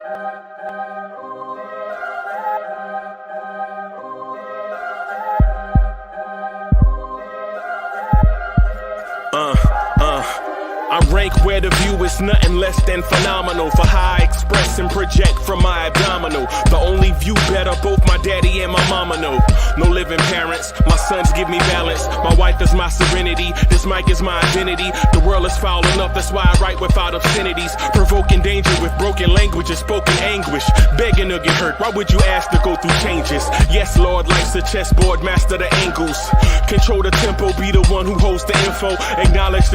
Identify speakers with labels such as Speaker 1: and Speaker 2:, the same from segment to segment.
Speaker 1: I rank where the view is nothing less than phenomenal for how I express and project from my abdominal. The only view better, both my daddy and my mama know. No living parents, my sons give me balance. My wife is my serenity, this mic is my identity. The world is foul enough, that's why I write without obscenities. Provoking danger with broken language and spoken anguish. Begging to get hurt, why would you ask to go through changes? Yes, Lord, life's a chessboard, master the angles. Control the tempo, be the one who holds the info. Acknowledge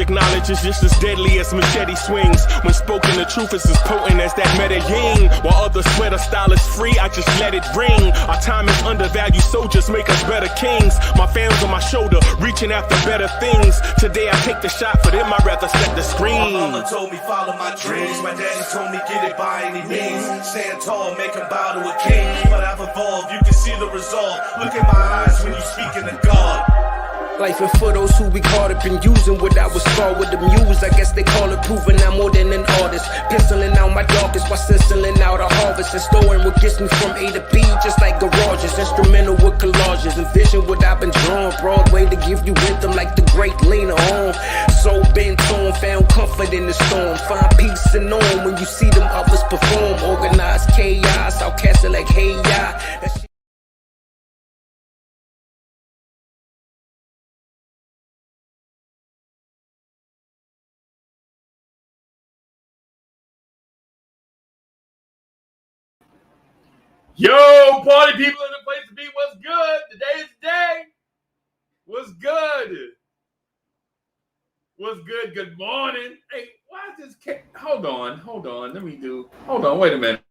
Speaker 1: is just as deadly as machete swings. When spoken, the truth is as potent as that Medellin. While others swear the style is free, I just let it ring. Our time is undervalued, soldiers make us better kings. My fans on my shoulder, reaching after better things. Today I take the shot, for them I'd rather set the screen.
Speaker 2: My mama told me follow my dreams. My daddy told me get it by any means. Stand tall, make him bow to a king. But I've evolved, you can see the result. Look in my eyes when you speaking to God.
Speaker 3: Life and for those who be caught up in using what I was scarred with the muse. I guess they call it proving I'm more than an artist. Penciling out my darkest while stenciling out a harvest. And storing what gets me from A to B, just like garages. Instrumental with collages. Envision what I've been drawing. Broadway to give you rhythm like the great Lena Horne. Soul bent on, found comfort in the storm. Find peace and on when you see them others perform. Organized chaos, outcast it like hey ya.
Speaker 4: Yo, party people in the place to be. What's good? Today is the day. What's good? What's good? Good morning. Hey, why is this? Hold on. Let me do. Hold on. Wait a minute.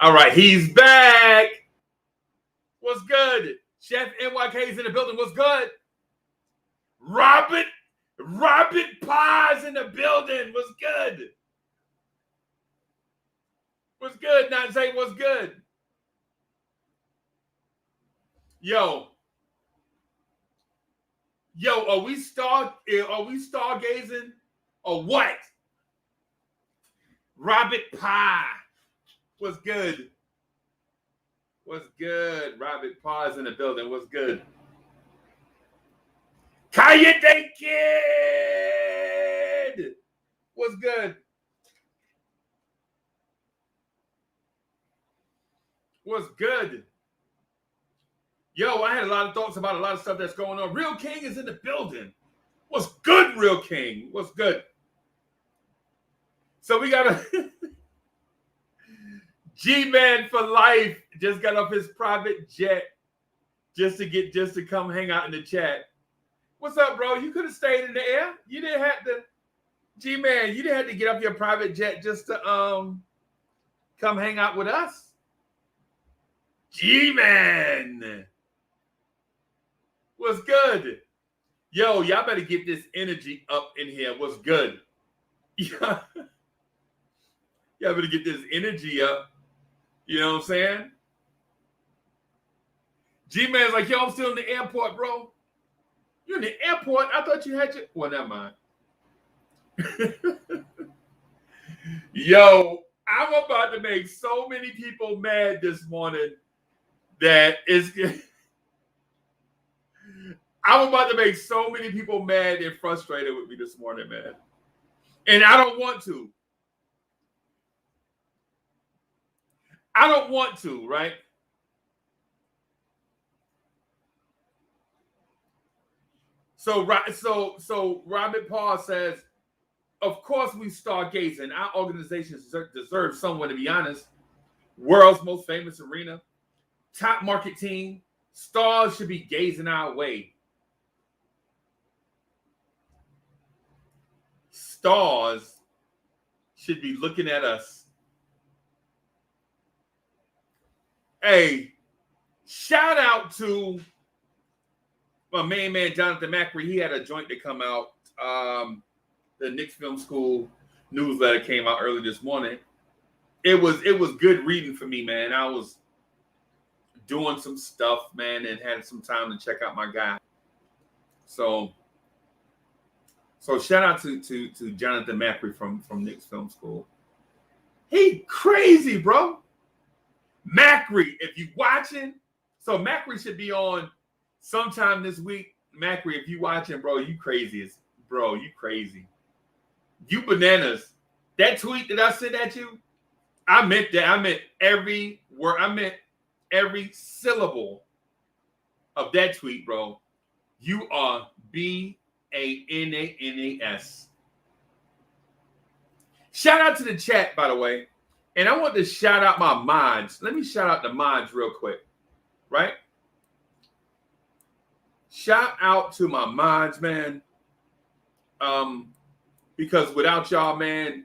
Speaker 4: All right, he's back. What's good? Chef NYK's in the building. What's good? Robert Pie's in the building. What's good? What's good? Not say what's good. Yo, are we stargazing or what? Robert Pie. What's good? What's good? Robert Pie's in the building. What's good? Kayate Kid. What's good? What's good? Yo, I had a lot of thoughts about a lot of stuff that's going on. Real King is in the building. What's good, Real King? What's good? So we got a G-Man for life just got off his private jet just to come hang out in the chat. What's up, bro? You could have stayed in the air. You didn't have to. G-Man, you didn't have to get off your private jet just to come hang out with us. G-Man. What's good? Yo, y'all better get this energy up in here. What's good? Y'all better get this energy up. You know what I'm saying? G-Man's like, yo, I'm still in the airport, bro. You're in the airport? I thought you had your... Well, never mind. Yo, I'm about to make so many people mad this morning that it's... I'm about to make so many people mad and frustrated with me this morning, man. And I don't want to. I don't want to, right? So Robert Paul says, of course we stargazing. Our organizations deserve someone, to be honest. World's most famous arena. Top market team. Stars should be gazing our way. Stars should be looking at us. Hey, shout out to my main man, Jonathan Macri. He had a joint to come out. The Knicks Film School newsletter came out early this morning. It was good reading for me, man. I was doing some stuff, man, and had some time to check out my guy. So shout out to Jonathan Macri from Knicks Film School. He crazy, bro. Macri, if you watching, so Macri should be on sometime this week. Macri, if you watching, bro, you crazy. Bro, you crazy. You bananas. That tweet that I sent at you, I meant that. I meant every word. I meant every syllable of that tweet, bro. You are BANANAS. Shout out to the chat, by the way. And I want to shout out my mods. Let me shout out the mods real quick, right? Shout out to my mods, man. Because without y'all, man,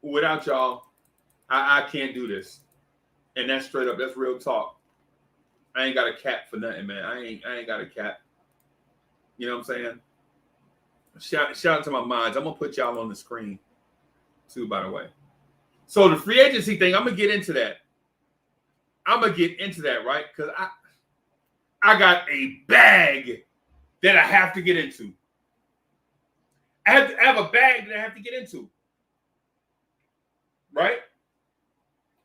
Speaker 4: without y'all, I can't do this. And that's straight up. That's real talk. I ain't got a cap for nothing, man. I ain't got a cap. You know what I'm saying? Shout out to my mods. I'm gonna put y'all on the screen too, by the way. So the free agency thing, I'm gonna get into that. Right? Because I got a bag that I have to get into. I have a bag that I have to get into. Right?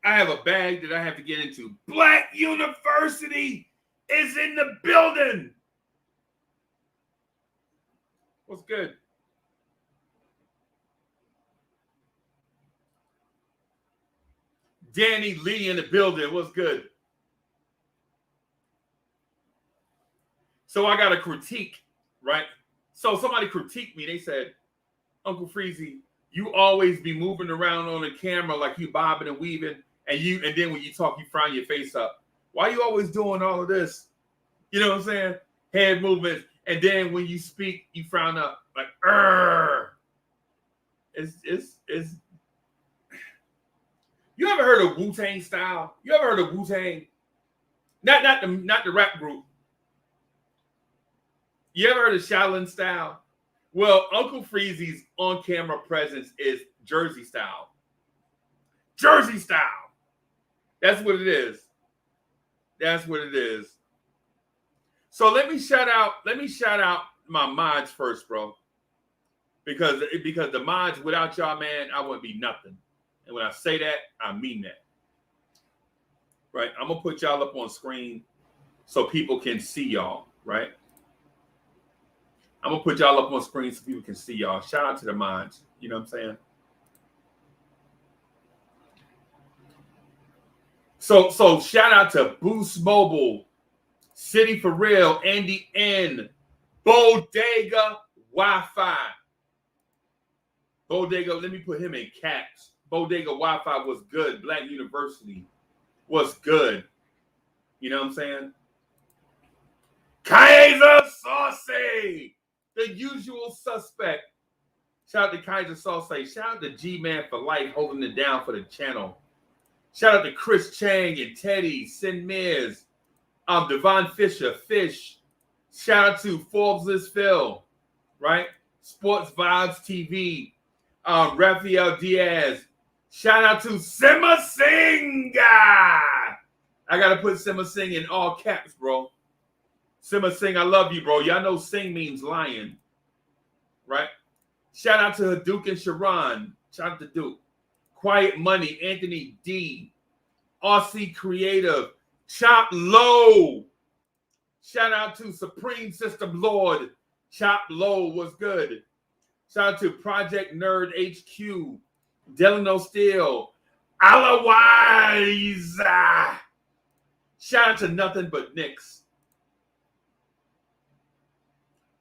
Speaker 4: I have a bag that I have to get into. Black University is in the building. What's good? Danny Lee in the building. What's good? So I got a critique, right? So somebody critiqued me. They said, Uncle Freezy, you always be moving around on the camera like you bobbing and weaving, and then when you talk, you frown your face up. Why you always doing all of this? You know what I'm saying? Head movements. And then when you speak, you frown up like, It's You ever heard of Wu-Tang style? You ever heard of Wu-Tang? Not the rap group. You ever heard of Shaolin style? Well, Uncle Freezy's on-camera presence is Jersey style. Jersey style. That's what it is. That's what it is. So let me shout out my mods first, bro. Because the mods, without y'all, man, I wouldn't be nothing. And when I say that, I mean that. Right? I'm gonna put y'all up on screen so people can see y'all, right? I'm gonna put y'all up on screen so people can see y'all. Shout out to the mods. You know what I'm saying? So shout out to Boost Mobile, City for Real, Andy N, Bodega Wi-Fi. Bodega, let me put him in caps. Bodega Wi-Fi was good. Black University was good. You know what I'm saying? Kaiser Sauce, the usual suspect. Shout out to Kaiser Sauce. Shout out to G-Man for life, holding it down for the channel. Shout out to Chris Chang and Teddy, Sin Mears, Devon Fisher, Fish. Shout out to Forbes Phil, right? Sports Vibes TV, Rafael Diaz. Shout out to Simma Singh. I got to put Simma Singh in all caps, bro. Simma Singh, I love you, bro. Y'all know Singh means lion, right? Shout out to Duke and Sharon. Shout out to Duke. Quiet Money, Anthony D. Aussie Creative. Chop Low. Shout out to Supreme System Lord. Chop Low was good. Shout out to Project Nerd HQ. Delano Steele. Alawise. Shout out to Nothing But Knicks.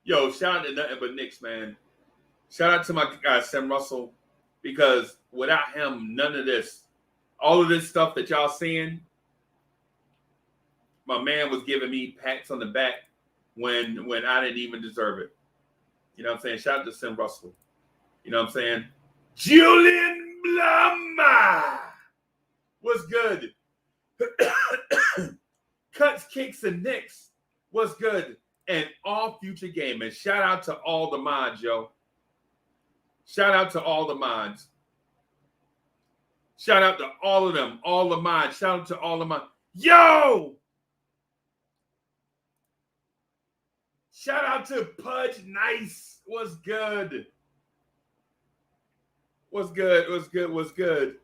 Speaker 4: Yo, shout out to Nothing But Knicks, man. Shout out to my guy, Sam Russell, because without him, none of this, all of this stuff that y'all seeing, my man was giving me pats on the back when I didn't even deserve it. You know what I'm saying? Shout out to Sam Russell. You know what I'm saying? Julian Blum was good. Cuts, Kicks, and Knicks was good. And all future gaming. Shout out to all the mods, yo. Shout out to all the mods. Shout out to all of them, all the mods. Shout out to all the mods. Yo! Shout out to Pudge Nice. What's good? What's good? What's good? What's good?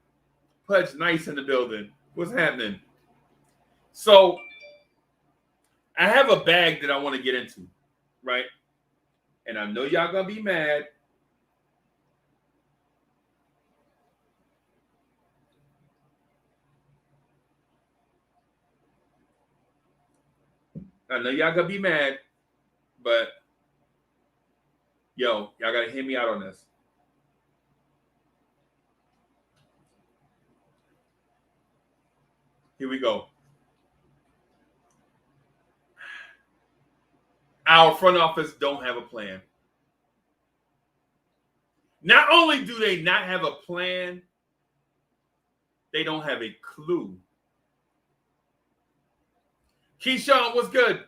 Speaker 4: Pudge Nice in the building. What's happening? So, I have a bag that I want to get into, right? And I know y'all gonna be mad. I know y'all gonna be mad, but yo, y'all gotta hear me out on this. Here we go. Our front office don't have a plan. Not only do they not have a plan, they don't have a clue. Keyshawn, what's good?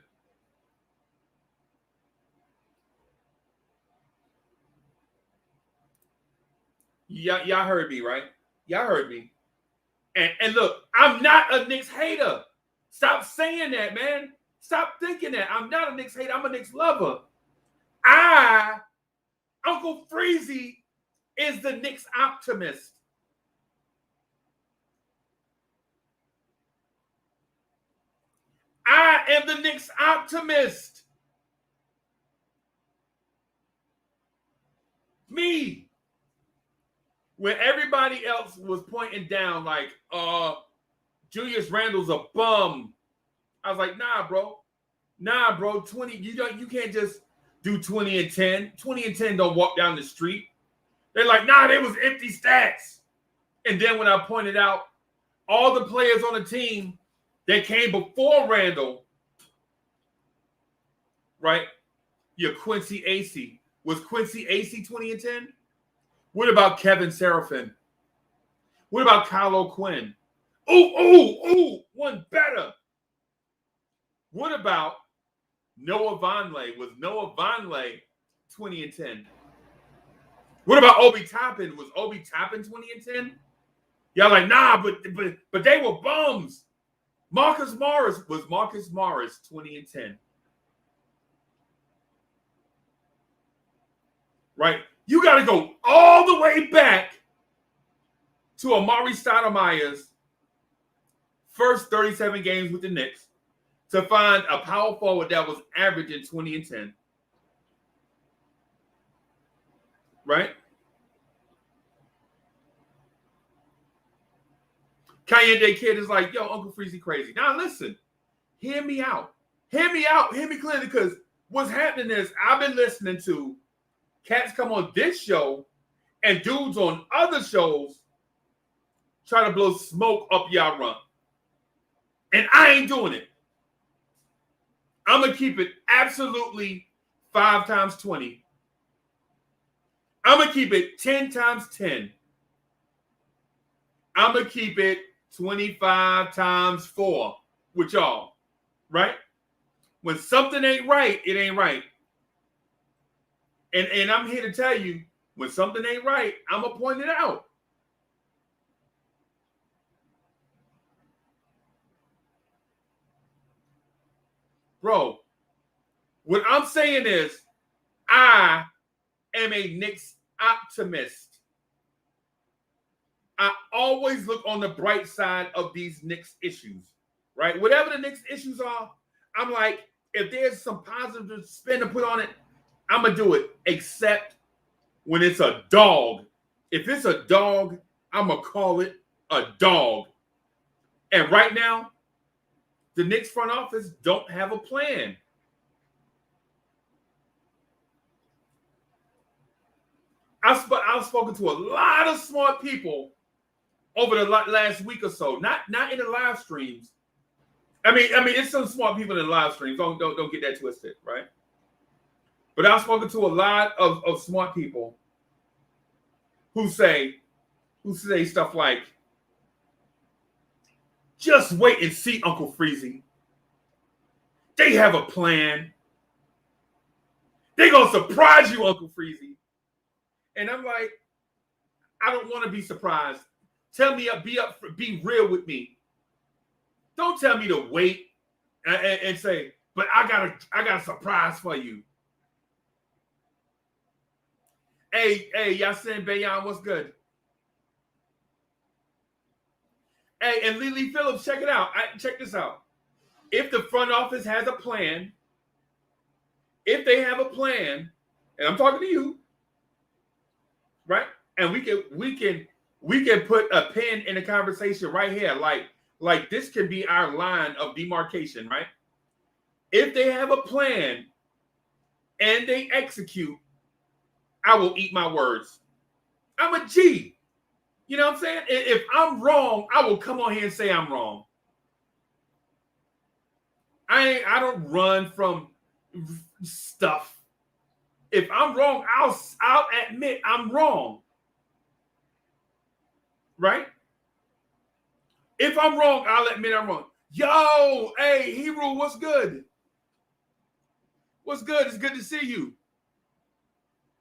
Speaker 4: Y'all heard me, right? Y'all heard me. And look, I'm not a Knicks hater. Stop saying that, man. Stop thinking that. I'm not a Knicks hater. I'm a Knicks lover. Uncle Freezy, is the Knicks optimist. I am the Knicks optimist. Me. When everybody else was pointing down like, Julius Randle's a bum. I was like, nah, bro. 20, you can't just do 20 and 10. 20 and 10 don't walk down the street. They're like, nah, they was empty stats. And then when I pointed out all the players on the team that came before Randle, right? Your Quincy Acey. Was Quincy Acey 20 and 10? What about Kevin Seraphin? What about Kyle O'Quinn? Ooh, one better. What about Noah Vonleh? Was Noah Vonleh 20 and 10? What about Obi Toppin? Was Obi Toppin 20 and 10? Y'all like, nah, but they were bums. Marcus Morris 20 and 10. Right? You got to go all the way back to Amari Stoudemire's first 37 games with the Knicks to find a power forward that was averaging 20 and 10. Right? Kayende Kid is like, yo, Uncle Freezy crazy. Now listen, hear me out. Hear me clearly, because what's happening is I've been listening to cats come on this show and dudes on other shows try to blow smoke up y'all run. And I ain't doing it. I'm going to keep it absolutely 5 times 20. I'm going to keep it 10 times 10. I'm going to keep it 25 times 4 with y'all, right? When something ain't right, it ain't right. And I'm here to tell you, when something ain't right, I'm going to point it out. Bro, what I'm saying is, I am a Knicks optimist. I always look on the bright side of these Knicks issues, right? Whatever the Knicks issues are, I'm like, if there's some positive spin to put on it, I'm going to do it, except when it's a dog. If it's a dog, I'm going to call it a dog. And right now, the Knicks front office don't have a plan. I've spoken to a lot of smart people over the last week or so. Not in the live streams. I mean, it's some smart people in the live streams. Don't get that twisted, right? But I've spoken to a lot of smart people who say stuff like, just wait and see, Uncle Freezy. They have a plan. They're going to surprise you, Uncle Freezy. And I'm like, I don't want to be surprised. Tell me, be real with me. Don't tell me to wait and say, but I got a surprise for you. Hey, Yasin Bayan, what's good? Hey, and Lily Phillips, check it out. Check this out. If the front office has a plan, if they have a plan, and I'm talking to you, right? And we can put a pin in the conversation right here, like this can be our line of demarcation, right? If they have a plan and they execute, I will eat my words. I'm a G. You know what I'm saying? If I'm wrong, I will come on here and say I'm wrong. I don't run from stuff. If I'm wrong, I'll admit I'm wrong. Right? If I'm wrong, I'll admit I'm wrong. Yo, hey, Hero, what's good? What's good? It's good to see you.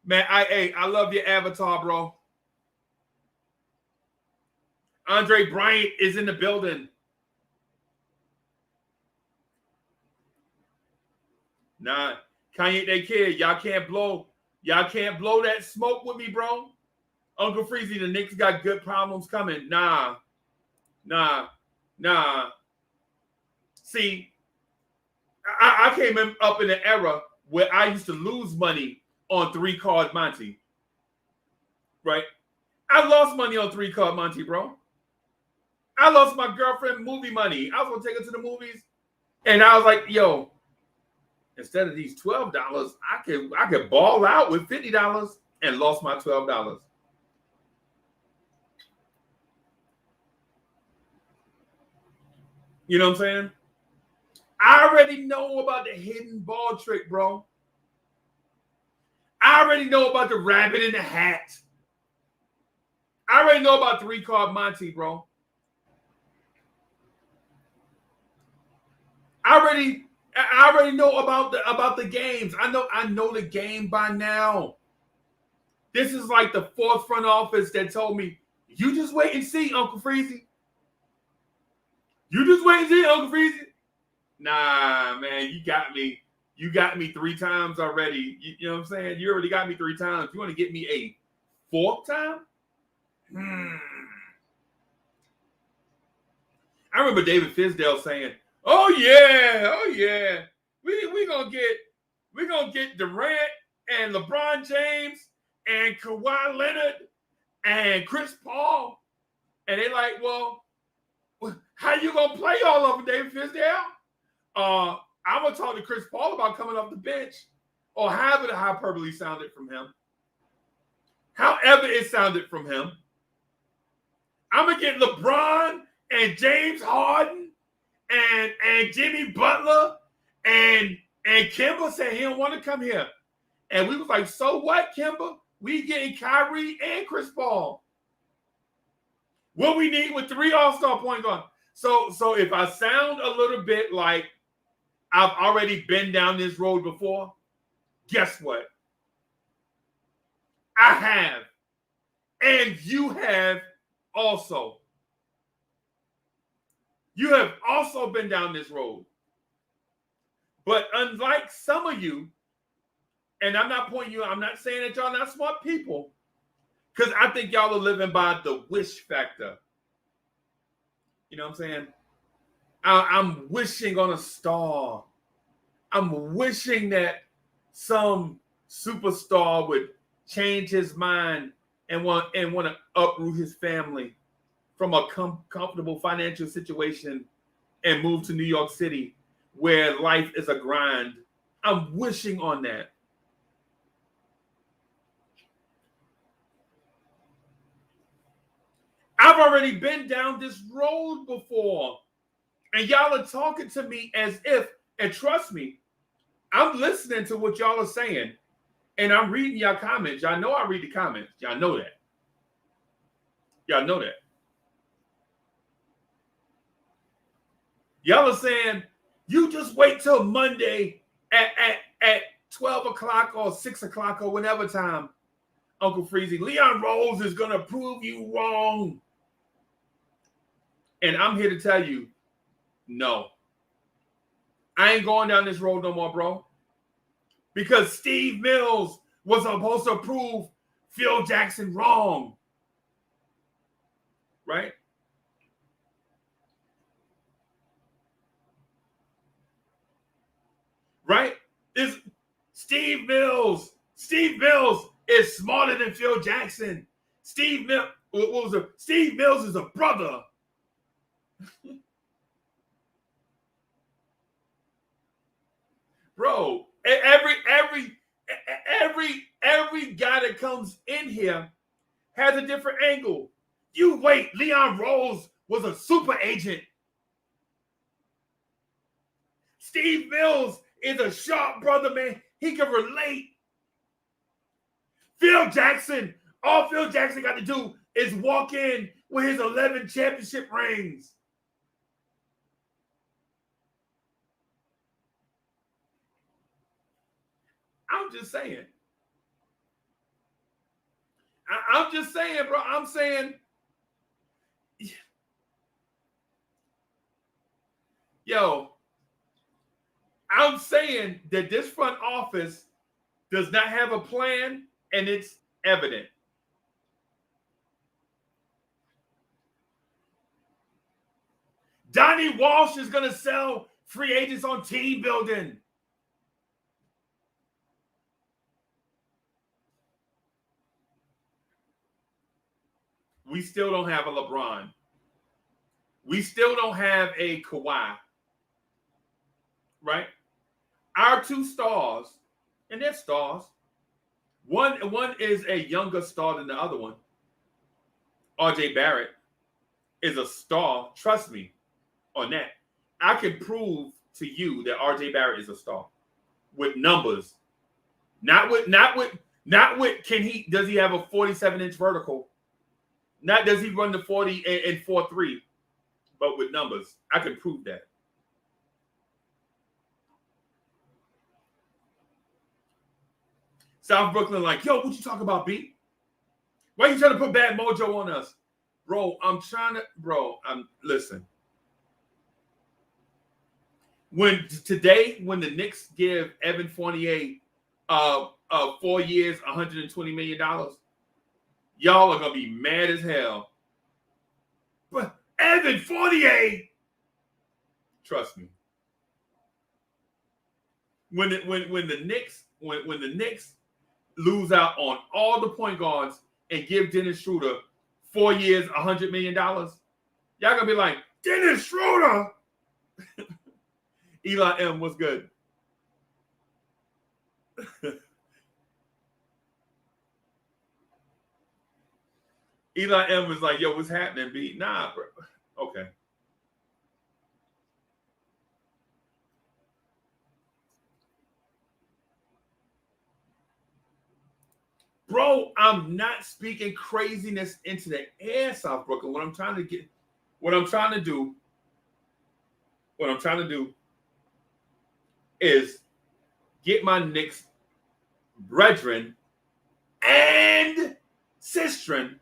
Speaker 4: Man, I love your avatar, bro. Andre Bryant is in the building. Nah, Kanye they kid. Y'all can't blow that smoke with me, bro. Uncle Freezy, the Knicks got good problems coming. Nah. See, I came up in an era where I used to lose money on 3-card Monty. Right? I lost money on 3-card Monty, bro. I lost my girlfriend movie money. I was gonna take her to the movies, and I was like, yo, instead of these $12, I could ball out with $50 and lost my $12. You know what I'm saying? I already know about the hidden ball trick, bro. I already know about the rabbit in the hat. I already know about 3-card Monty, bro. I already know about the games. I know the game by now. This is like the 4th front office that told me, you just wait and see, Uncle Freezy. You just wait and see, Uncle Freezy. Nah, man, you got me. You got me 3 times already. You know what I'm saying? You already got me 3 times. You want to get me a 4th time? I remember David Fisdale saying, "Oh yeah, we gonna get Durant and LeBron James and Kawhi Leonard and Chris Paul," and they like, well, how you gonna play all of them, David Fisdale? I'm gonna talk to Chris Paul about coming off the bench, or however the hyperbole sounded from him. However it sounded from him, I'm gonna get LeBron and James Harden and Jimmy Butler and Kemba said he don't want to come here, and we was like, so what, Kemba? We getting Kyrie and Chris Paul. What we need with 3 all-star point guards. So if I sound a little bit like I've already been down this road before, guess what? I have. And you have also. You have also been down this road. But unlike some of you, and I'm not pointing you, I'm not saying that y'all not smart people, because I think y'all are living by the wish factor. You know what I'm saying? I'm wishing on a star. I'm wishing that some superstar would change his mind and want to uproot his family from a comfortable financial situation and move to New York City where life is a grind. I'm wishing on that. I've already been down this road before, and y'all are talking to me as if, and trust me, I'm listening to what y'all are saying, and I'm reading y'all comments. Y'all know I read the comments. Y'all know that. Y'all know that. Y'all are saying, you just wait till Monday at 12 o'clock or 6 o'clock or whenever time. Uncle Freezy, Leon Rose is going to prove you wrong. And I'm here to tell you, no. I ain't going down this road no more, bro. Because Steve Mills was supposed to prove Phil Jackson wrong. Right? Right? Is Steve Mills is smarter than Phil Jackson. Steve Mills is a brother. Bro, every guy that comes in here has a different angle. You wait, Leon Rose was a super agent. Steve Mills is a sharp brother, man. He can relate. Phil Jackson, all Phil Jackson got to do is walk in with his 11 championship rings. I'm just saying. I'm just saying, bro. I'm saying, yo, I'm saying that this front office does not have a plan, and it's evident. Donnie Walsh is going to sell free agents on team building. We still don't have a LeBron. We still don't have a Kawhi. Right? Our two stars, and they're stars. One is a younger star than the other one. RJ Barrett is a star. Trust me on that. I can prove to you that RJ Barrett is a star with numbers. Not with does he have a 47-inch vertical? Not does he run the 40 and 4.3, but with numbers. I can prove that. South Brooklyn like, yo, what you talking about, B? Why you trying to put bad mojo on us? Bro, listen. When the Knicks give Evan Fournier 4 years, $120 million, y'all are gonna be mad as hell. But Evan Fournier, trust me. When the Knicks lose out on all the point guards and give Dennis Schroeder 4 years, $100 million, y'all gonna be like, Dennis Schroeder. Eli M, what's good? Eli M was like, yo, what's happening, B? Nah, bro. Okay. Bro, I'm not speaking craziness into the air, South Brooklyn. What I'm trying to do is get my Knicks brethren and sistren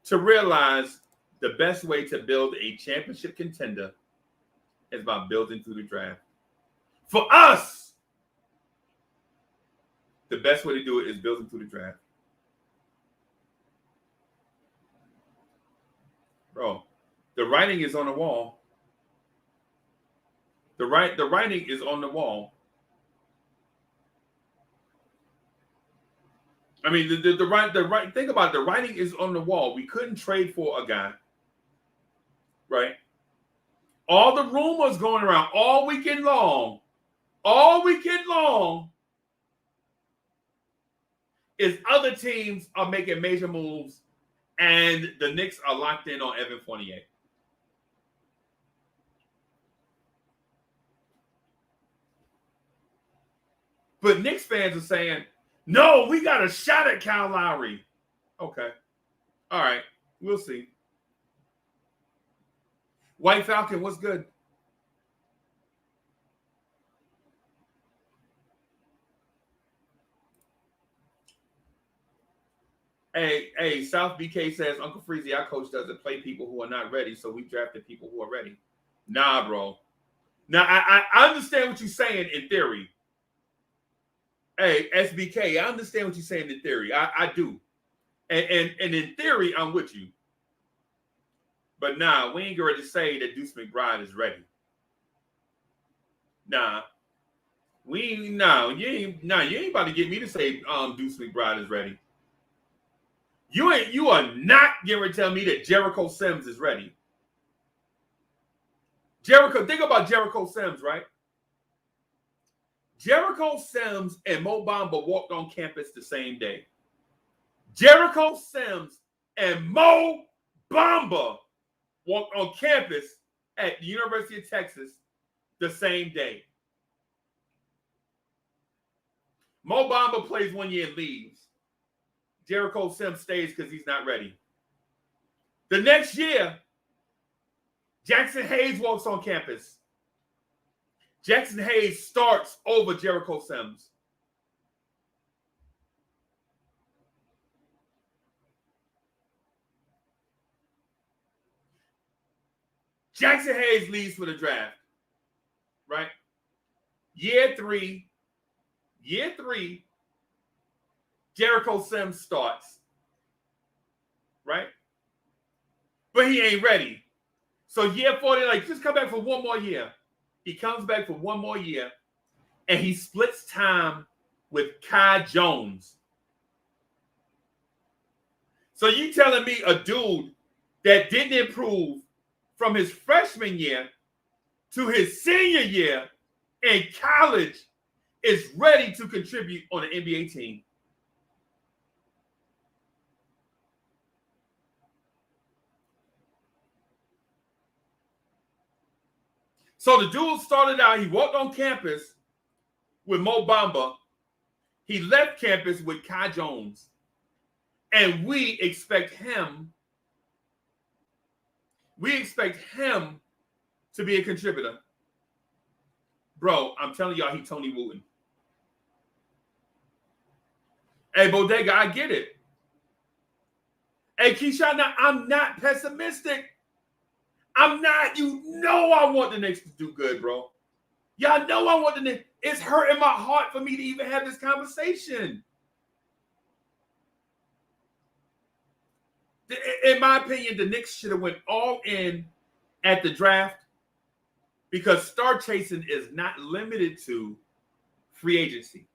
Speaker 4: to realize the best way to build a championship contender is by building through the draft. For us, the best way to do it is building through the draft. Bro, the writing is on the wall. The writing is on the wall. I mean, the right. Think about it. The writing is on the wall. We couldn't trade for a guy, right? All the rumors going around all weekend long, is other teams are making major moves, and the Knicks are locked in on Evan Fournier. But Knicks fans are saying, no, we got a shot at Kyle Lowry. Okay. All right. We'll see. White Falcon, what's good? Hey, South BK says, Uncle Freezy, our coach doesn't play people who are not ready, so we drafted people who are ready. Nah, bro. Now, I understand what you're saying in theory. Hey, SBK, I understand what you're saying in theory. I do. And in theory, I'm with you. But nah, we ain't ready to say that Deuce McBride is ready. Nah. You ain't about to get me to say Deuce McBride is ready. You are not going to tell me that Jericho Sims is ready. Think about Jericho Sims, right? Jericho Sims and Mo Bamba walked on campus the same day. Jericho Sims and Mo Bamba walked on campus at the University of Texas the same day. Mo Bamba plays 1 year and leaves. Jericho Sims stays because he's not ready. The next year, Jackson Hayes walks on campus. Jackson Hayes starts over Jericho Sims. Jackson Hayes leaves for the draft, right? Year three, Jericho Sims starts, right? But he ain't ready. So year 40, like, just come back for one more year. He comes back for one more year, and he splits time with Kai Jones. So you telling me a dude that didn't improve from his freshman year to his senior year in college is ready to contribute on an NBA team? So the dude started out, he walked on campus with Mo Bamba. He left campus with Kai Jones. And we expect him to be a contributor. Bro, I'm telling y'all, he Tony Wooten. Hey, Bodega, I get it. Hey, Keyshawn, I'm not pessimistic. I'm not. You know I want the Knicks to do good, bro. Y'all know I want the Knicks. It's hurting my heart for me to even have this conversation. In my opinion, the Knicks should have went all in at the draft because star chasing is not limited to free agency.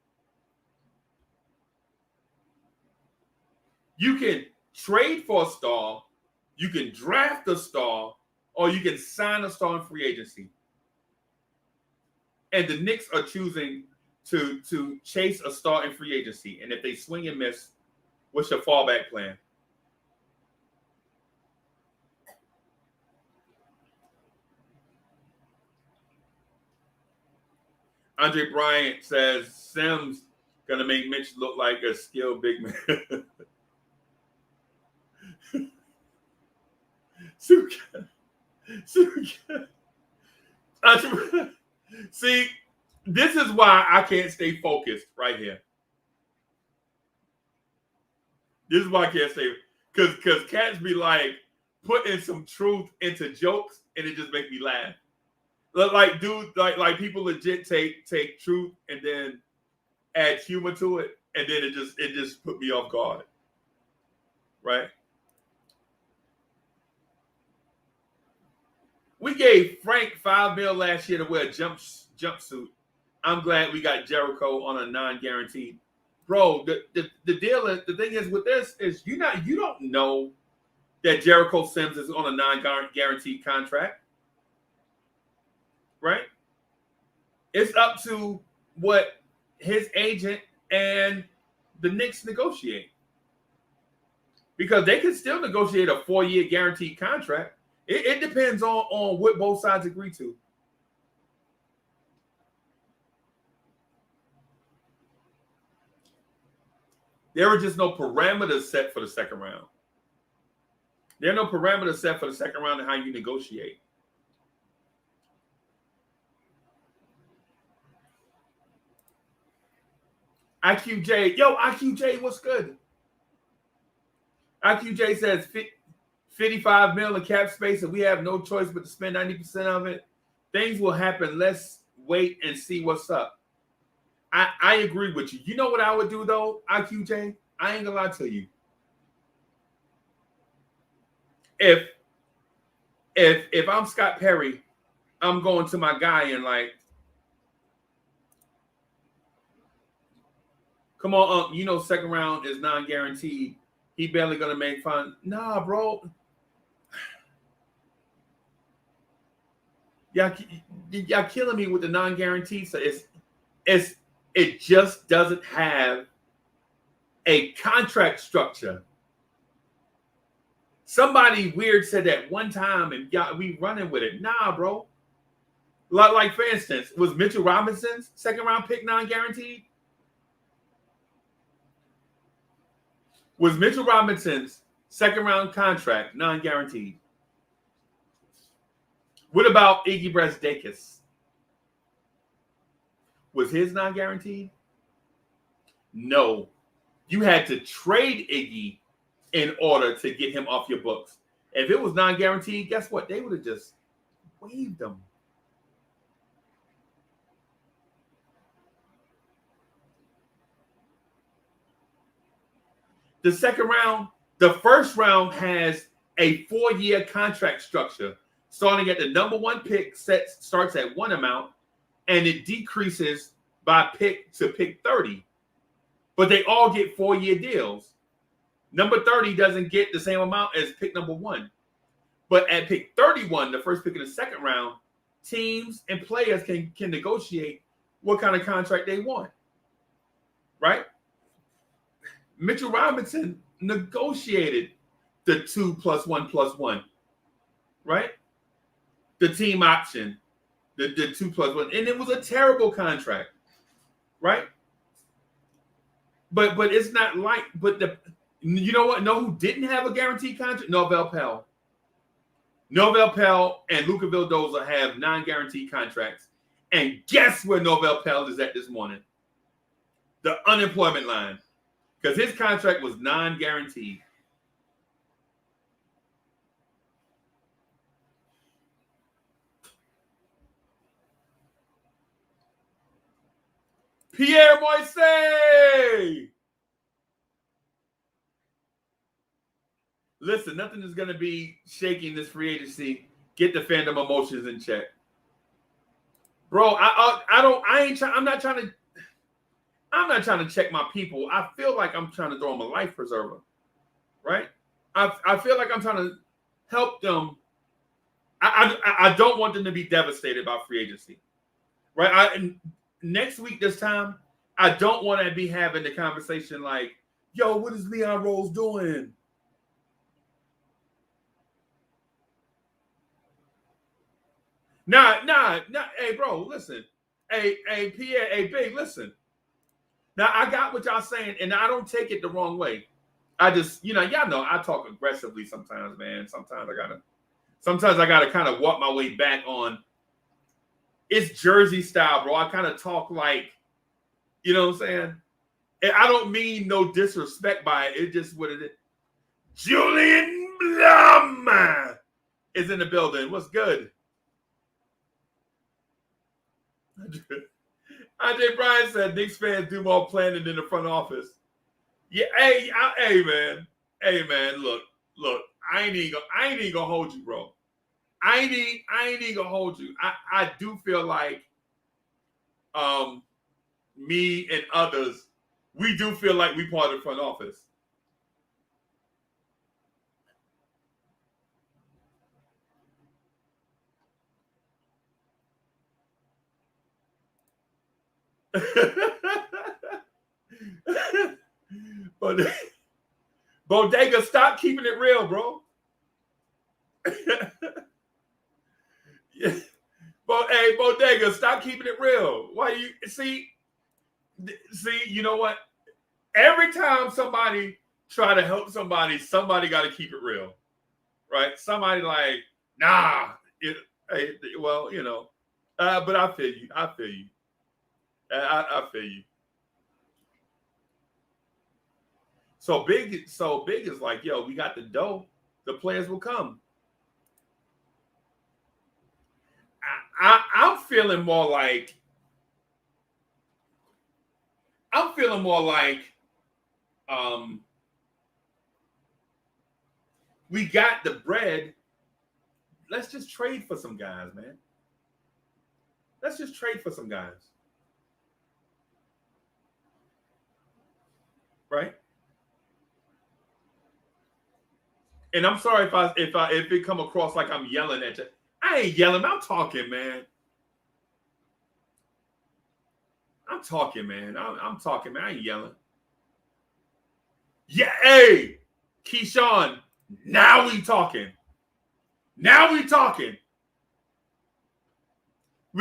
Speaker 4: You can trade for a star, you can draft a star, or you can sign a star in free agency. And the Knicks are choosing to chase a star in free agency. And if they swing and miss, what's your fallback plan? Andre Bryant says Sims gonna make Mitch look like a skilled big man. See, this is why I can't stay focused right here. This is why I can't stay, because cats be like putting some truth into jokes, and it just make me laugh. Like, dude, like people legit take truth and then add humor to it, and then it just put me off guard, right? We gave Frank $5 million last year to wear a jumpsuit. I'm glad we got Jericho on a non-guaranteed. Bro, the deal is, the thing is with this is you don't know that Jericho Sims is on a non-guaranteed contract, right? It's up to what his agent and the Knicks negotiate, because they can still negotiate a 4-year guaranteed contract. It depends on what both sides agree to. There were just no parameters set for the second round. There are no parameters set for the second round and how you negotiate. IQJ, what's good? IQJ says 55 million in cap space, and we have no choice but to spend 90% of it. Things will happen. Let's wait and see what's up. I agree with you. You know what I would do though, IQJ? I ain't gonna lie to you. If I'm Scott Perry, I'm going to my guy and like, come on, you know, second round is non-guaranteed. He barely gonna make fun. Nah, bro. Y'all killing me with the non-guaranteed. So it just doesn't have a contract structure. Somebody weird said that one time, and we running with it. Nah, bro. Like for instance, was Mitchell Robinson's second round pick non-guaranteed? Was Mitchell Robinson's second round contract non-guaranteed? What about Iggy Brasdakis? Was his non-guaranteed? No. You had to trade Iggy in order to get him off your books. If it was non-guaranteed, guess what? They would have just waived him. The second round, the first round has a 4-year contract structure. Starting at the number 1 pick starts at one amount, and it decreases by pick to pick 30. But they all get 4-year deals. Number 30 doesn't get the same amount as pick number 1. But at pick 31, the first pick of the second round, teams and players can negotiate what kind of contract they want. Right? Mitchell Robinson negotiated the 2 + 1 + 1. Right? The team option, the 2 + 1. And it was a terrible contract. Right? But it's not like, you know what? Know who didn't have a guaranteed contract? Norvel Pelle. Norvel Pelle and Luca Vildoza have non-guaranteed contracts. And guess where Norvel Pelle is at this morning? The unemployment line. Because his contract was non-guaranteed. Pierre Moise! Listen, nothing is going to be shaking this free agency. Get the fandom emotions in check. Bro, I'm not trying to check my people. I feel like I'm trying to throw them a life preserver. Right? I feel like I'm trying to help them. I don't want them to be devastated by free agency. Right? Next week, this time, I don't want to be having the conversation like, yo, what is Leon Rose doing? Nah. Hey, bro, listen. Hey, Pierre, hey, Big, listen. Now, I got what y'all saying, and I don't take it the wrong way. I just, y'all know I talk aggressively sometimes, man. Sometimes I gotta kind of walk my way back on. It's Jersey style, bro. I kind of talk like, you know what I'm saying? And I don't mean no disrespect by it. It's just what it is. Julian Blum is in the building. What's good? Andre Bryan said Knicks fans do more planning than the front office. Yeah, hey, man. Hey, man, look. I ain't even gonna hold you, bro. I ain't even gonna hold you. I do feel like me and others, we do feel like we part of the front office. Bodega, stop keeping it real, bro. Yeah. Hey, Bodega, stop keeping it real. Why you see, you know what? Every time somebody try to help somebody got to keep it real. Right? Somebody like, nah. Well, but I feel you. I feel you. I feel you. So big is like, yo, we got the dough. The players will come. I'm feeling more like we got the bread. Let's just trade for some guys, man. Let's just trade for some guys. Right? And I'm sorry if it come across like I'm yelling at you. I ain't yelling. I'm talking, man. I'm talking, man. I ain't yelling. Yeah, hey, Keyshawn. Now we talking. We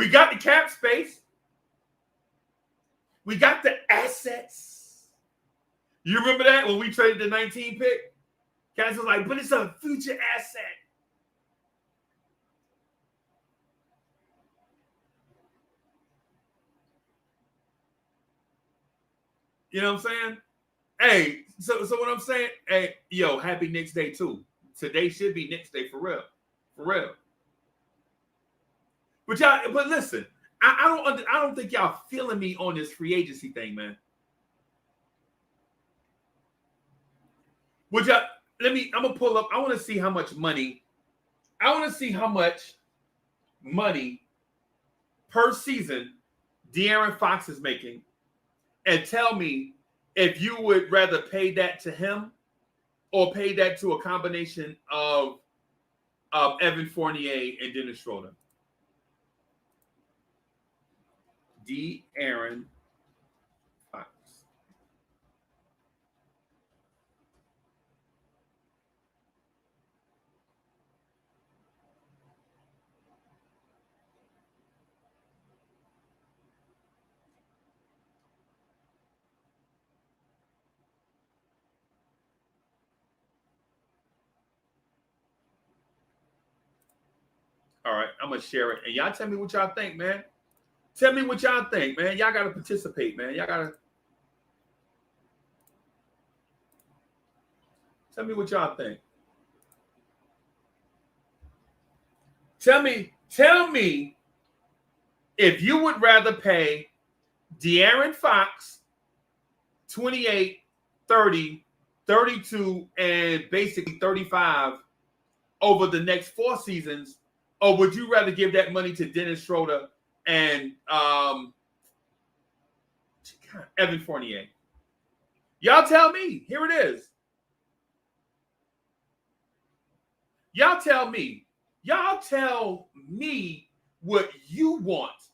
Speaker 4: got the cap space. We got the assets. You remember that when we traded the 19 pick? Guys was like, but it's a future asset. You know what I'm saying? Hey, so what I'm saying, hey, yo, happy Knicks Day too. Today should be Knicks Day for real. For real. But listen, I don't think y'all feeling me on this free agency thing, man. I'm gonna pull up. I want to see how much money per season De'Aaron Fox is making, and tell me if you would rather pay that to him or pay that to a combination of Evan Fournier and Dennis Schroeder. De'Aaron Fox. All right, I'm gonna share it, and y'all tell me what y'all think, man. Tell me what y'all think, man. Y'all gotta participate, man. Y'all gotta tell me what y'all think. Tell me if you would rather pay De'Aaron Fox 28, 30, 32, and basically 35 over the next 4 seasons, or would you rather give that money to Dennis Schroeder and Evan Fournier? Y'all tell me. Here it is. Y'all tell me. Y'all tell me what you want.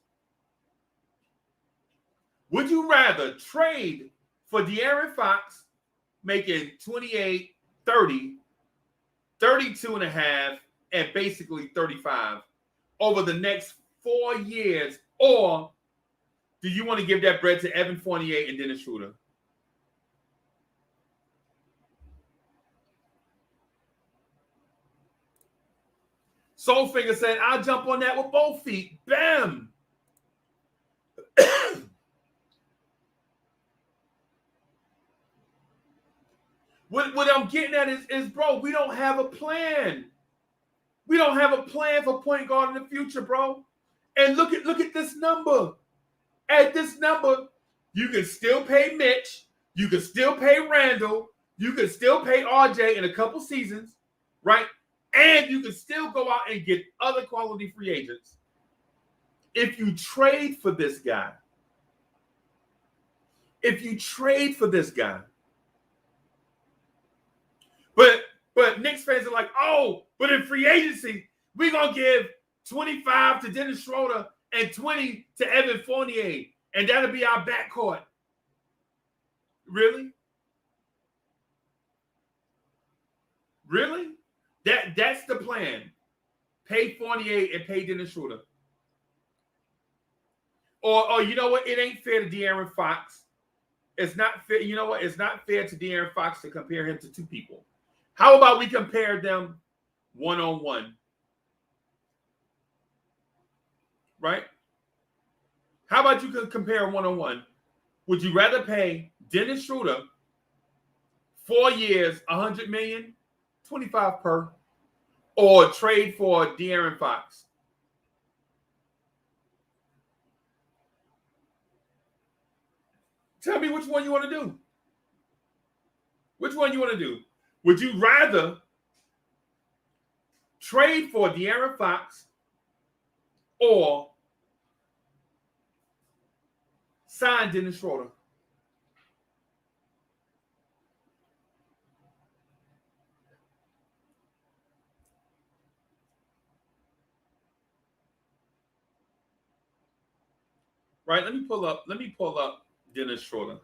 Speaker 4: Would you rather trade for De'Aaron Fox making 28, 30, 32 and a half, and basically 35 over the next 4 years, or do you want to give that bread to Evan Fournier and Dennis Schroeder? Soulfinger said, I'll jump on that with both feet. Bam! What I'm getting at is, bro, we don't have a plan. We don't have a plan for point guard in the future, bro. And look at this number. At this number, you can still pay Mitch. You can still pay Randall. You can still pay RJ in a couple seasons, right? And you can still go out and get other quality free agents. If you trade for this guy, but Knicks fans are like, oh, but in free agency, we're going to give 25 to Dennis Schroeder and 20 to Evan Fournier, and that'll be our backcourt. Really? Really? That's the plan. Pay Fournier and pay Dennis Schroeder. Or you know what? It ain't fair to De'Aaron Fox. It's not fair. You know what? It's not fair to De'Aaron Fox to compare him to 2 people. How about we compare them one-on-one? Right? How about you could compare one-on-one? Would you rather pay Dennis Schroeder 4 years, 100 million, 25 per, or trade for De'Aaron Fox. Tell me which one you want to do. Which one you want to do? Would you rather trade for De'Aaron Fox or sign Dennis Schroeder? Right? Let me pull up Dennis Schroeder.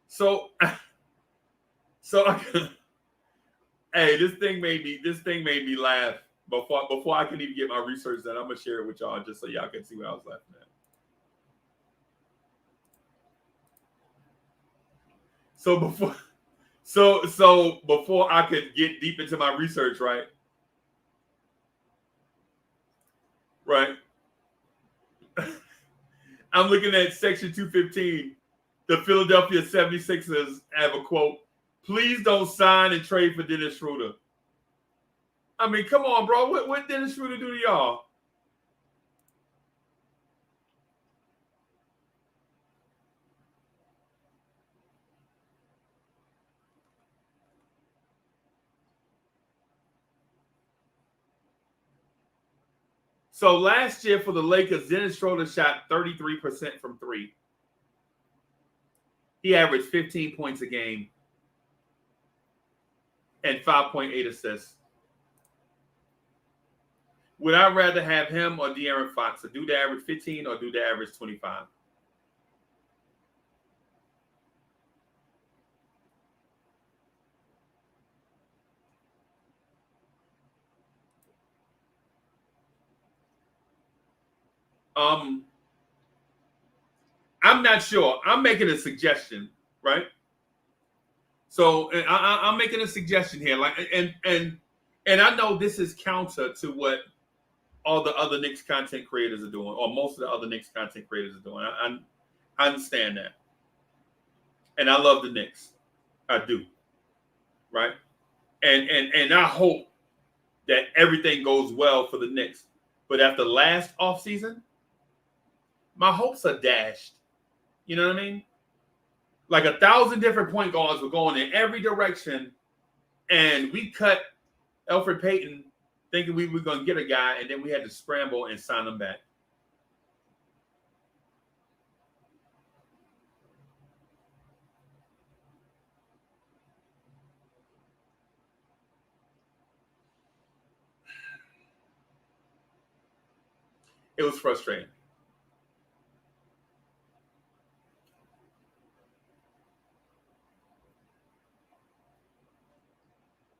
Speaker 4: So hey, this thing made me laugh before I can even get my research done. I'm gonna share it with y'all just so y'all can see what I was laughing at. So before I could get deep into my research, right? I'm looking at section 215. The Philadelphia 76ers have a quote, "Please don't sign and trade for Dennis Schroeder." I mean, come on, bro. What did Dennis Schroeder do to y'all? So last year for the Lakers, Dennis Schroeder shot 33% from three. He averaged 15 points a game and 5.8 assists. Would I rather have him or De'Aaron Fox? A dude that average 15 or a dude that average 25? I'm not sure. I'm making a suggestion, right? So I'm making a suggestion here, like, and I know this is counter to what all the other Knicks content creators are doing, or most of the other Knicks content creators are doing. I understand that, and I love the Knicks, I do, right? And I hope that everything goes well for the Knicks. But after last offseason, my hopes are dashed. You know what I mean? Like 1,000 different point guards were going in every direction, and we cut Elfrid Payton thinking we were going to get a guy, and then we had to scramble and sign him back. It was frustrating.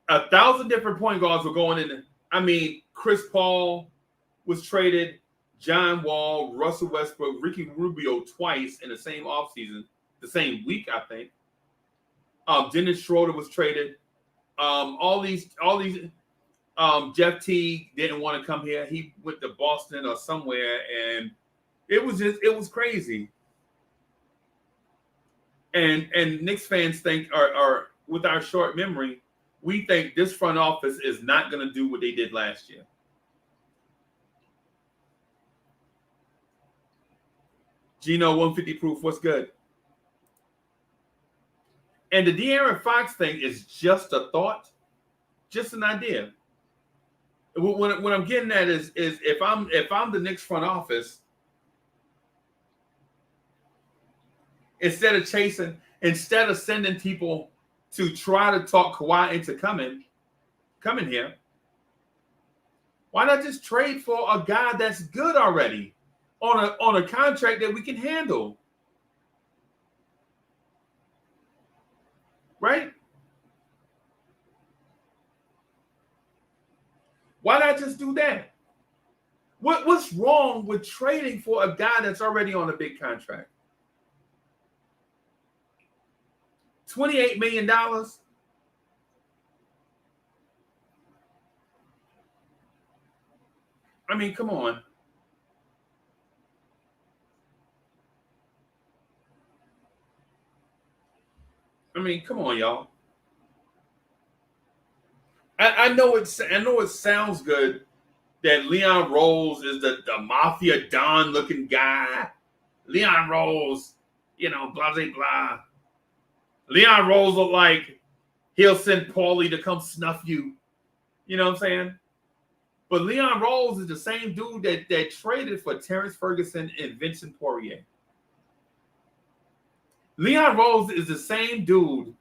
Speaker 4: A 1,000 different point guards were going in. I mean, Chris Paul was traded, John Wall, Russell Westbrook, Ricky Rubio twice in the same offseason, the same week, I think. Dennis Schroeder was traded. All these. Jeff Teague didn't want to come here. He went to Boston or somewhere, and it was crazy. And Knicks fans think, are with our short memory, we think this front office is not going to do what they did last year. Gino 150 proof, what's good? And the De'Aaron Fox thing is just a thought, just an idea. What I'm getting at is if I'm the Knicks front office, instead of sending people to try to talk Kawhi into coming here, why not just trade for a guy that's good already on a contract that we can handle? Right? Why not just do that? What's wrong with trading for a guy that's already on a big contract? $28 million. I mean, come on. I mean, come on, y'all. I know it sounds good that Leon Rose is the mafia don looking guy. Leon Rose, you know, blah blah blah. Leon Rose look like he'll send Paulie to come snuff you. You know what I'm saying? But Leon Rose is the same dude that traded for Terrence Ferguson and Vincent Poirier. Leon Rose is the same dude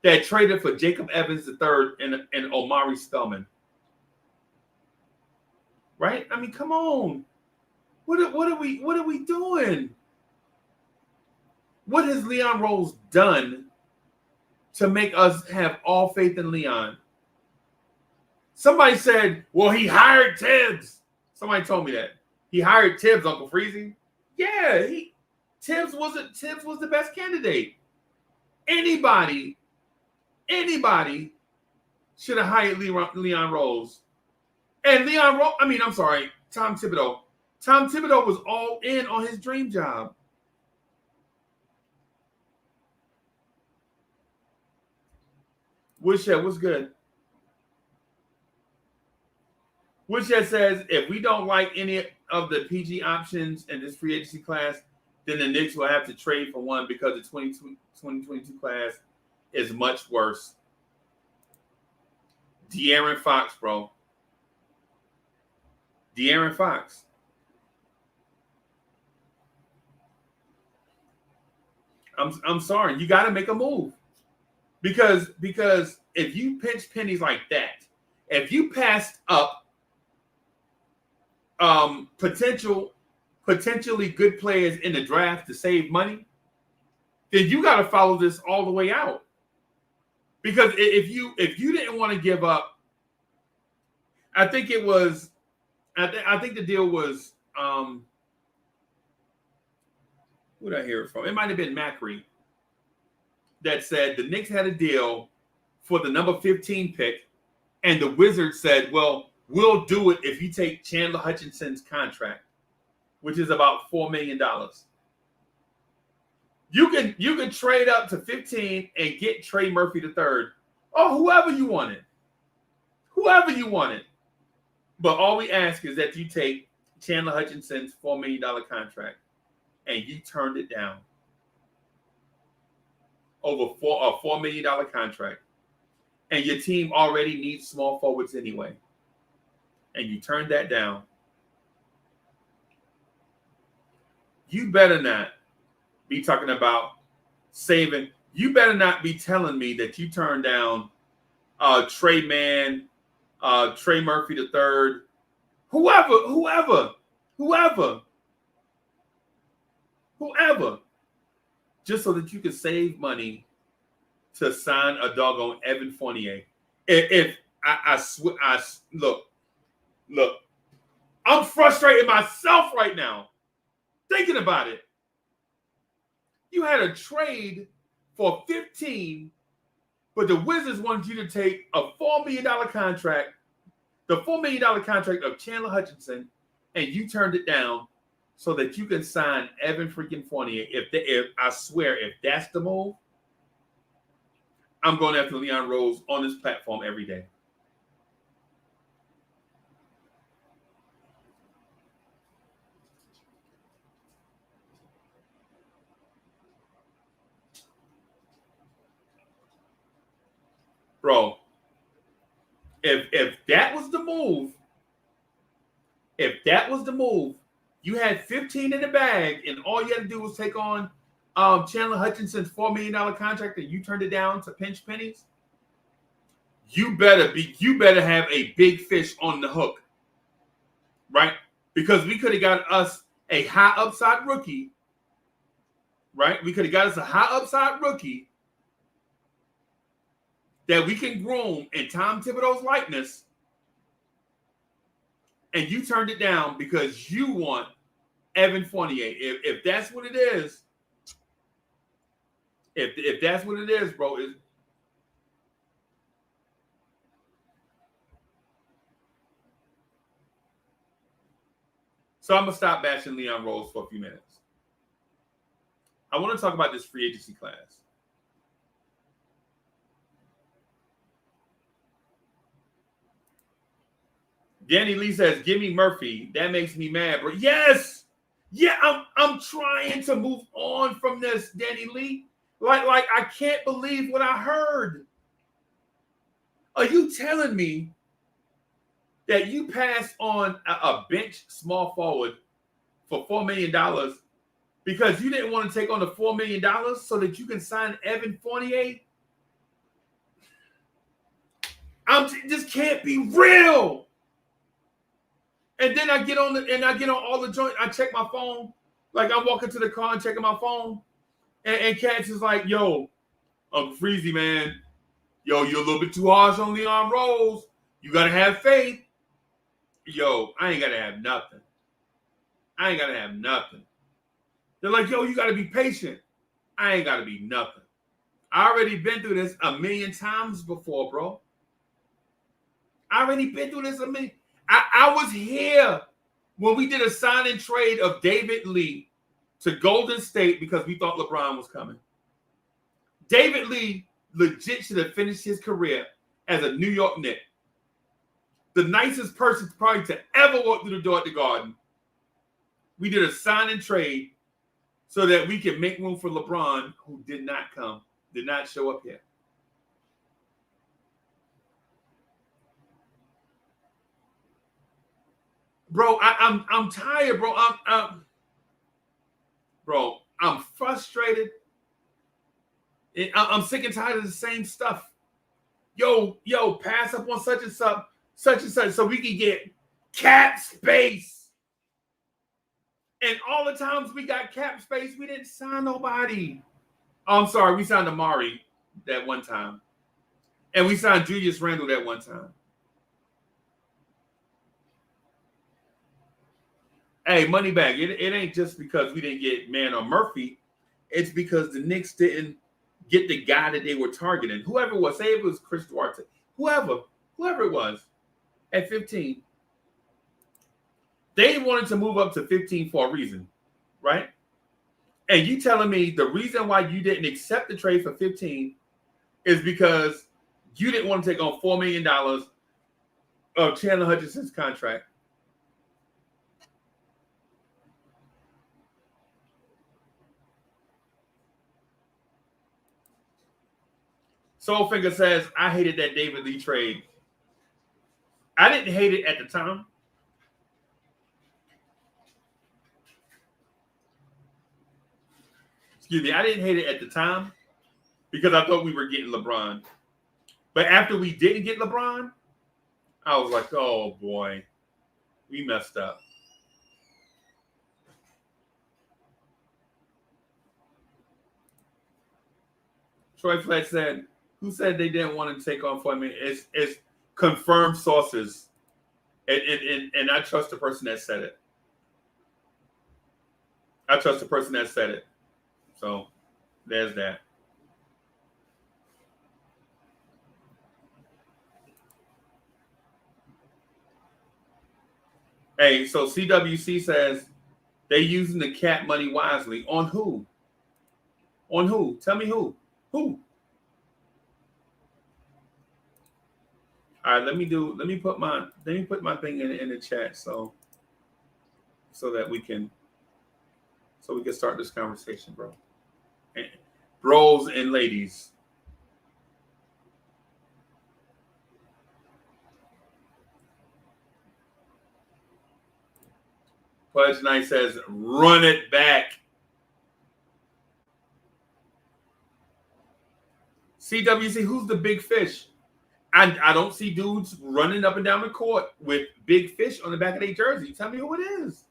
Speaker 4: that traded for Jacob Evans III and Omari Spellman. Right? I mean, come on. What are we doing? What has Leon Rose done to make us have all faith in Leon? Somebody said, well, he hired Tibbs. Somebody told me that. He hired Tibbs, Uncle Freezy. Yeah, Tibbs was the best candidate. Anybody should have hired Leon Rose. And Tom Thibodeau. Tom Thibodeau was all in on his dream job. Woodshed, what's good? Woodshed says, if we don't like any of the PG options in this free agency class, then the Knicks will have to trade for one because the 2022 class is much worse. De'Aaron Fox, bro. De'Aaron Fox. I'm sorry. You got to make a move. Because if you pinch pennies like that, if you passed up potentially good players in the draft to save money, then you got to follow this all the way out. Because if you didn't want to give up, I think the deal was who did I hear it from? It might have been Macri that said the Knicks had a deal for the number 15 pick, and the Wizards said, well, we'll do it if you take Chandler Hutchinson's contract, which is about $4 million. You can trade up to 15 and get Trey Murphy III or whoever you wanted. But all we ask is that you take Chandler Hutchinson's $4 million contract, and you turned it down over a $4 million contract. And your team already needs small forwards anyway. And you turned that down. You better not be talking about saving. You better not be telling me that you turned down Trey Mann, Trey Murphy III, whoever, just so that you can save money to sign a doggone Evan Fournier. Look, I'm frustrated myself right now thinking about it. You had a trade for 15, but the Wizards wanted you to take a $4 million contract, the $4 million contract of Chandler Hutchinson, and you turned it down so that you can sign Evan freaking Fournier. If I swear, if that's the move, I'm going after Leon Rose on this platform every day. Bro, if that was the move, you had 15 in the bag, and all you had to do was take on Chandler Hutchinson's $4 million contract, and you turned it down to pinch pennies. You better have a big fish on the hook, right? Because we could have got us a high upside rookie, right? We could have got us a high upside rookie that we can groom in Tom Thibodeau's likeness, and you turned it down because you want Evan Fournier. If that's what it is, If that's what it is, bro, so I'm gonna stop bashing Leon Rose for a few minutes. I want to talk about this free agency class. Danny Lee says, "Give me Murphy." That makes me mad, bro. Yes, yeah, I'm trying to move on from this, Danny Lee. Like I can't believe what I heard. Are you telling me that you passed on a bench small forward for $4 million because you didn't want to take on the $4 million so that you can sign Evan Fournier? This can't be real. And then I get on all the joint. I check my phone. Like I'm walking to the car and checking my phone. And Cats is like, yo, Freezy, man. Yo, you're a little bit too harsh on Leon Rose. You got to have faith. Yo, I ain't got to have nothing. I ain't got to have nothing. They're like, yo, you got to be patient. I ain't got to be nothing. I already been through this a million times before, bro. I already been through this a million. I was here when we did a sign and trade of David Lee to Golden State because we thought LeBron was coming. David Lee legit should have finished his career as a New York Knick. The nicest person probably to ever walk through the door at the Garden. We did a sign and trade so that we could make room for LeBron, who did not come, did not show up here. Bro, I'm tired, bro. Bro, I'm frustrated. I'm sick and tired of the same stuff. Yo, pass up on such and such, so we can get cap space. And all the times we got cap space, we didn't sign nobody. Oh, I'm sorry, we signed Amari that one time. And we signed Julius Randle that one time. Hey, money back. It ain't just because we didn't get Man or Murphy. It's because the Knicks didn't get the guy that they were targeting. Whoever it was, say it was Chris Duarte. Whoever it was at 15. They wanted to move up to 15 for a reason, right? And you telling me the reason why you didn't accept the trade for 15 is because you didn't want to take on $4 million of Chandler Hutchinson's contract. Soulfinger says, I hated that David Lee trade. I didn't hate it at the time. Excuse me, I didn't hate it at the time because I thought we were getting LeBron. But after we didn't get LeBron, I was like, oh boy, we messed up. Troy Fletch said, who said they didn't want to take on for me? It's confirmed sources. And I trust the person that said it. I trust the person that said it. So there's that. Hey, so CWC says they using the cap money wisely. On who? On who? Tell me who. Who? All right, let me put my thing in the chat so that we can start this conversation, bro. Bros and ladies. Pledge Knight says, run it back. CWC, who's the big fish? I don't see dudes running up and down the court with big fish on the back of their jersey. Tell me who it is.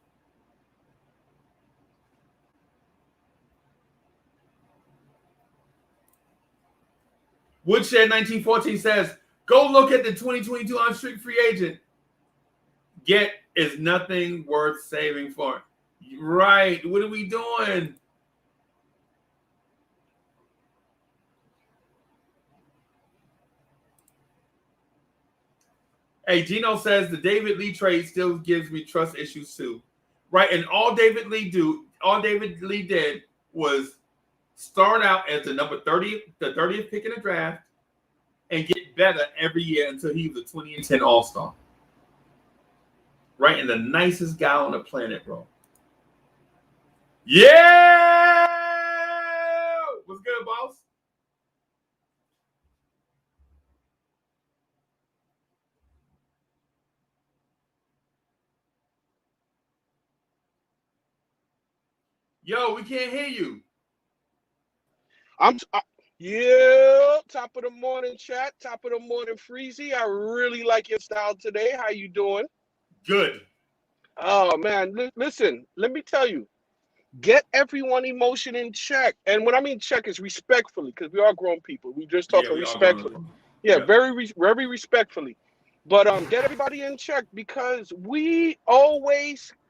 Speaker 4: Woodshed 1914 says, go look at the 2022 unrestricted free agent. Get is nothing worth saving for. Right. What are we doing? Hey, Gino says the David Lee trade still gives me trust issues too. Right, and all David Lee did was start out as the number 30, the 30th pick in the draft, and get better every year until he was a 20-10 All-Star. Right, and the nicest guy on the planet, bro. Yeah! What's good, boss? Yo, we can't hear you.
Speaker 5: Yeah, top of the morning, chat. Top of the morning, Freezy. I really like your style today. How you doing?
Speaker 4: Good.
Speaker 5: Oh man, listen. Let me tell you. Get everyone emotion in check, and when I mean check is respectfully, because we are grown people. We just talking respectfully. Yeah, very respectfully. But get everybody in check because we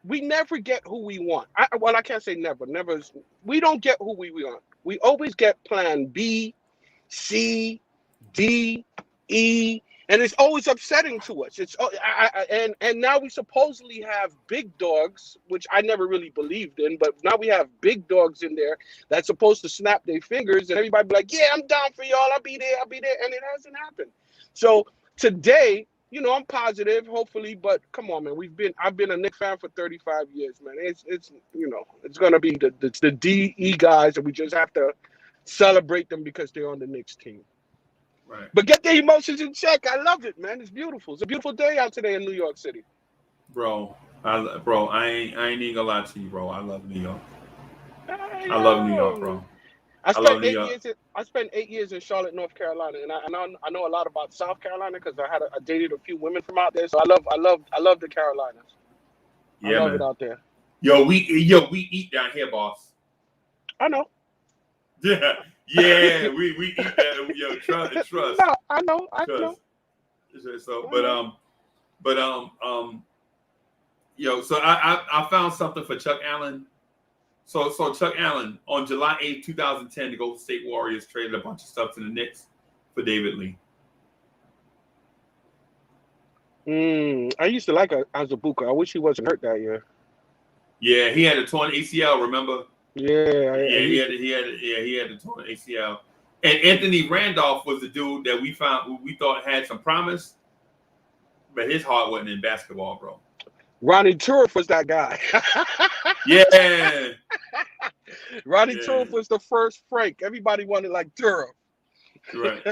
Speaker 5: never get who we want. I can't say never. Never. We don't get who we want. We always get plan B, C, D, E, and it's always upsetting to us. It's and now we supposedly have big dogs, which I never really believed in, but now we have big dogs in there that's supposed to snap their fingers, and everybody be like, "Yeah, I'm down for y'all. I'll be there," and it hasn't happened. So today, you know, I'm positive, hopefully, but come on, man. I've been a Knicks fan for 35 years, man. It's you know, it's gonna be the DE guys, and we just have to celebrate them because they're on the Knicks team.
Speaker 4: Right.
Speaker 5: But get the emotions in check. I love it, man. It's beautiful. It's a beautiful day out today in New York City.
Speaker 4: Bro, I ain't even gonna lie to you, bro. I love New York. I love New York, bro.
Speaker 5: I spent 8 years in Charlotte, North Carolina, and I know a lot about South Carolina because I dated a few women from out there. So I love the Carolinas.
Speaker 4: Yeah,
Speaker 5: I love
Speaker 4: man.
Speaker 5: it out there.
Speaker 4: Yo, we eat down here, boss.
Speaker 5: I know.
Speaker 4: Yeah, we eat that. Yo, trust.
Speaker 5: No, I know.
Speaker 4: So, yo, so I found something for Chuck Allen. So Chuck Allen on July 8th, 2010, the Golden State Warriors traded a bunch of stuff to the Knicks for David Lee.
Speaker 5: I used to like Azubuike. I wish he wasn't hurt that year.
Speaker 4: Yeah, he had a torn ACL. Remember?
Speaker 5: Yeah,
Speaker 4: he had a torn ACL. And Anthony Randolph was the dude that we thought had some promise, but his heart wasn't in basketball, bro.
Speaker 5: Ronnie Turf was that guy.
Speaker 4: Yeah.
Speaker 5: Ronnie Turf was the first Frank. Everybody wanted like Turf.
Speaker 4: Right.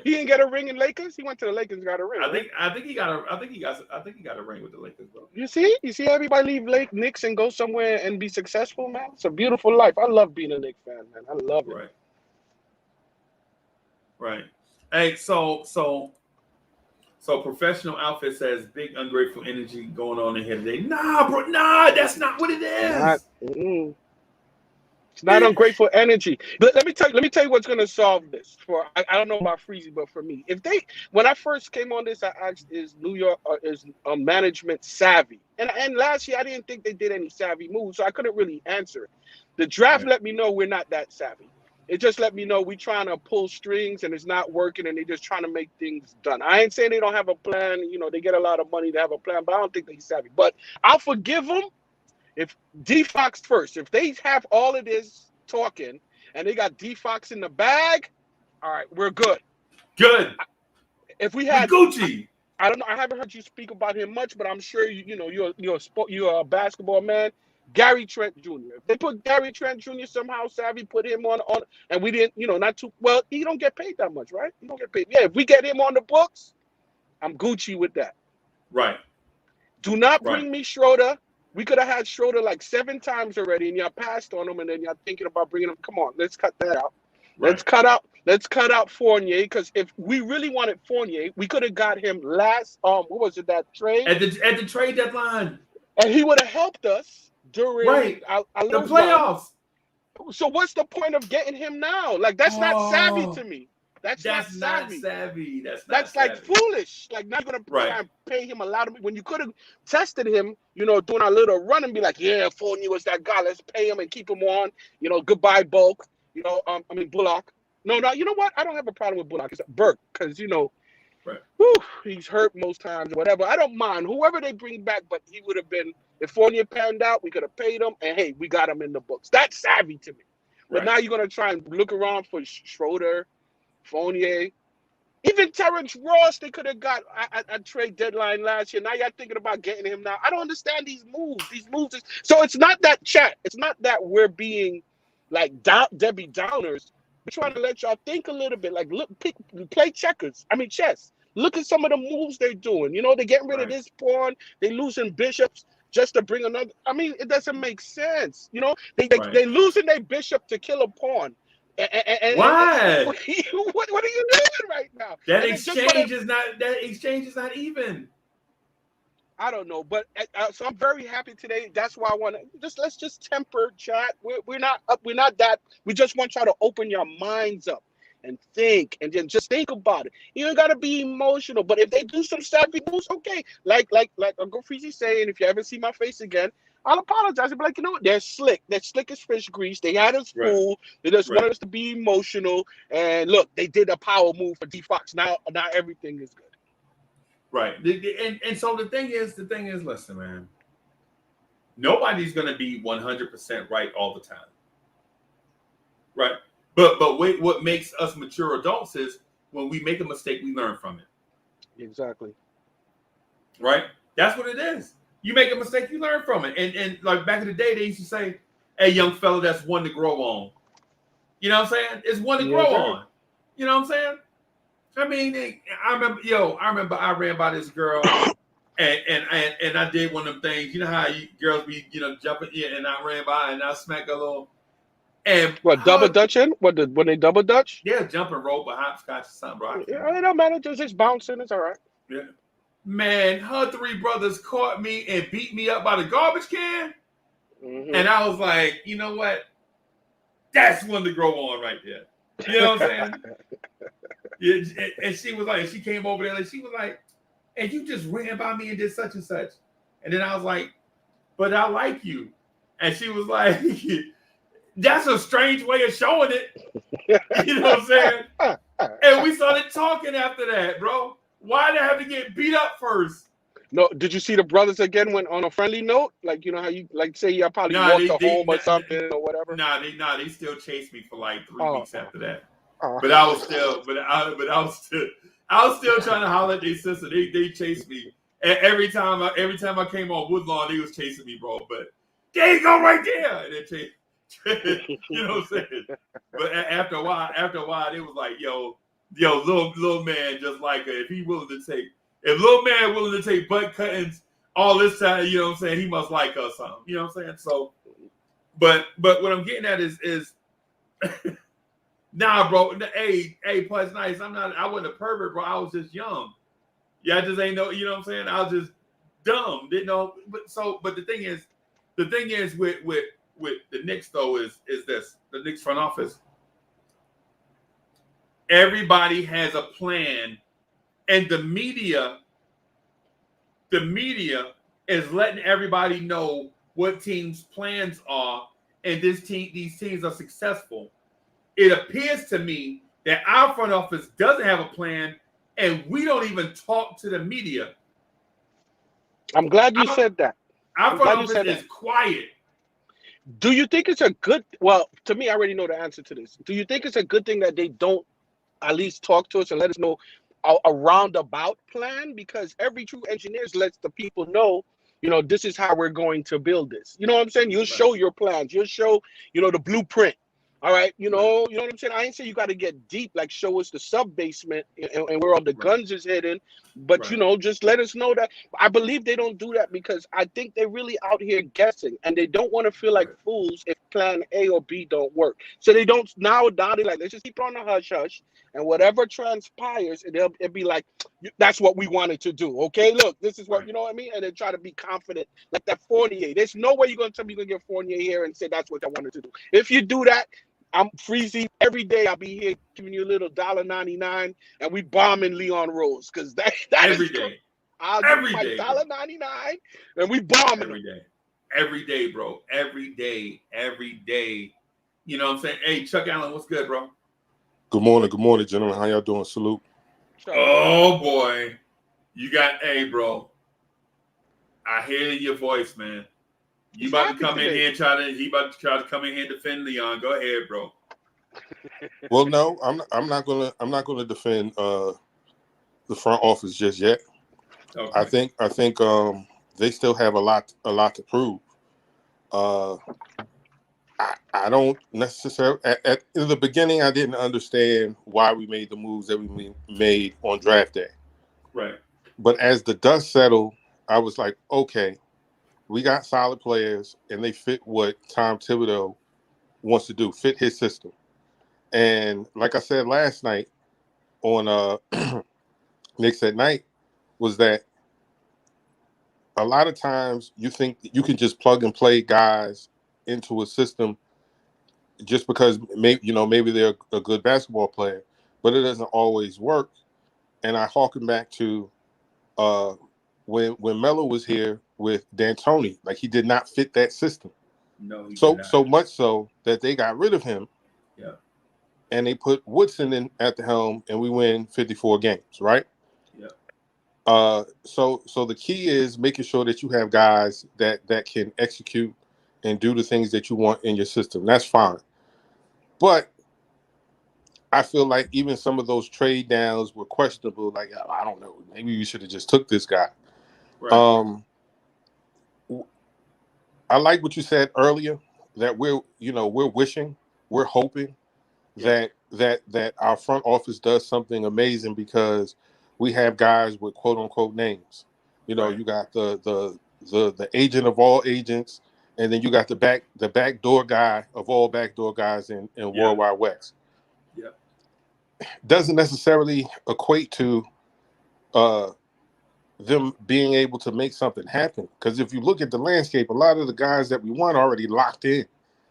Speaker 5: He didn't get a ring in Lakers. He went to the Lakers and got a ring.
Speaker 4: I think he got a ring with the Lakers, bro.
Speaker 5: You see everybody leave Knicks and go somewhere and be successful, man. It's a beautiful life. I love being a Knicks fan, man. I love it. Right.
Speaker 4: Hey, so Professional Outfit says big ungrateful energy going on in here today. Nah, bro, that's not what it is.
Speaker 5: It's not ungrateful energy. But let me tell you what's gonna solve this. I don't know about Freezy, but for me, when I first came on this, I asked, is New York is management savvy? And last year I didn't think they did any savvy moves, so I couldn't really answer it. The draft let me know we're not that savvy. It just let me know we trying to pull strings and it's not working and they're just trying to make things done. I ain't saying they don't have a plan. You know, they get a lot of money to have a plan, but I don't think they're savvy. But I'll forgive them if D-Fox first. If they have all of this talking and they got D-Fox in the bag, all right, we're good.
Speaker 4: Good.
Speaker 5: If we had
Speaker 4: Gucci.
Speaker 5: I don't know. I haven't heard you speak about him much, but I'm sure you're a basketball man. Gary Trent Jr. If they put Gary Trent Jr. somehow savvy, put him on, and we didn't, not too well. He don't get paid that much, right? He don't get paid. Yeah, if we get him on the books, I'm Gucci with that.
Speaker 4: Right.
Speaker 5: Do not bring me Schroeder. We could have had Schroeder like 7 times already, and y'all passed on him, and then y'all thinking about bringing him. Come on, let's cut that out. Right. Let's cut out Fournier, because if we really wanted Fournier, we could have got him last. What was it, that trade?
Speaker 4: At the trade deadline,
Speaker 5: and he would have helped us during
Speaker 4: the playoffs.
Speaker 5: So what's the point of getting him now? Like, that's not savvy to me. That's not
Speaker 4: savvy.
Speaker 5: That's like foolish. Like, not gonna try and pay him a lot of money when you could have tested him, doing a little run and be like, yeah, Fournier was that guy. Let's pay him and keep him on. Goodbye Bulk. Bullock. No, you know what? I don't have a problem with Bullock. It's Burke, because Whew, he's hurt most times, whatever. I don't mind whoever they bring back, but he would have been. If Fournier panned out, we could have paid him, and hey, we got him in the books. That's savvy to me. But now you're gonna try and look around for Schroeder, Fournier, even Terrence Ross. They could have got a trade deadline last year. Now you're thinking about getting him now. I don't understand these moves. So it's not that chat. It's not that we're being like Debbie Downers. We're trying to let y'all think a little bit. Like play checkers. I mean chess. Look at some of the moves they're doing. You know, they're getting rid of this pawn. They're losing bishops just to bring another. I mean, it doesn't make sense. You know, they're losing their bishop to kill a pawn.
Speaker 4: Why?
Speaker 5: What are you doing right now?
Speaker 4: That exchange is not even.
Speaker 5: I don't know, but so I'm very happy today. That's why I want to let's just temper chat. We're not up. We're not that. We just want y'all to open your minds up and think, and then just think about it. You ain't gotta be emotional, but if they do some savvy moves, okay. Like Uncle Freezy saying, if you ever see my face again, I'll apologize. I'll be like, you know what? They're slick. They're slick as fish grease. They had us fooled. They just wanted us to be emotional. And look, they did a power move for D Fox. Now everything is good.
Speaker 4: Right. And so the thing is, listen, man. Nobody's gonna be 100% right all the time. Right. But wait, what makes us mature adults is when we make a mistake, we learn from it.
Speaker 5: Exactly.
Speaker 4: Right? That's what it is. You make a mistake, you learn from it. And like back in the day, they used to say, hey, young fella, that's one to grow on. You know what I'm saying? It's one to grow on. You know what I'm saying? I mean, I remember I ran by this girl and I did one of them things. You know how girls be, jumping in, and I ran by and I smacked a little. And
Speaker 5: what, double dutching? When they double dutch?
Speaker 4: Yeah, jumping rope or hopscotch or something, bro.
Speaker 5: It don't matter. Just bouncing. It's all right.
Speaker 4: Yeah. Man, her three brothers caught me and beat me up by the garbage can. Mm-hmm. And I was like, you know what? That's one to grow on right there. You know what I'm saying? Yeah, and she was like, she came over there and she was like, and you just ran by me and did such and such. And then I was like, but I like you. And she was like, that's a strange way of showing it. You know what I'm saying? And we started talking after that, bro. Why did I have to get beat up first?
Speaker 5: No, did you see the brothers again went on a friendly note? Like, you know how you like say you probably walked home or something or whatever?
Speaker 4: They still chased me for like 3 weeks after that. But I was still trying to holler at their sister. They chased me. And every time I came on Woodlawn, they was chasing me, bro. But there you go right there. And they chased. You know what I'm saying? But after a while, it was like, yo, little man, just like if little man willing to take butt cuttings all this time, you know what I'm saying? He must like us something. You know what I'm saying? So, but what I'm getting at is nah, bro. Hey, plus nice. I wasn't a pervert, bro. I was just young. Yeah, I just ain't know. You know what I'm saying? I was just dumb. Didn't know. But the thing is with the Knicks though is this: the Knicks front office. Everybody has a plan, and the media is letting everybody know what teams' plans are, and these teams are successful. It appears to me that our front office doesn't have a plan, and we don't even talk to the media.
Speaker 5: I'm glad you said that.
Speaker 4: Our front office is quiet.
Speaker 5: Do you think it's a good? Well, to me, I already know the answer to this. Do you think it's a good thing that they don't at least talk to us and let us know a roundabout plan? Because every true engineer lets the people know, this is how we're going to build this. You know what I'm saying? You'll show your plans. You'll show, the blueprint. All right. You know what I'm saying? I ain't saying you got to get deep, like show us the sub basement and where all the guns is hidden. But, just let us know that. I believe they don't do that because I think they're really out here guessing and they don't want to feel like fools if plan A or B don't work. So they don't now they're like, let's just keep on the hush hush. And whatever transpires, it'll be like, that's what we wanted to do. Okay, look, this is what, you know what I mean? And then try to be confident. Like that Fournier. There's no way you're going to tell me you're going to get Fournier here and say that's what I wanted to do. If you do that, I'm Freezy. Every day I'll be here giving you a little $1.99 and we bombing Leon Rose. Because that
Speaker 4: every day.
Speaker 5: I'll give my $1.99 and we bombing
Speaker 4: every day. Every day, bro. Every day. You know what I'm saying? Hey, Chuck Allen, what's good, bro?
Speaker 6: Good morning, gentlemen. How y'all doing? Salute.
Speaker 4: Oh boy, you got bro. I hear your voice, man. You about to come in here and he about to try to come in here and defend Leon. Go ahead, bro.
Speaker 6: Well, no, I'm not gonna defend the front office just yet. Okay. I think they still have a lot to prove. I don't necessarily at in the beginning I didn't understand why we made the moves that we made on draft day.
Speaker 4: Right.
Speaker 6: But as the dust settled, I was like, okay, we got solid players and they fit what Tom Thibodeau wants to do, fit his system. And like I said last night on Knicks at Night, was that a lot of times you think that you can just plug and play guys into a system just because maybe they're a good basketball player, but it doesn't always work. And I harken back to when Melo was here with D'Antoni, like he did not fit that system.
Speaker 4: No,
Speaker 6: so much so that they got rid of him.
Speaker 4: Yeah.
Speaker 6: And they put Woodson in at the helm, and we win 54 games, right?
Speaker 4: Yeah.
Speaker 6: So the key is making sure that you have guys that can execute and do the things that you want in your system. That's fine. But I feel like even some of those trade downs were questionable. Like, I don't know, maybe we should have just took this guy. Right. I like what you said earlier, that we're wishing, we're hoping that our front office does something amazing, because we have guys with quote unquote names. You got the agent of all agents, and then you got the backdoor guy of all backdoor guys in World Wide West.
Speaker 4: Yeah.
Speaker 6: Doesn't necessarily equate to them being able to make something happen. Because if you look at the landscape, a lot of the guys that we want are already locked in.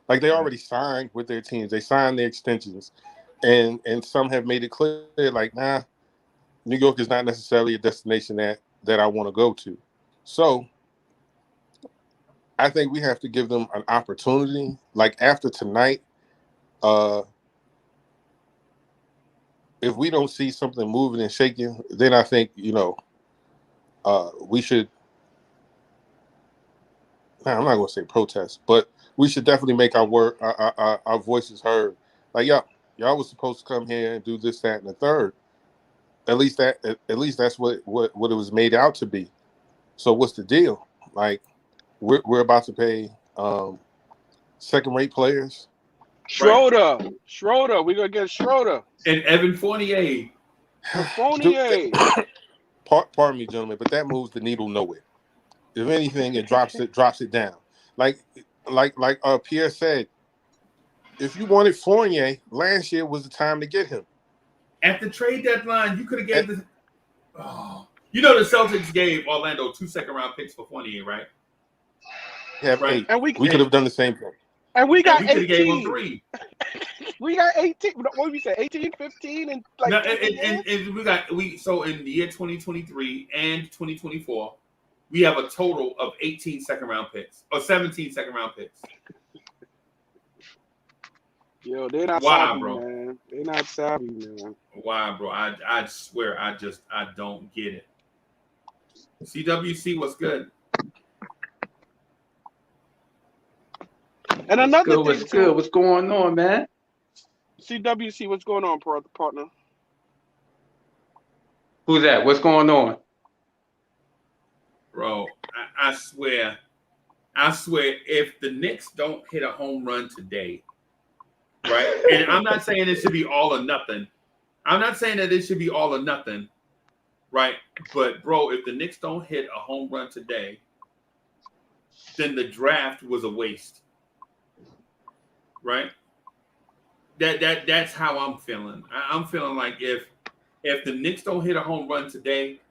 Speaker 6: Like they already signed with their teams. They signed their extensions. And some have made it clear, like, nah, New York is not necessarily a destination that I want to go to. So I think we have to give them an opportunity. Like after tonight, if we don't see something moving and shaking, then I think, we should, I'm not going to say protest, but we should definitely make our voices heard. Like, y'all was supposed to come here and do this, that, and the third. At least that's what it was made out to be. So what's the deal? Like, we're about to pay second-rate players.
Speaker 5: Schroeder, we're gonna get Schroeder
Speaker 4: and Evan Fournier.
Speaker 6: Pardon me, gentlemen, but that moves the needle nowhere. If anything, it drops it down. Like Pierre said, if you wanted Fournier, last year was the time to get him.
Speaker 4: At the trade deadline, you could have gave the Celtics gave Orlando 2 second-round picks for Fournier, right?
Speaker 6: Yeah, right. And we could have done the same thing.
Speaker 5: And we got 18.
Speaker 4: Gave him 3.
Speaker 5: We got 18. What did we say? 18, 15, and like.
Speaker 4: No, and so in the year 2023 and 2024, we have a total of 18 second-round picks or 17 second-round picks.
Speaker 5: Yo, they're not savvy, bro. Man. They're not savvy, man.
Speaker 4: Why, bro? I swear, I don't get it. CWC, what's good?
Speaker 5: And another thing,
Speaker 7: what's good? What's going on, man?
Speaker 5: CWC, what's going on, partner?
Speaker 7: Who's that? What's going on?
Speaker 4: Bro, I swear, if the Knicks don't hit a home run today, right? And I'm not saying it should be all or nothing. I'm not saying that it should be all or nothing, right? But, bro, if the Knicks don't hit a home run today, then the draft was a waste. Right? That's how I'm feeling. I'm feeling like if the Knicks don't hit a home run today,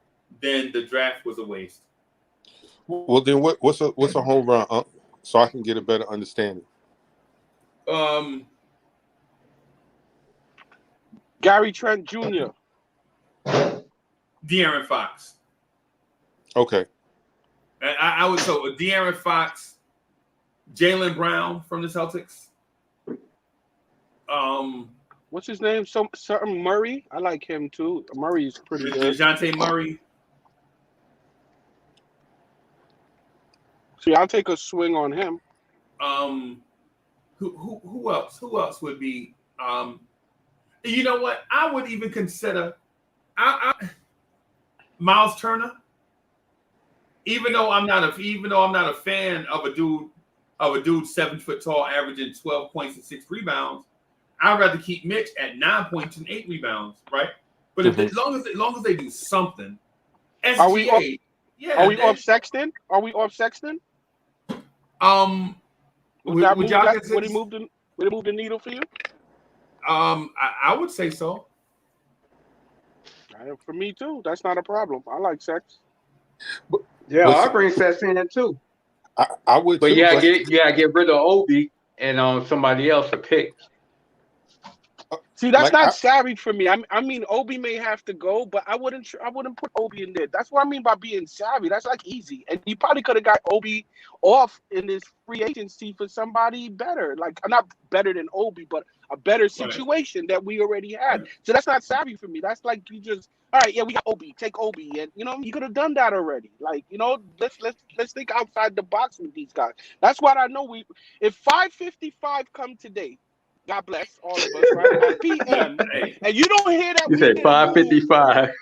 Speaker 4: then the draft was a waste.
Speaker 6: Well, then what's a home run? So I can get a better understanding.
Speaker 5: Gary Trent Jr.
Speaker 4: De'Aaron Fox.
Speaker 6: Okay.
Speaker 4: I would so De'Aaron Fox, Jaylen Brown from the Celtics.
Speaker 5: what's his name? Something Murray. I like him too. Murray's pretty good.
Speaker 4: DeJounte Murray.
Speaker 5: See, I'll take a swing on him.
Speaker 4: Who else? Who else would be? You know what? I would even consider Miles Turner. Even though I'm not a fan of a dude 7 foot tall, averaging 12 points and 6 rebounds, I'd rather keep Mitch at 9 points and 8 rebounds, right? But as long as they do something, SGA,
Speaker 5: Are we off Sexton? Are we off Sexton? Would he move the needle for you?
Speaker 4: I would say so.
Speaker 5: For me too. That's not a problem. I like Sex.
Speaker 7: Yeah, I bring Sex in too.
Speaker 6: I would.
Speaker 7: But yeah, get rid of Obi and somebody else to pick.
Speaker 5: See, that's not savvy for me. I mean, Obi may have to go, but I wouldn't put Obi in there. That's what I mean by being savvy. That's like easy, and you probably could have got Obi off in this free agency for somebody better, like not better than Obi, but a better situation that we already had. So that's not savvy for me. That's like you just, all right, yeah, we got Obi, take Obi, and you could have done that already. Like let's think outside the box with these guys. That's what I know. If 555 come today. God bless all of us, right? At PM, and you don't hear that.
Speaker 7: You say 555.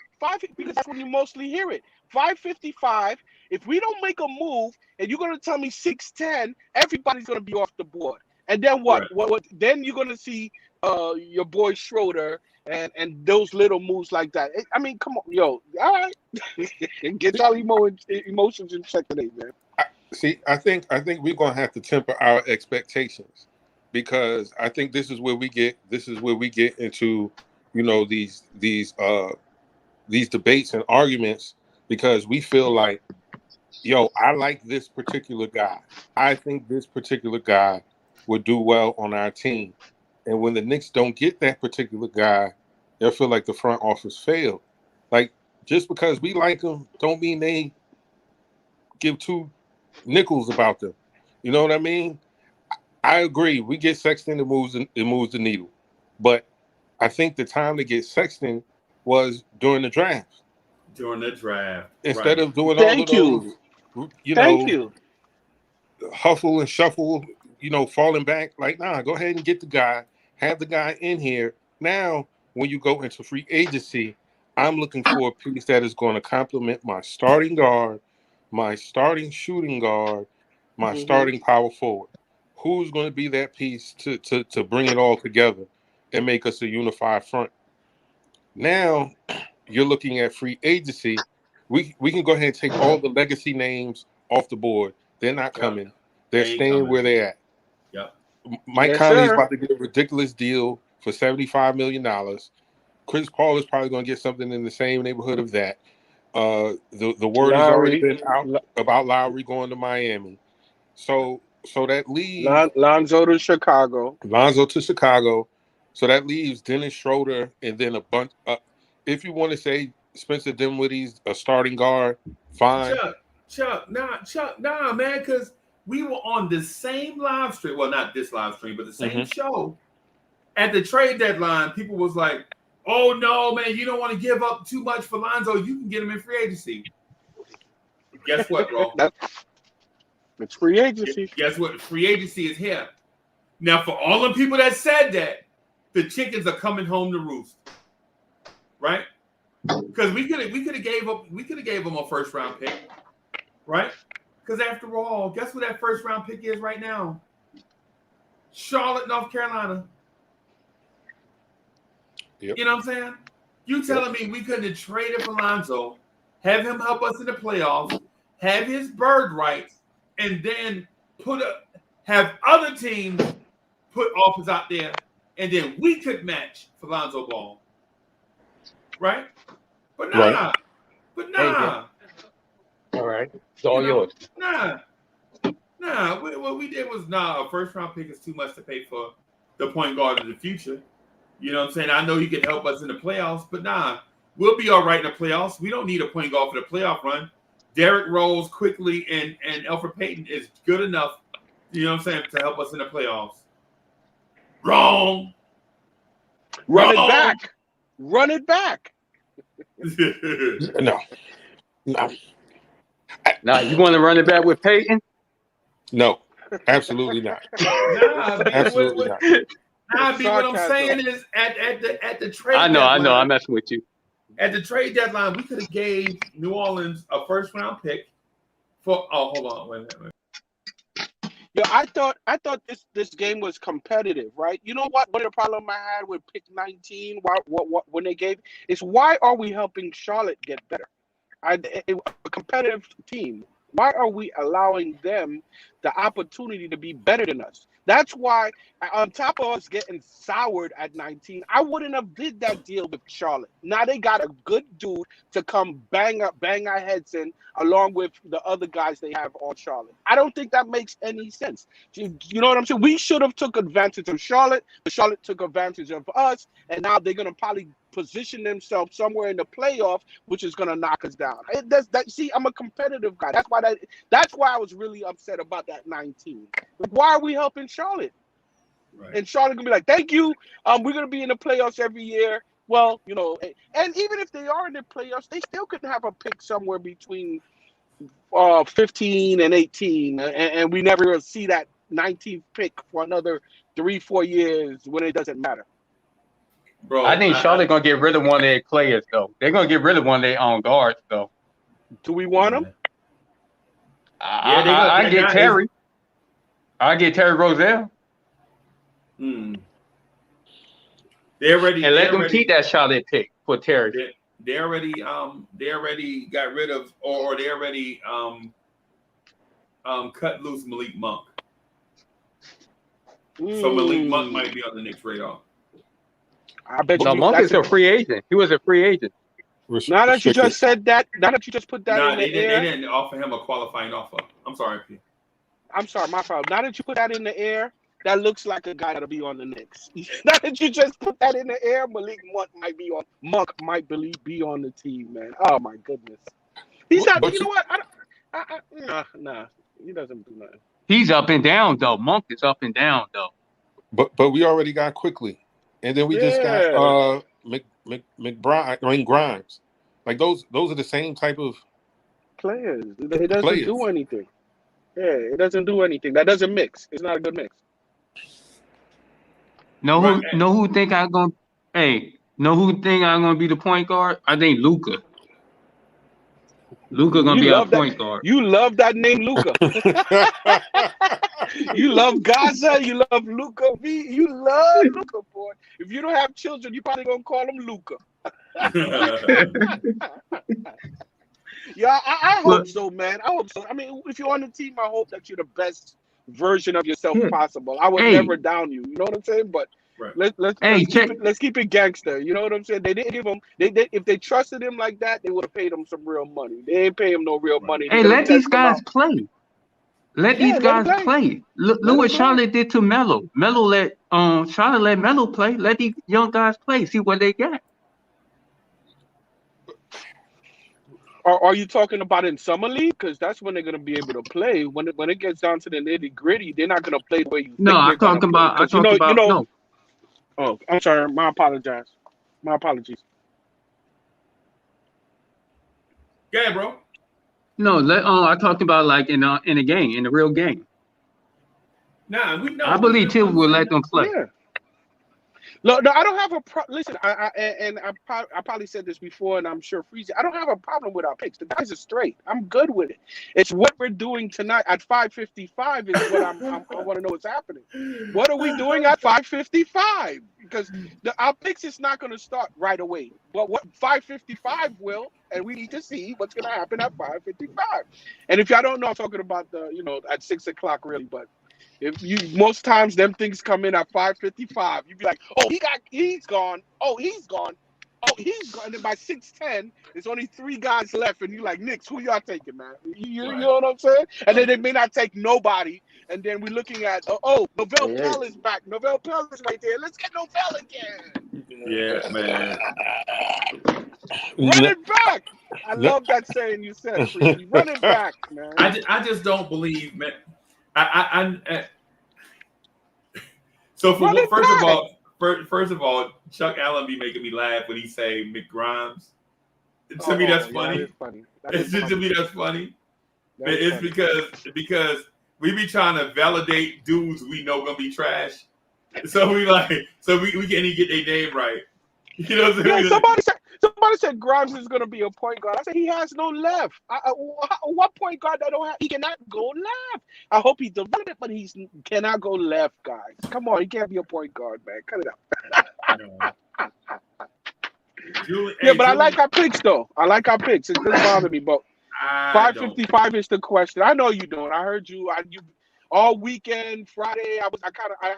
Speaker 5: Because that's when you mostly hear it. 555. If we don't make a move, and you're gonna tell me 610, everybody's gonna be off the board. And then what? Right. What? Then you're gonna see your boy Schroeder and those little moves like that. I mean, come on, yo, all right, get y'all emotions in check today, man.
Speaker 6: I think we're gonna have to temper our expectations. Because I think this is where we get into, these debates and arguments, because we feel like, I like this particular guy. I think this particular guy would do well on our team. And when the Knicks don't get that particular guy, they'll feel like the front office failed. Like, just because we like them don't mean they give two nickels about them. You know what I mean? I agree. We get Sexton, it moves the needle. But I think the time to get Sexton was during the draft. Instead of doing all of those, huffle and shuffle, falling back. Like, nah, go ahead and get the guy. Have the guy in here. Now, when you go into free agency, I'm looking for a piece that is going to complement my starting guard, my starting shooting guard, my starting power forward. Who's going to be that piece to bring it all together and make us a unified front? Now, you're looking at free agency. We can go ahead and take all the legacy names off the board. They're not coming. They're staying where they're at.
Speaker 4: Yep.
Speaker 6: Mike Conley's about to get a ridiculous deal for $75 million. Chris Paul is probably going to get something in the same neighborhood of that. The word has already been out about Lowry going to Miami. So that leaves
Speaker 5: Lonzo to Chicago.
Speaker 6: So that leaves Dennis Schroeder and then a bunch. If you want to say Spencer Dinwiddie's a starting guard, fine.
Speaker 4: Chuck, nah, man, because we were on the same live stream. Well, not this live stream, but the same show. At the trade deadline, people was like, "Oh no, man, you don't want to give up too much for Lonzo. You can get him in free agency." Guess what, bro?
Speaker 5: It's free agency.
Speaker 4: Guess what? Free agency is here. Now, for all the people that said that, the chickens are coming home to roost, right? Because we could have gave them a first round pick, right? Because after all, guess what that first round pick is right now? Charlotte, North Carolina.
Speaker 6: Yep.
Speaker 4: You know what I'm saying? You telling me we couldn't have traded for Lonzo, have him help us in the playoffs, have his bird rights, and then have other teams put offers out there, and then we could match for Lonzo Ball, right? But nah,
Speaker 7: All right, it's all yours.
Speaker 4: Nah. What we did was a first round pick is too much to pay for the point guard of the future. You know what I'm saying? I know he can help us in the playoffs, but we'll be all right in the playoffs. We don't need a point guard for the playoff run. Derrick Rose quickly and Elfrid Payton is good enough, you know what I'm saying, to help us in the playoffs. Wrong.
Speaker 5: Run it back. Run it back.
Speaker 6: No.
Speaker 7: Now you want to run it back with Peyton?
Speaker 6: No, absolutely not.
Speaker 4: Nah,
Speaker 6: Absolutely not.
Speaker 4: What I'm saying is at the trade.
Speaker 7: I know. I'm messing with you.
Speaker 4: At the trade deadline, we could have gave New Orleans a first round pick for. Oh, hold on, wait a minute.
Speaker 5: Yeah, I thought this game was competitive, right? You know what? One of the problem I had with pick 19, what when they gave is why are we helping Charlotte get better? A competitive team. Why are we allowing them the opportunity to be better than us? That's why, on top of us getting soured at 19, I wouldn't have did that deal with Charlotte. Now they got a good dude to come bang our heads in, along with the other guys they have on Charlotte. I don't think that makes any sense. You know what I'm saying? We should have took advantage of Charlotte, but Charlotte took advantage of us, and now they're going to probably position themselves somewhere in the playoff, which is going to knock us down. See, I'm a competitive guy. That's why I was really upset about that 19. Like, why are we helping Charlotte? Right. And Charlotte gonna be like, thank you. We're gonna be in the playoffs every year. Well, you know, and even if they are in the playoffs, they still could have a pick somewhere between 15 and 18, and we never see that 19th pick for another 3-4 years when it doesn't matter.
Speaker 7: Bro, I think Charlotte gonna get rid of one of their players though. They're gonna get rid of one of their own guards though.
Speaker 5: Do we want them?
Speaker 7: I get Terry. I get Terry Rozelle.
Speaker 4: They already
Speaker 7: and let them keep that Charlotte pick for Terry.
Speaker 4: They already got rid of or they already cut loose Malik Monk. So Malik Monk might be on the Knicks radar.
Speaker 5: I bet
Speaker 7: you. Monk is a free agent. He was a free agent.
Speaker 5: Now that you just said that, now that you just put that in the air,
Speaker 4: they didn't offer him a qualifying offer. I'm sorry, P.
Speaker 5: I'm sorry, my fault. Now that you put that in the air, that looks like a guy that'll be on the Knicks. Now that you just put that in the air, Malik Monk might be on the team, man. Oh my goodness, he's not. You know what? Nah, he doesn't do nothing.
Speaker 7: He's up and down though. Monk is up and down though.
Speaker 6: But we already got Quickly, and then we just got Grimes. Like those are the same type of
Speaker 5: players. It doesn't do anything. Yeah, it doesn't do anything. That doesn't mix. It's not a good mix.
Speaker 7: Know who think I'm gonna be the point guard? I think Luka. Luka gonna be our point guard.
Speaker 5: You love that name, Luka. You love Gaza. You love Luka V. You love Luka, boy. If you don't have children, you probably gonna call him Luka. Yeah, I hope so, man. I hope so. I mean, if you're on the team, I hope that you're the best version of yourself possible. I would never down you. You know what I'm saying? But let's keep it gangster. You know what I'm saying? They didn't give him. If they trusted him like that, they would have paid him some real money. They ain't pay him no real money.
Speaker 7: Hey, let these guys play. Let these guys play. Look what Charlotte did to Melo. Charlotte let Melo play. Let these young guys play. See what they got.
Speaker 5: Are you talking about in summer league? Because that's when they're going to be able to play. When it gets down to the nitty gritty, they're not going to play the way you.
Speaker 7: No, I'm talking about. No.
Speaker 5: Oh, I'm sorry. My apologies.
Speaker 4: Yeah, bro.
Speaker 7: No, I talked about like in a game, in a real game.
Speaker 4: Nah, we know.
Speaker 7: I believe Till will let them play.
Speaker 5: Yeah. No, I don't have a problem. Listen, I probably said this before, and I'm sure Freezy. I don't have a problem with our picks. The guys are straight. I'm good with it. It's what we're doing tonight at 5:55 is what I want to know what's happening. What are we doing at 5:55? Because our picks is not going to start right away. But what 5:55 will, and we need to see what's going to happen at 5:55. And if y'all don't know, I'm talking about at 6 o'clock really, but. Most times them things come in at 5:55, you'd be like, oh, he's gone. Oh, he's gone. Oh, he's gone. And then by 6:10, there's only 3 guys left, and you're like, Knicks, who y'all taking, man? You know what I'm saying? And then they may not take nobody, and then we're looking at, Novell Pell is back. Novell Pell is right there. Let's get Novell again.
Speaker 4: Yeah, man.
Speaker 5: Run it back. I love that saying you said. Run it back, man.
Speaker 4: I just don't believe, man. So first First of all, Chuck Allen be making me laugh when he say McGrimes. To me, that's funny.
Speaker 5: That is funny.
Speaker 4: To me, that's funny. It's because we be trying to validate dudes we know gonna be trash. So we can't even get their name right. You know what I'm saying?
Speaker 5: Somebody said Grimes is gonna be a point guard. I said he has no left. What point guard that don't have? He cannot go left. I hope he developed it, but he cannot go left, guys. Come on, he can't be a point guard, man. Cut it out. But I like our picks though. I like our picks. It doesn't bother me, but 555 is the question. I know you don't. I heard you. You all weekend, Friday. I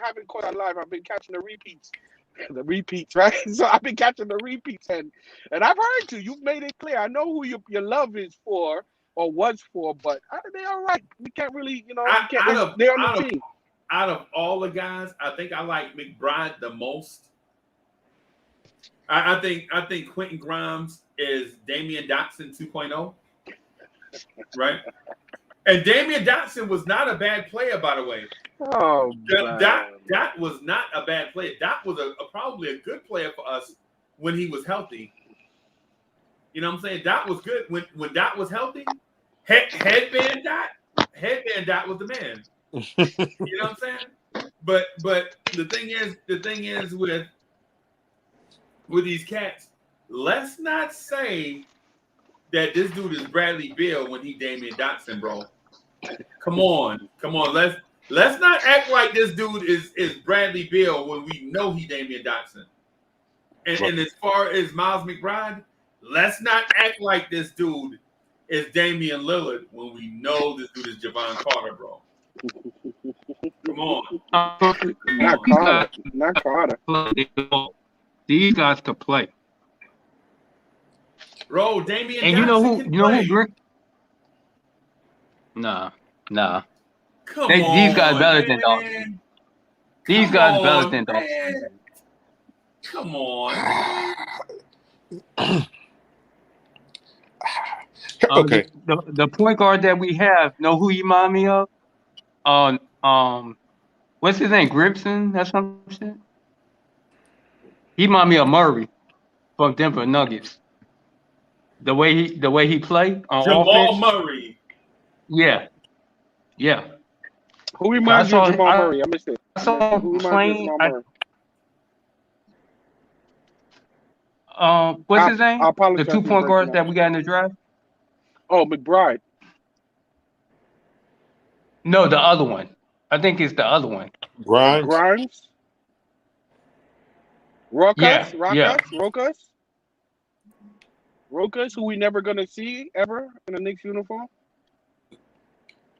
Speaker 5: haven't caught that live. I've been catching the repeats, right? So I've been catching the repeats, and I've heard you. You've made it clear. I know who your love is for or was for, but they're all right. We can't really, they're on the team.
Speaker 4: Out of all the guys, I think I like McBride the most. I think Quentin Grimes is Damian Dotson 2.0, right? And Damian Dotson was not a bad player, by the way.
Speaker 5: Oh,
Speaker 4: Dot was not a bad player. Dot was probably a good player for us when he was healthy. You know what I'm saying? Dot was good when Dot was healthy. Headband Dot was the man. You know what I'm saying? But the thing is with these cats, let's not say that this dude is Bradley Beal when he Damian Dotson, bro. Come on. Let's not act like this dude is Bradley Beal when we know he Damian Dotson. And as far as Miles McBride, let's not act like this dude is Damian Lillard when we know this dude is Javon Carter, bro. Come on.
Speaker 5: Not Carter.
Speaker 7: These guys could play.
Speaker 4: Bro, Damian
Speaker 7: and
Speaker 4: Dotson
Speaker 7: you know who? Nah. These guys better than Dawson. These guys better than Dawson.
Speaker 4: Come on.
Speaker 6: Okay.
Speaker 7: The point guard that we have, know who you remind me of? What's his name? Grimson? That's some shit. He remind me of Murray from Denver Nuggets. The way he played on
Speaker 4: Jamal
Speaker 7: offense.
Speaker 4: Murray.
Speaker 7: Yeah.
Speaker 5: Who reminds you of Jamal Murray? I missed it.
Speaker 7: I saw him playing. What's his name? The 2-point guard that we got in the draft.
Speaker 5: Oh, McBride.
Speaker 7: No, the other one. I think it's the other one.
Speaker 5: Grimes. Rokas, who we never gonna see ever in a Knicks uniform.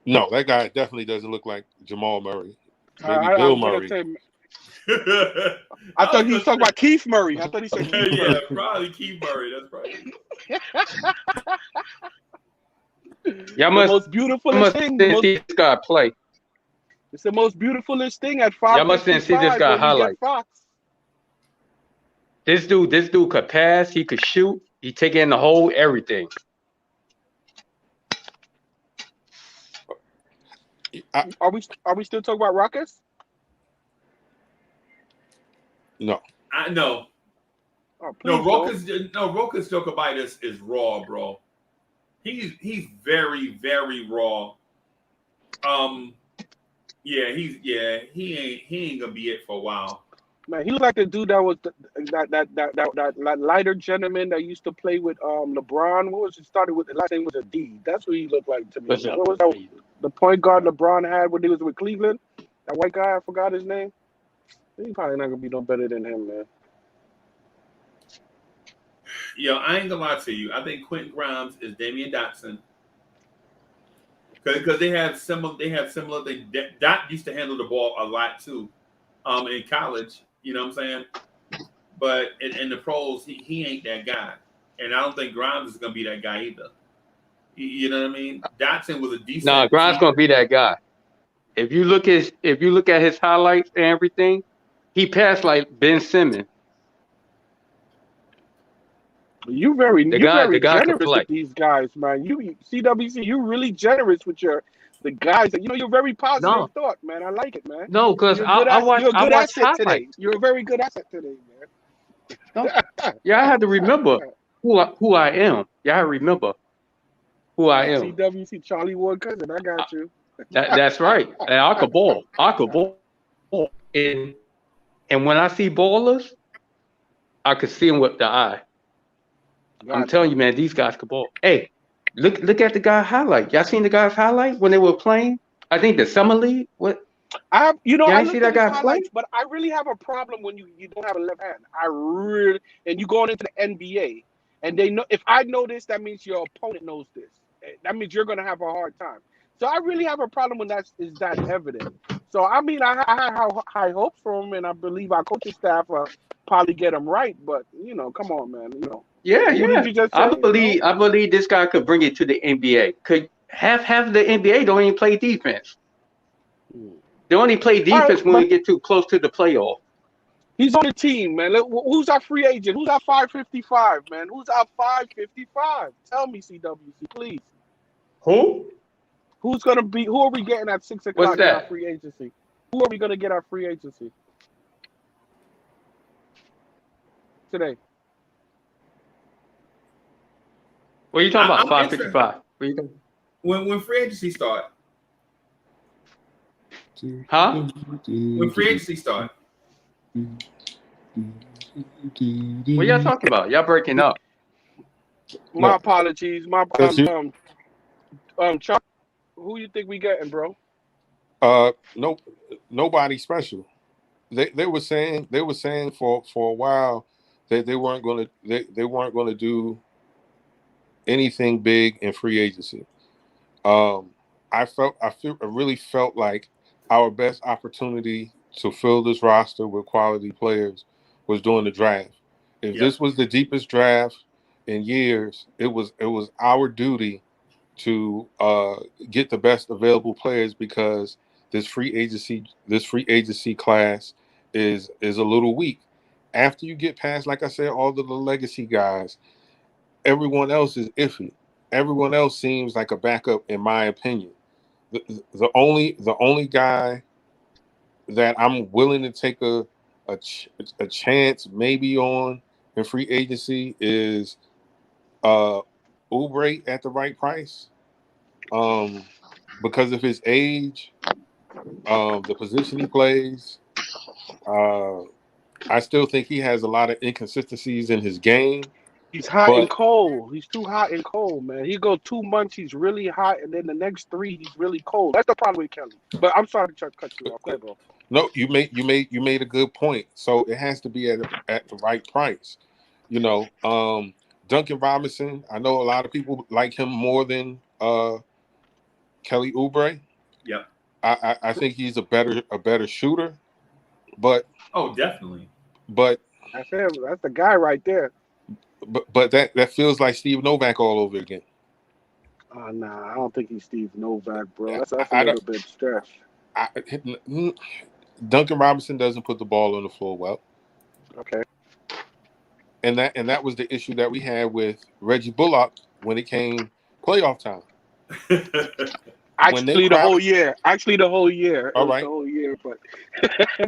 Speaker 6: No, that guy definitely doesn't look like Jamal Murray. Maybe Bill Murray.
Speaker 5: I thought he was talking about Keith Murray. I thought he said Keith Murray.
Speaker 4: Probably Keith Murray. That's right.
Speaker 7: Y'all
Speaker 5: most beautifulest thing.
Speaker 7: See this guy play.
Speaker 5: It's the most beautifulest thing at 5.
Speaker 7: Y'all must didn't see this guy highlight. This dude could pass. He could shoot. He take in the hole. Everything.
Speaker 5: Are we still talking about Rockets?
Speaker 6: No.
Speaker 4: No. Rokas Jokic is raw, bro. He's very, very raw. He ain't gonna be it for a while.
Speaker 5: Man, he looked like the dude that was that lighter gentleman that used to play with LeBron. What was it? Started with the last name was a D. That's what he looked like to me. What was that? The point guard LeBron had when he was with Cleveland. That white guy, I forgot his name. He's probably not gonna be no better than him, man.
Speaker 4: Yo, I ain't gonna lie to you. I think Quentin Grimes is Damian Dotson. Because they have similar. Dot used to handle the ball a lot too, in college. You know what I'm saying? But in the pros, he ain't that guy, and I don't think Grimes is gonna be that guy either. You know what I mean? Dotson was a decent.
Speaker 7: No, Grimes gonna be that guy. If you look at his highlights and everything, he passed like Ben Simmons.
Speaker 5: You're very generous with these guys, man. You CWC, you're really generous with your The guys, you're very positive thought, man. I like it, man.
Speaker 7: No, because I watch highlights.
Speaker 5: You're a very good asset today, man.
Speaker 7: No. Yeah, I had to remember who I am. Yeah, I remember who I am.
Speaker 5: CWC, Charlie Ward cousin. I got you.
Speaker 7: That's right. And I could ball. And when I see ballers, I could see them with the eye. I'm telling you, man, these guys could ball. Hey, look at the guy highlight. Y'all seen the guy's highlight when they were playing? I think the summer league. What?
Speaker 5: I
Speaker 7: see that guy play?
Speaker 5: But I really have a problem when you don't have a left hand. And you going into the NBA, and they know, if I know this, that means your opponent knows this. That means you're going to have a hard time. So I really have a problem when that is that evident. So I mean, I have high hopes for him, and I believe our coaching staff probably get him right. But come on, man.
Speaker 7: Yeah. I believe this guy could bring it to the NBA. Could half the NBA don't even play defense. They only play defense when we get too close to the playoff.
Speaker 5: He's on the team, man. Who's our free agent? Who's our 555, man? Who's our 555? Tell me, CWC, please.
Speaker 7: Who?
Speaker 5: Who are we getting at 6 o'clock in our free agency? Who are we going to get our free agency today?
Speaker 7: What are you talking about? 555.
Speaker 4: When free agency start?
Speaker 7: Huh?
Speaker 4: When free agency start?
Speaker 7: What y'all talking about? Y'all breaking up.
Speaker 5: My apologies. Chuck, who you think we getting, bro?
Speaker 6: No, nobody special. They were saying for a while that they weren't going to do anything big in free agency. I really felt like our best opportunity to fill this roster with quality players was during the draft. If this was the deepest draft in years, it was our duty to get the best available players, because this free agency class is a little weak. After you get past, like I said, all of the legacy guys, everyone else is iffy. Everyone else seems like a backup, in my opinion. The only guy that I'm willing to take a chance maybe on in free agency is Oubre at the right price, because of his age, the position he plays. I still think he has a lot of inconsistencies in his game.
Speaker 5: He's hot and cold. He's too hot and cold, man. He go 2 months, he's really hot, and then the next 3, he's really cold. That's the problem with Kelly. But I'm sorry to cut you off. Go ahead, bro.
Speaker 6: No, you made a good point. So it has to be at the right price. Duncan Robinson, I know a lot of people like him more than Kelly Oubre.
Speaker 4: Yeah.
Speaker 6: I think he's a better shooter. But
Speaker 4: definitely.
Speaker 6: But
Speaker 5: that's him. That's the guy right there.
Speaker 6: But that feels like Steve Novak all over again.
Speaker 5: Nah, I don't think he's Steve Novak, bro. That's a little bit stretch.
Speaker 6: Duncan Robinson doesn't put the ball on the floor well.
Speaker 5: Okay.
Speaker 6: And that was the issue that we had with Reggie Bullock when it came playoff time.
Speaker 5: Actually, the whole year. All right. The whole year, but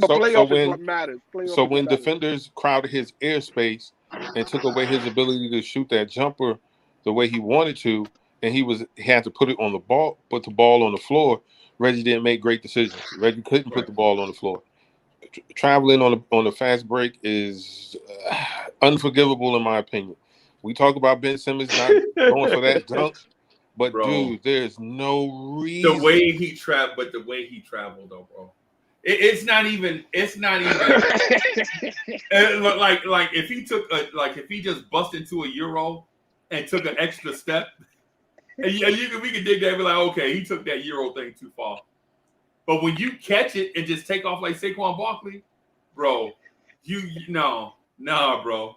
Speaker 5: playoff is what matters.
Speaker 6: So when defenders crowded his airspace and took away his ability to shoot that jumper the way he wanted to, and he had to put the ball on the floor, Reggie didn't make great decisions. Reggie couldn't put the ball on the floor. Traveling on the fast break is unforgivable, in my opinion. We talk about Ben Simmons not going for that dunk, but dude, there's no reason.
Speaker 4: The way he traveled, though, bro. It's not even like if he took if he just bust into a Euro and took an extra step, and we could dig that and be like, okay, he took that Euro thing too far. But when you catch it and just take off like Saquon Barkley, bro, bro.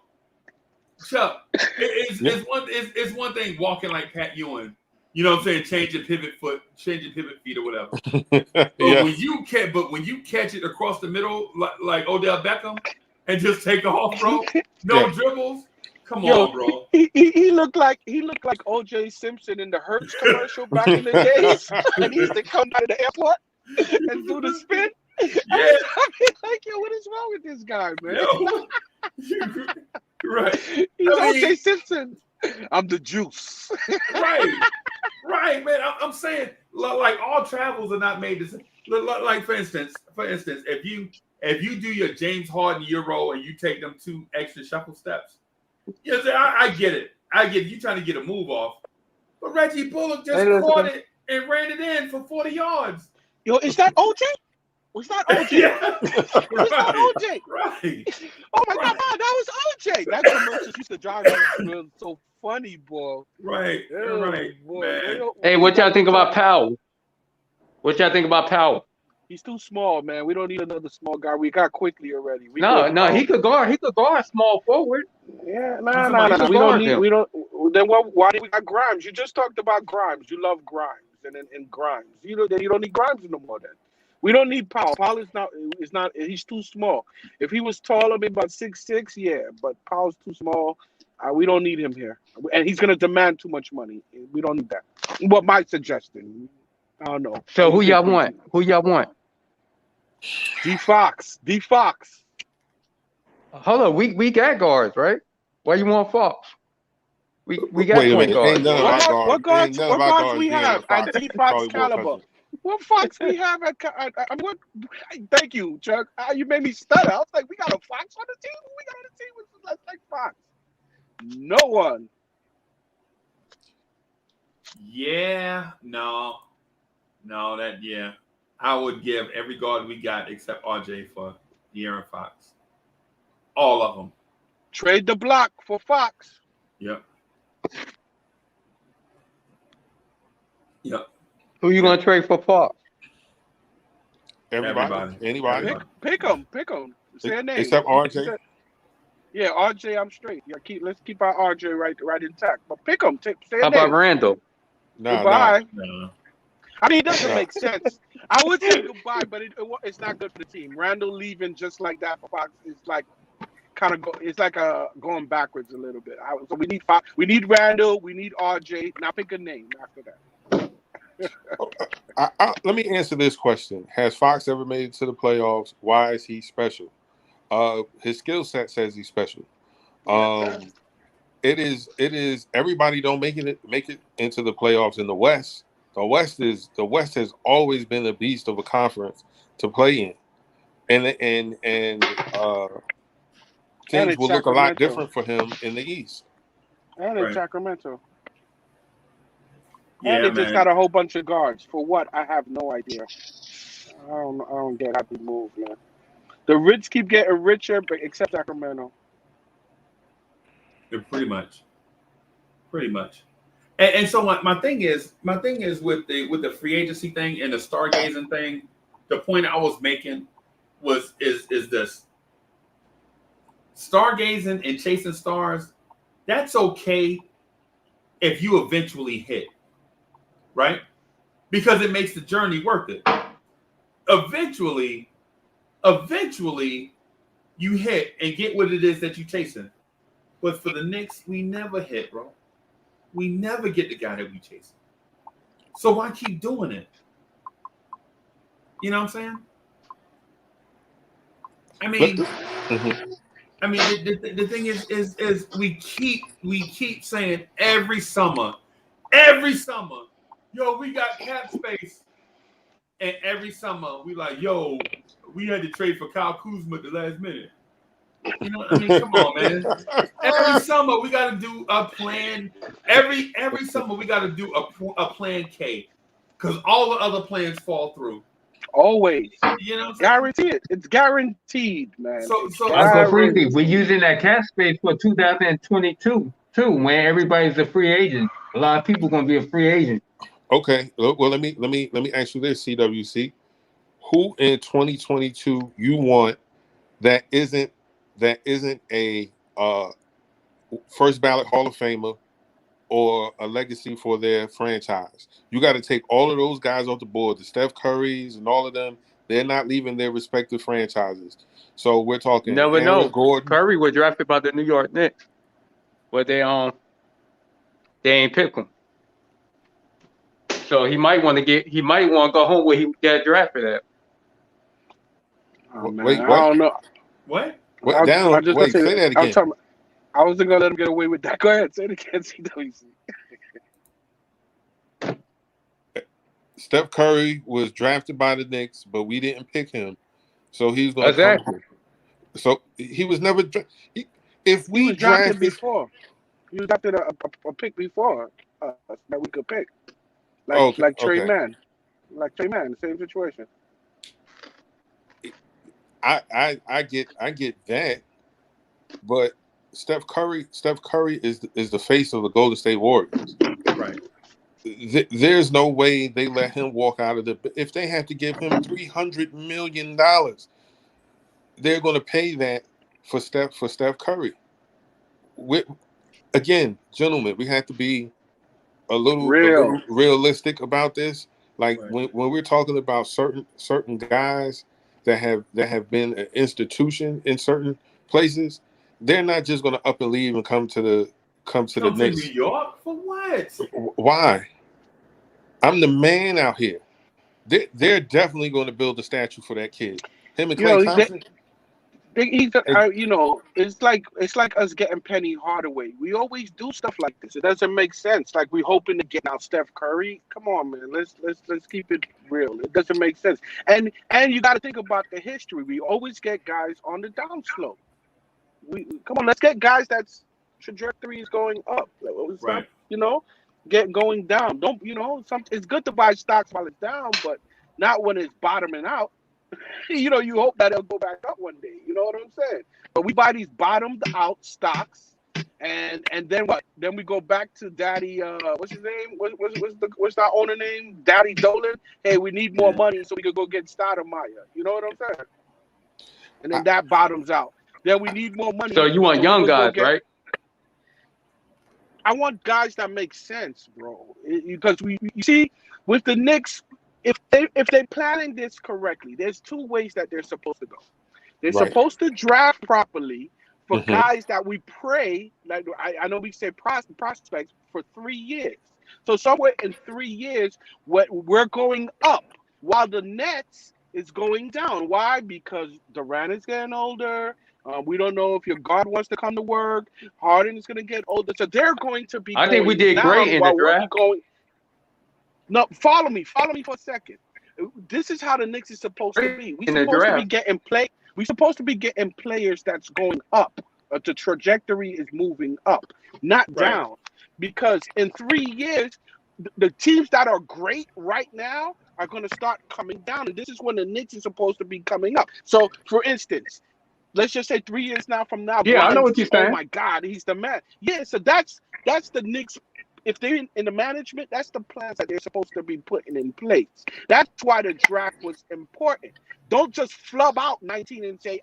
Speaker 4: Chuck, it's one thing walking like Pat Ewing. You know what I'm saying? Changing pivot feet or whatever. But when you catch it across the middle like Odell Beckham and just take off, bro, no dribbles, Come
Speaker 5: Yo,
Speaker 4: on, bro.
Speaker 5: he looked like O.J. Simpson in the Hertz commercial back in the days, and he used to come out of the airport and do the spin.
Speaker 4: Yeah.
Speaker 5: I mean, like, yo, what is wrong with this guy, man?
Speaker 4: Yo. Right.
Speaker 5: He's O.J. Simpson. I'm the juice.
Speaker 4: Right, man. I'm saying, like, all travels are not made to. Like, for instance, if you do your James Harden Euro and you take them 2 extra shuffle steps, yes, I get it. You trying to get a move off, but Reggie Bullock just caught it and ran it in for 40 yards.
Speaker 5: Yo, is that OJ? Was that OJ?
Speaker 4: Yeah.
Speaker 5: Was that OJ?
Speaker 4: Right.
Speaker 5: Oh my God, that was OJ. That commercial used to drive me so funny, boy.
Speaker 4: Right.
Speaker 5: Oh,
Speaker 4: Right. Man.
Speaker 7: Hey, what y'all think about Powell? What y'all think about Powell?
Speaker 5: He's too small, man. We don't need another small guy. We got Quickly already.
Speaker 7: No, he could guard small forward.
Speaker 5: Yeah, no. We don't. Then why do we got Grimes? You just talked about Grimes. You love Grimes, and Grimes. You don't need Grimes no more. Then we don't need Powell. Powell is not. He's too small. If he was taller, maybe about 6'6", yeah. But Powell's too small. We don't need him here, and he's gonna demand too much money. We don't need that. What my suggestion? I don't know.
Speaker 7: So who y'all want?
Speaker 5: D Fox.
Speaker 7: Hold on, we got guards, right? Why you want Fox? We got point guards.
Speaker 5: What guards we have at D Fox caliber? What Fox we have at? What? Thank you, Chuck. You made me stutter. I was like, we got a Fox on the team. We got on the team with like Fox. No one.
Speaker 4: Yeah. No. Yeah. I would give every guard we got except RJ for De'Aaron Fox. All of them.
Speaker 5: Trade the block for Fox.
Speaker 4: Yep.
Speaker 7: Who you gonna trade for Fox?
Speaker 6: Everybody. Anybody.
Speaker 5: Pick them. Say a name.
Speaker 6: Except RJ.
Speaker 5: Yeah, RJ, I'm straight. Yeah, let's keep our RJ right intact. But pick them. Say a
Speaker 7: How
Speaker 5: name.
Speaker 7: about Randall?
Speaker 5: Goodbye.
Speaker 4: No.
Speaker 5: I mean, it doesn't make sense. I would say goodbye, but it's not good for the team. Randall leaving just like that for Fox is like going backwards a little bit. So we need Fox. We need Randall. We need RJ. Now pick a name after that.
Speaker 6: Let me answer this question. Has Fox ever made it to the playoffs? Why is he special? His skill set says he's special. It is everybody don't make it into the playoffs in the West. The West has always been a beast of a conference to play in. And things will look a lot different for him in the East.
Speaker 5: And in Sacramento.
Speaker 4: Yeah,
Speaker 5: and they just got a whole bunch of guards. For what? I have no idea. I don't get how they move, man. The rich keep getting richer, but except Sacramento.
Speaker 4: Pretty much. And so my thing is with the free agency thing and the stargazing thing, the point I was making is this. Stargazing and chasing stars, that's okay if you eventually hit, right? Because it makes the journey worth it. Eventually you hit and get what it is that you're chasing. But for the Knicks, we never hit, bro. We never get the guy that we chasing. So why keep doing it? You know what I'm saying? I mean, the thing is we keep saying every summer, yo, we got cap space, and every summer we like, yo, we had to trade for Kyle Kuzma at the last minute. You know, I mean, come on, man. Every summer we got to do a plan. Every summer we got to do a plan K, because all the other plans fall through.
Speaker 5: Always.
Speaker 4: You know,
Speaker 5: guaranteed. It's guaranteed, man.
Speaker 4: So
Speaker 7: we're using that cap space for 2022 too, when everybody's a free agent. A lot of people gonna be a free agent.
Speaker 6: Okay. Well, let me ask you this, CWC. Who in 2022 you want that isn't a first ballot Hall of Famer or a legacy for their franchise? You got to take all of those guys off the board. The Steph Currys and all of them, they're not leaving their respective franchises. So we're talking.
Speaker 7: Never know.
Speaker 6: Gordon.
Speaker 7: Curry was drafted by the New York Knicks. but they ain't pick him. So he might want to go home where he got drafted at.
Speaker 5: Oh, man.
Speaker 6: Wait,
Speaker 5: I
Speaker 6: what?
Speaker 5: don't know.
Speaker 4: What?
Speaker 6: What? Down.
Speaker 5: just
Speaker 6: Wait,
Speaker 5: gonna
Speaker 6: say that again.
Speaker 5: I wasn't gonna let him get away with that. Go ahead, say it again, CWC.
Speaker 6: Steph Curry was drafted by the Knicks, but we didn't pick him, so he's going to
Speaker 7: Exactly.
Speaker 6: So he was never. If we
Speaker 5: He was drafted
Speaker 6: drafted
Speaker 5: before, he was drafted a pick before that we could pick, like Trey Mann, same situation.
Speaker 6: I get that, but Steph Curry is the face of the Golden State Warriors.
Speaker 4: Right.
Speaker 6: There's no way they let him walk out of if they have to give him $300 million, they're going to pay that for Steph Curry. Again, gentlemen, we have to be a little realistic about this. Like when we're talking about certain guys that have been an institution in certain places, they're not just going to up and leave and come to the Knicks.
Speaker 4: New York for what?
Speaker 6: Why? I'm the man out here. They're definitely going to build a statue for that kid. Him and Klay Thompson.
Speaker 5: It's like us getting Penny Hardaway. We always do stuff like this. It doesn't make sense. Like we hoping to get out Steph Curry. Come on, man. Let's keep it real. It doesn't make sense. And you got to think about the history. We always get guys on the downslope. Come on. Let's get guys that's trajectory is going up.
Speaker 4: Right.
Speaker 5: Get going down. It's good to buy stocks while it's down, but not when it's bottoming out. You hope that it'll go back up one day. You know what I'm saying? But we buy these bottomed out stocks, and then what? Then we go back to Daddy. What's his name? What's that owner name? Daddy Dolan. Hey, we need more money so we could go get Stoudemire. You know what I'm saying? And then that bottoms out. Then we need more money.
Speaker 7: So you want young guys, right?
Speaker 5: I want guys that make sense, bro. Because you see, with the Knicks, if they're planning this correctly, there's two ways that they're supposed to go. They're supposed to draft properly for guys that we pray, like I know we say prospects, for 3 years. So somewhere in 3 years, we're going up while the Nets is going down. Why? Because Durant is getting older. We don't know if your guard wants to come to work. Harden is going to get older. So they're going to be.
Speaker 7: I think we did great in the draft.
Speaker 5: No, follow me for a second. This is how the Knicks is supposed to be. We're supposed to be getting players that's going up. The trajectory is moving up, not down. Because in 3 years, the teams that are great right now are going to start coming down. And this is when the Knicks is supposed to be coming up. So, for instance, let's just say 3 years from now.
Speaker 7: Yeah, I know what you're saying.
Speaker 5: Oh my God, he's the man. Yeah, so that's the Knicks. If they're in the management, that's the plans that they're supposed to be putting in place. That's why the draft was important. Don't just flub out 19 and say,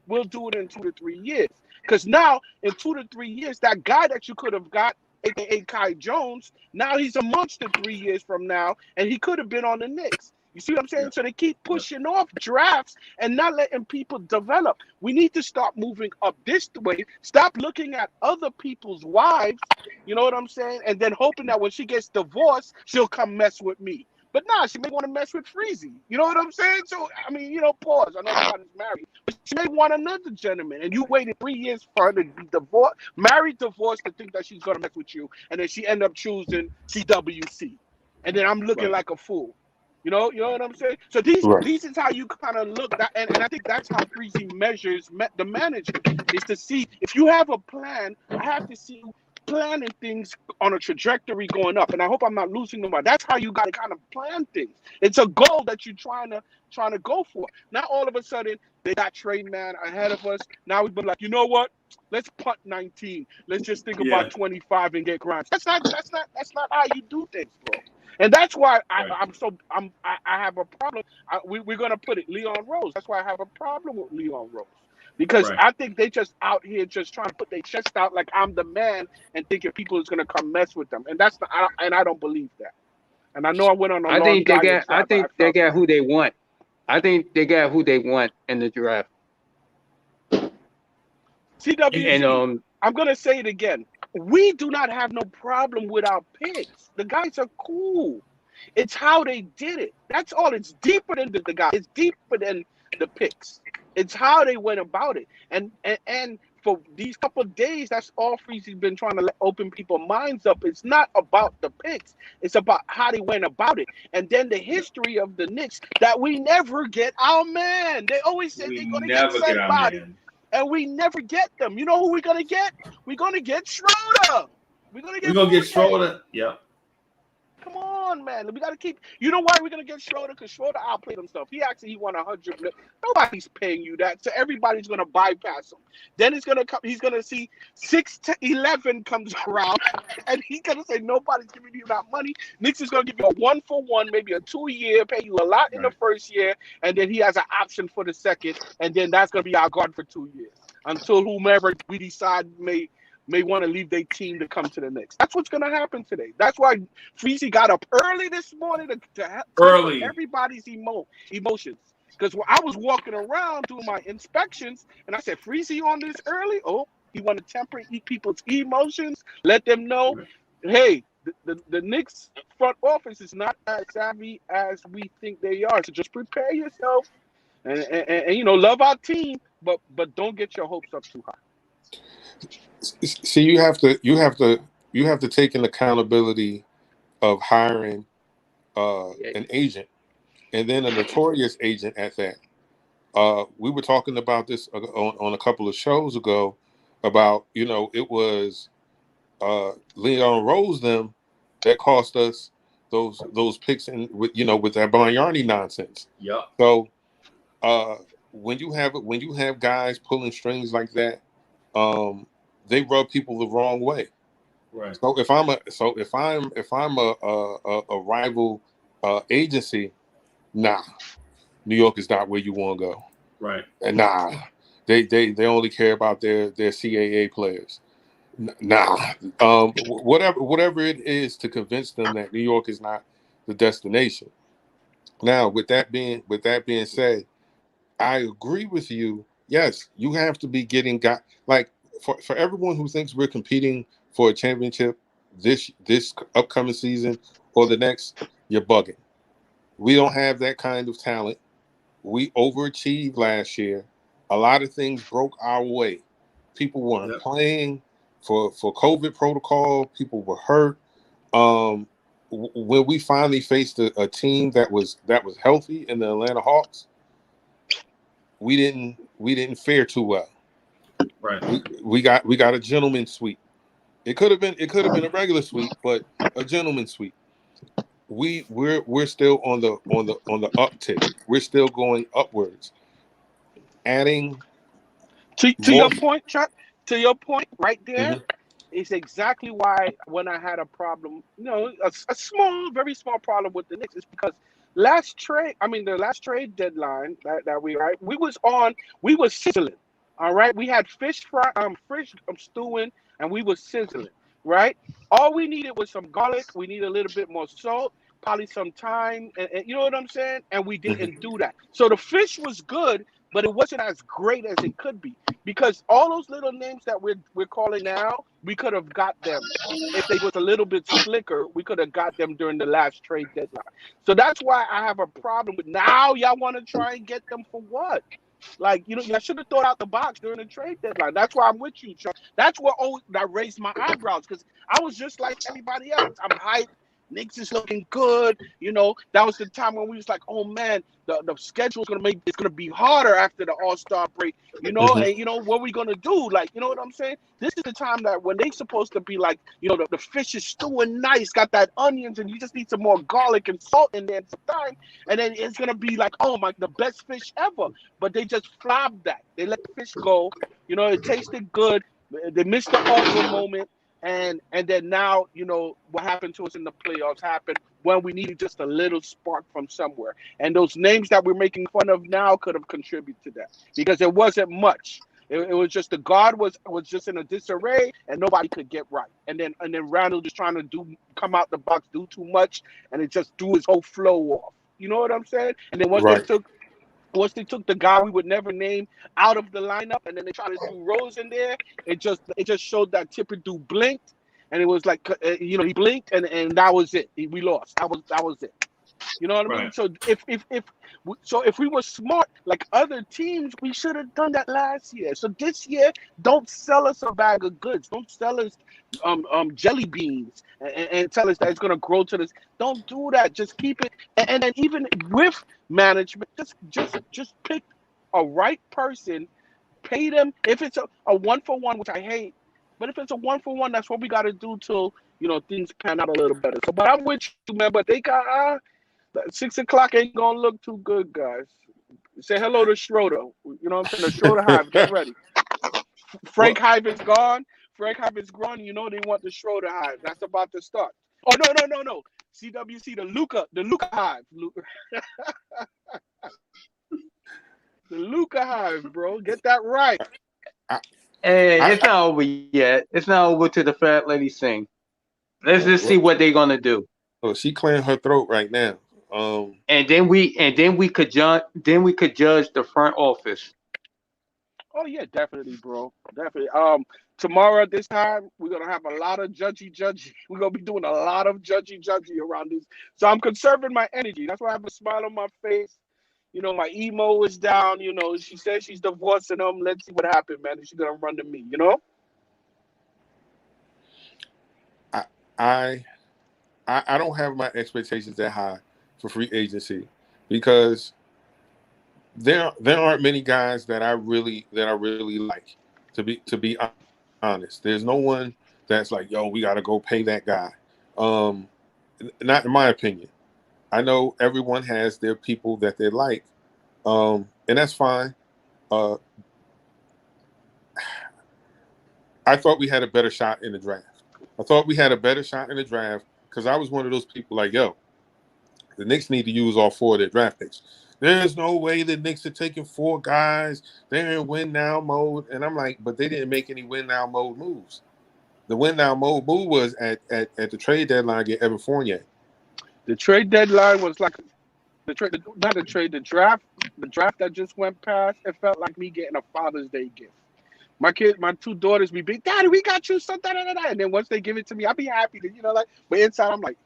Speaker 5: we'll do it in 2 to 3 years. Because now, in 2 to 3 years, that guy that you could have got, a.k.a. Kai Jones, now he's a monster 3 years from now, and he could have been on the Knicks. You see what I'm saying? Yeah. So they keep pushing off drafts and not letting people develop. We need to start moving up this way. Stop looking at other people's wives, you know what I'm saying? And then hoping that when she gets divorced, she'll come mess with me. But nah, she may want to mess with Freezy. You know what I'm saying? So, I mean, pause. I know somebody's married. But she may want another gentleman. And you waited 3 years for her to be divorced, divorced, to think that she's going to mess with you. And then she end up choosing CWC. And then I'm looking like a fool. You know what I'm saying? So these is how you kind of look at, and I think that's how Freezy measures the manager, is to see if you have a plan. I have to see you planning things on a trajectory going up, and I hope I'm not losing them. That's how you got to kind of plan things. It's a goal that you're trying to go for. Not all of a sudden they got Trey Man ahead of us. Now we've been like, you know what? Let's punt 19. Let's just think about 25 and get Grimes. That's not how you do things, bro. And that's why I have a problem. We're gonna put it Leon Rose. That's why I have a problem with Leon Rose, because I think they just out here just trying to put their chest out like I'm the man and thinking people is gonna come mess with them. And I don't believe that. And I know I went on a long
Speaker 7: I think they got who they want. I think they got who they want in the draft.
Speaker 5: CWC. And I'm gonna say it again. we do not have no problem with our picks. The guys are cool. It's how they did it. That's all. It's deeper than the guy. It's deeper than the picks. It's how they went about it. And for these couple of days, that's all Freezy's been trying to open people's minds up. It's not about the picks. It's about how they went about it. And then the history of the Knicks that we never get our man. They always say they're going to get somebody. And we never get them. You know who we're going to get? We're going to get Schroeder. We're going to get
Speaker 4: Schroeder. Yeah.
Speaker 5: Come on, man. We got to keep. You know why we're going to get Schroeder? Because Schroeder outplayed himself. He won 100 million. Nobody's paying you that. So everybody's going to bypass him. Then he's going to come. He's going to see 6 to 11 comes around. And he's going to say, nobody's giving you that money. Knicks is going to give you a 1-for-1, maybe a 2-year, pay you a lot in the first year. And then he has an option for the second. And then that's going to be our guard for 2 years. Until whomever we decide may want to leave their team to come to the Knicks. That's what's going to happen today. That's why Freezy got up early this morning to help everybody's emotions. Because when I was walking around doing my inspections, and I said, Freezy on this early? Oh, he want to temper people's emotions, let them know, hey, the Knicks front office is not as savvy as we think they are. So just prepare yourself and you know, love our team, but don't get your hopes up too high.
Speaker 6: See, you have to take an accountability of hiring an agent, and then a notorious agent at that. We were talking about this on a couple of shows ago about, you know, it was Leon Rose them that cost us those picks with that Bargnani nonsense.
Speaker 4: Yeah.
Speaker 6: So when you have guys pulling strings like that, they rub people the wrong way.
Speaker 4: Right.
Speaker 6: So if I'm a rival agency, nah, New York is not where you want to go.
Speaker 4: Right.
Speaker 6: And nah, they only care about their CAA players. Nah, whatever it is to convince them that New York is not the destination. Now, with that being said, I agree with you. Yes, you have to be getting like for everyone who thinks we're competing for a championship this upcoming season or the next, you're bugging. We don't have that kind of talent. We overachieved last year. A lot of things broke our way. People weren't playing for COVID protocol. People were hurt. When we finally faced a team that was healthy in the Atlanta Hawks, we didn't fare too well.
Speaker 4: Right.
Speaker 6: We got a gentleman's sweep. It could have been a regular sweep, but a gentleman's sweep. We're still on the uptick. We're still going upwards. Adding
Speaker 5: to your point, Chuck. To your point, right there,
Speaker 6: mm-hmm.
Speaker 5: is exactly why when I had a problem, you know, a small, very small problem with the Knicks, is because the last trade deadline that we was sizzling. All right, we had fish stewing, and we was sizzling. Right, all we needed was some garlic. We needed a little bit more salt, probably some thyme, and you know what I'm saying. And we didn't do that. So the fish was good, but it wasn't as great as it could be, because all those little names that we're calling now, we could have got them if they was a little bit slicker. We could have got them during the last trade deadline. So that's why I have a problem with now. Y'all want to try and get them for what? Like, you know, I should have thought out the box during the trade deadline. That's why I'm with you, Chuck. That's what that raised my eyebrows, because I was just like everybody else. I'm hyped. Knicks is looking good. You know, that was the time when we was like, oh man, the schedule's gonna be harder after the All-Star break. You know, and you know what we gonna do? Like, you know what I'm saying? This is the time that when they supposed to be like, you know, the fish is stewing nice, got that onions, and you just need some more garlic and salt in there and some thyme, and then it's gonna be like, oh my, the best fish ever. But they just flopped that. They let the fish go. You know, it tasted good. They missed the Oprah moment. And then now, you know, what happened to us in the playoffs happened when we needed just a little spark from somewhere. And those names that we're making fun of now could have contributed to that, because it wasn't much. It was just the guard was just in a disarray and nobody could get right. And then Randall just trying to come out the box, do too much, and it just threw his whole flow off. You know what I'm saying? And then once they took once they took the guy we would never name out of the lineup, and then they tried to do Rose in there, it just showed that Thibodeau blinked, and it was like he blinked, and that was it. We lost. That was it. You know what I mean?
Speaker 4: Right.
Speaker 5: So if we were smart like other teams, we should have done that last year. So this year, don't sell us a bag of goods. Don't sell us jelly beans and tell us that it's gonna grow to this. Don't do that. Just keep it. And then even with management, just pick a right person, pay them. If it's a 1-for-1, which I hate, but if it's a 1-for-1, that's what we got to do till things pan out a little better. So, but I'm with you, man. But they got 6 o'clock ain't gonna look too good, guys. Say hello to Schroeder. You know what I'm saying? The Schroeder Hive, get ready. Frank Hive is gone. Frank Hive is gone. You know they want the Schroeder Hive. That's about to start. Oh no. CWC, the Luca Hive. The Luca Hive, bro. Get that right.
Speaker 7: Hey, it's not over yet. It's not over till the fat lady sing. Let's just see what they're gonna do.
Speaker 6: Oh, she clearing her throat right now.
Speaker 7: And then we could judge the front office.
Speaker 5: Oh yeah, definitely, bro. Definitely. Tomorrow at this time, we're gonna have a lot of judgy. We're gonna be doing a lot of judgy around this. So I'm conserving my energy. That's why I have a smile on my face. My emo is down. She says she's divorcing him. Let's see what happened, man. She's gonna run to me.
Speaker 6: I don't have my expectations that high for free agency because there aren't many guys that I really like, to be honest. There's no one that's like, yo, we got to go pay that guy. Not in my opinion. I know everyone has their people that they like, and that's fine. I thought we had a better shot in the draft. Because I was one of those people like, yo, the Knicks need to use all 4 of their draft picks. There's no way the Knicks are taking 4 guys. They're in win-now mode. And I'm like, but they didn't make any win-now mode moves. The win-now mode move was at the trade deadline, get Evan Fournier.
Speaker 5: The trade deadline was like the draft that just went past. It felt like me getting a Father's Day gift. My 2 daughters be big, Daddy, we got you something, and then once they give it to me, I'll be happy to, but inside I'm like.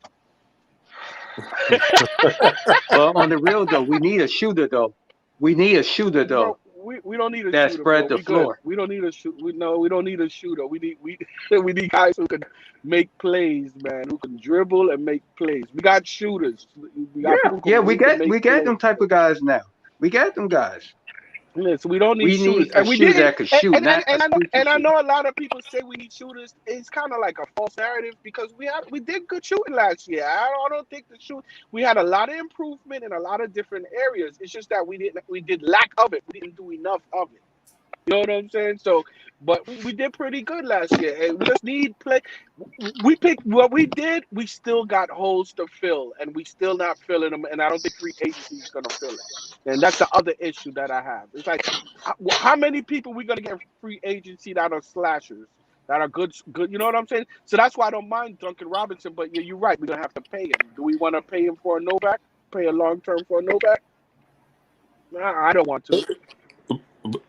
Speaker 7: Well, on the real though, we need a shooter though. We don't need a shooter
Speaker 5: that
Speaker 7: spread the floor.
Speaker 5: We don't need a shoot. We don't need a shooter. We need guys who can make plays, man. Who can dribble and make plays. We got shooters. We got
Speaker 7: them type of guys now. We got them guys.
Speaker 5: Yeah, so we don't need shooters.
Speaker 7: And we need that can shoot.
Speaker 5: And I know a lot of people say we need shooters. It's kind of like a false narrative because we did good shooting last year. I don't think we had a lot of improvement in a lot of different areas. It's just that we did lack of it. We didn't do enough of it. You know what I'm saying? So, but we did pretty good last year, and we just need play. We picked what we did. We still got holes to fill, and we still not filling them. And I don't think free agency is gonna fill it. And that's the other issue that I have. It's like, how many people we gonna get free agency that are slashers, that are good? You know what I'm saying? So that's why I don't mind Duncan Robinson. But yeah, you're right. We're gonna have to pay him. Do we want to pay him for a no-back? Pay a long-term for a no-back? Nah, I don't want to.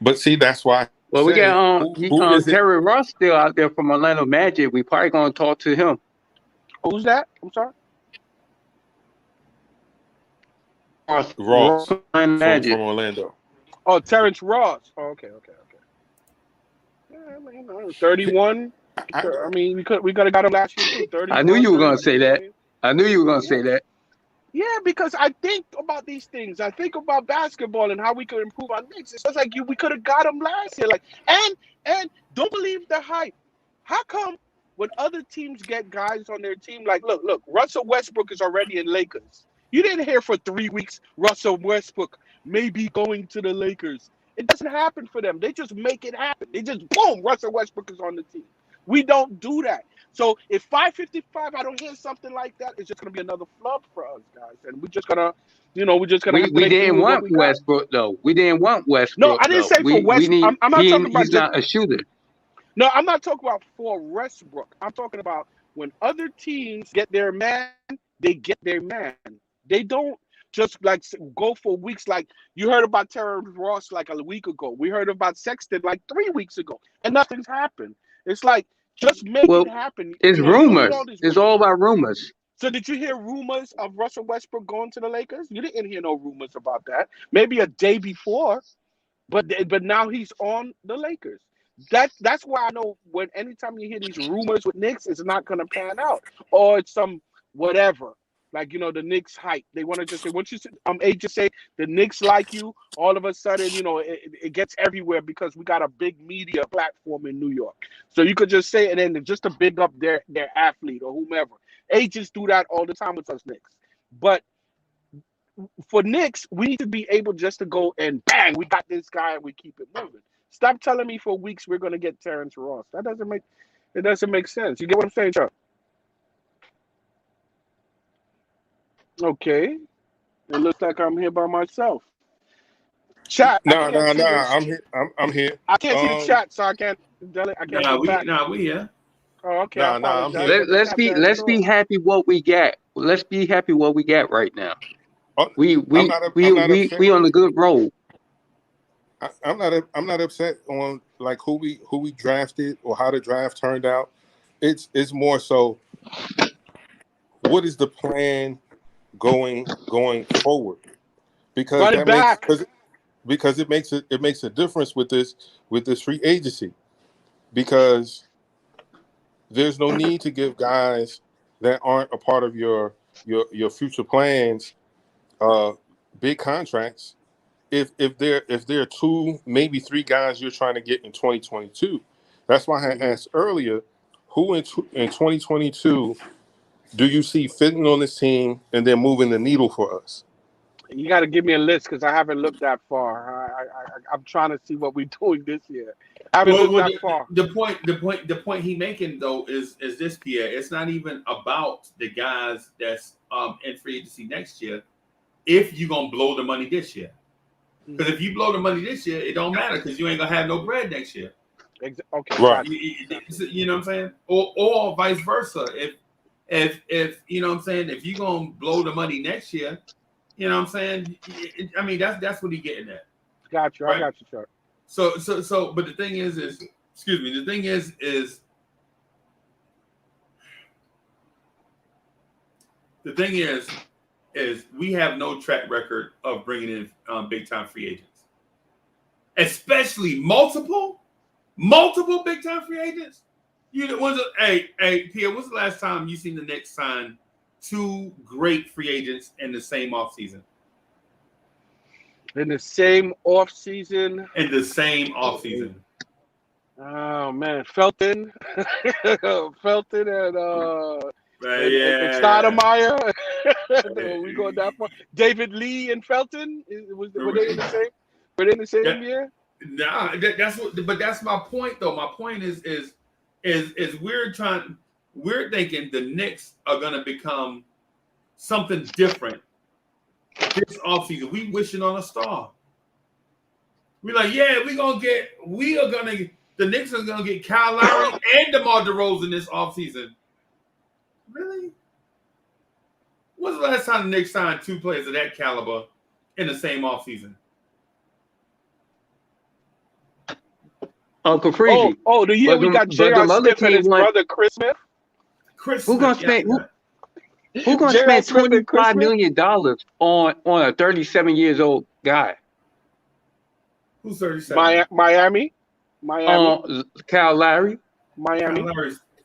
Speaker 6: But see, that's why.
Speaker 7: Well, we got Terry Ross still out there from Orlando Magic. We probably gonna talk to him.
Speaker 5: Who's that? I'm sorry.
Speaker 6: Ross from Orlando.
Speaker 5: Oh, Terrence Ross. Oh, okay. Yeah, I mean, 31. I mean, we could have got him last year too.
Speaker 7: I knew you were gonna say that.
Speaker 5: Yeah, because I think about these things. I think about basketball and how we could improve our Knicks. It's just like we could have got him last year. Like, and don't believe the hype. How come when other teams get guys on their team, like, look, Russell Westbrook is already in Lakers. You didn't hear for 3 weeks Russell Westbrook may be going to the Lakers. It doesn't happen for them. They just make it happen. They just, boom, Russell Westbrook is on the team. We don't do that. So if 555, I don't hear something like that, it's just going to be another flub for us, guys. And we're just going to,
Speaker 7: We didn't want Westbrook, though. We didn't want Westbrook.
Speaker 5: No, I didn't say for Westbrook. I'm not talking about
Speaker 7: he's not a shooter.
Speaker 5: No, I'm not talking about for Westbrook. I'm talking about when other teams get their man, they get their man. They don't. just like go for weeks. Like you heard about Terrence Ross like a week ago. We heard about Sexton like 3 weeks ago, and nothing's happened. It's like just make it happen.
Speaker 7: It's
Speaker 5: You don't need
Speaker 7: rumors.
Speaker 5: all this.
Speaker 7: It's all about rumors.
Speaker 5: So did you hear rumors of Russell Westbrook going to the Lakers? You didn't hear no rumors about that. Maybe a day before, but now he's on the Lakers. That's why I know when anytime you hear these rumors with Knicks, it's not gonna pan out, or it's some whatever. Like the Knicks hype. They want to just say once you agents say the Knicks like you, all of a sudden it gets everywhere because we got a big media platform in New York. So you could just say it and then just to big up their athlete or whomever. Agents do that all the time with us Knicks. But for Knicks, we need to be able just to go and bang, we got this guy and we keep it moving. Stop telling me for weeks we're gonna get Terrence Ross. That doesn't make sense. You get what I'm saying, Chuck? Okay. It looks like I'm here by myself. Chat.
Speaker 6: No. I'm here. I'm here.
Speaker 5: I can't see the chat, so I can't.
Speaker 4: We here.
Speaker 5: Oh, okay.
Speaker 6: I'm here.
Speaker 7: Let's be happy what we got. Let's be happy what we got right now. We on a good roll.
Speaker 6: I'm not upset on like who we drafted or how the draft turned out. It's more so what is the plan going forward, because it makes a difference with this free agency, because there's no need to give guys that aren't a part of your future plans big contracts if there are 2, maybe 3 guys you're trying to get in 2022. That's why I asked earlier, who in 2022 do you see fitting on this team and then moving the needle for us?
Speaker 5: You got to give me a list because I haven't looked that far. I'm trying to see what we're doing this year. I haven't looked that far.
Speaker 4: The point he making though is this, Pierre. It's not even about the guys that's in free agency next year. If you're gonna blow the money this year, because if you blow the money this year, it don't matter because you ain't gonna have no bread next year.
Speaker 5: Okay,
Speaker 6: right.
Speaker 4: You know what I'm saying? Or vice versa. If you know what I'm saying, if you're gonna blow the money next year, you know what I'm saying? I mean, that's what he's getting at.
Speaker 5: Got you. Right? I got you, Chuck.
Speaker 4: So, but the thing is, we have no track record of bringing in big time free agents, especially multiple big time free agents. Pierre, when's the last time you seen the Knicks sign 2 great free agents in the same offseason?
Speaker 5: In the same offseason. Oh man, Felton and Stoudemire. We going that far. David Lee and Felton. Were they in the same? Were they in the same year?
Speaker 4: Nah, that's my point though. My point is we're thinking the Knicks are gonna become something different this offseason. We wishing on a star. We're like, the Knicks are gonna get Kyle Lowry and DeMar DeRozan this offseason. Really? When's the last time the Knicks signed 2 players of that caliber in the same offseason?
Speaker 7: Uncle Freezy.
Speaker 5: Oh, the year we got J.R. Smith and his brother Chris Smith.
Speaker 7: Who's gonna spend $25 million on a 37 years old guy?
Speaker 4: Who's 37?
Speaker 5: Miami.
Speaker 7: Kyle Lowry.
Speaker 5: Miami.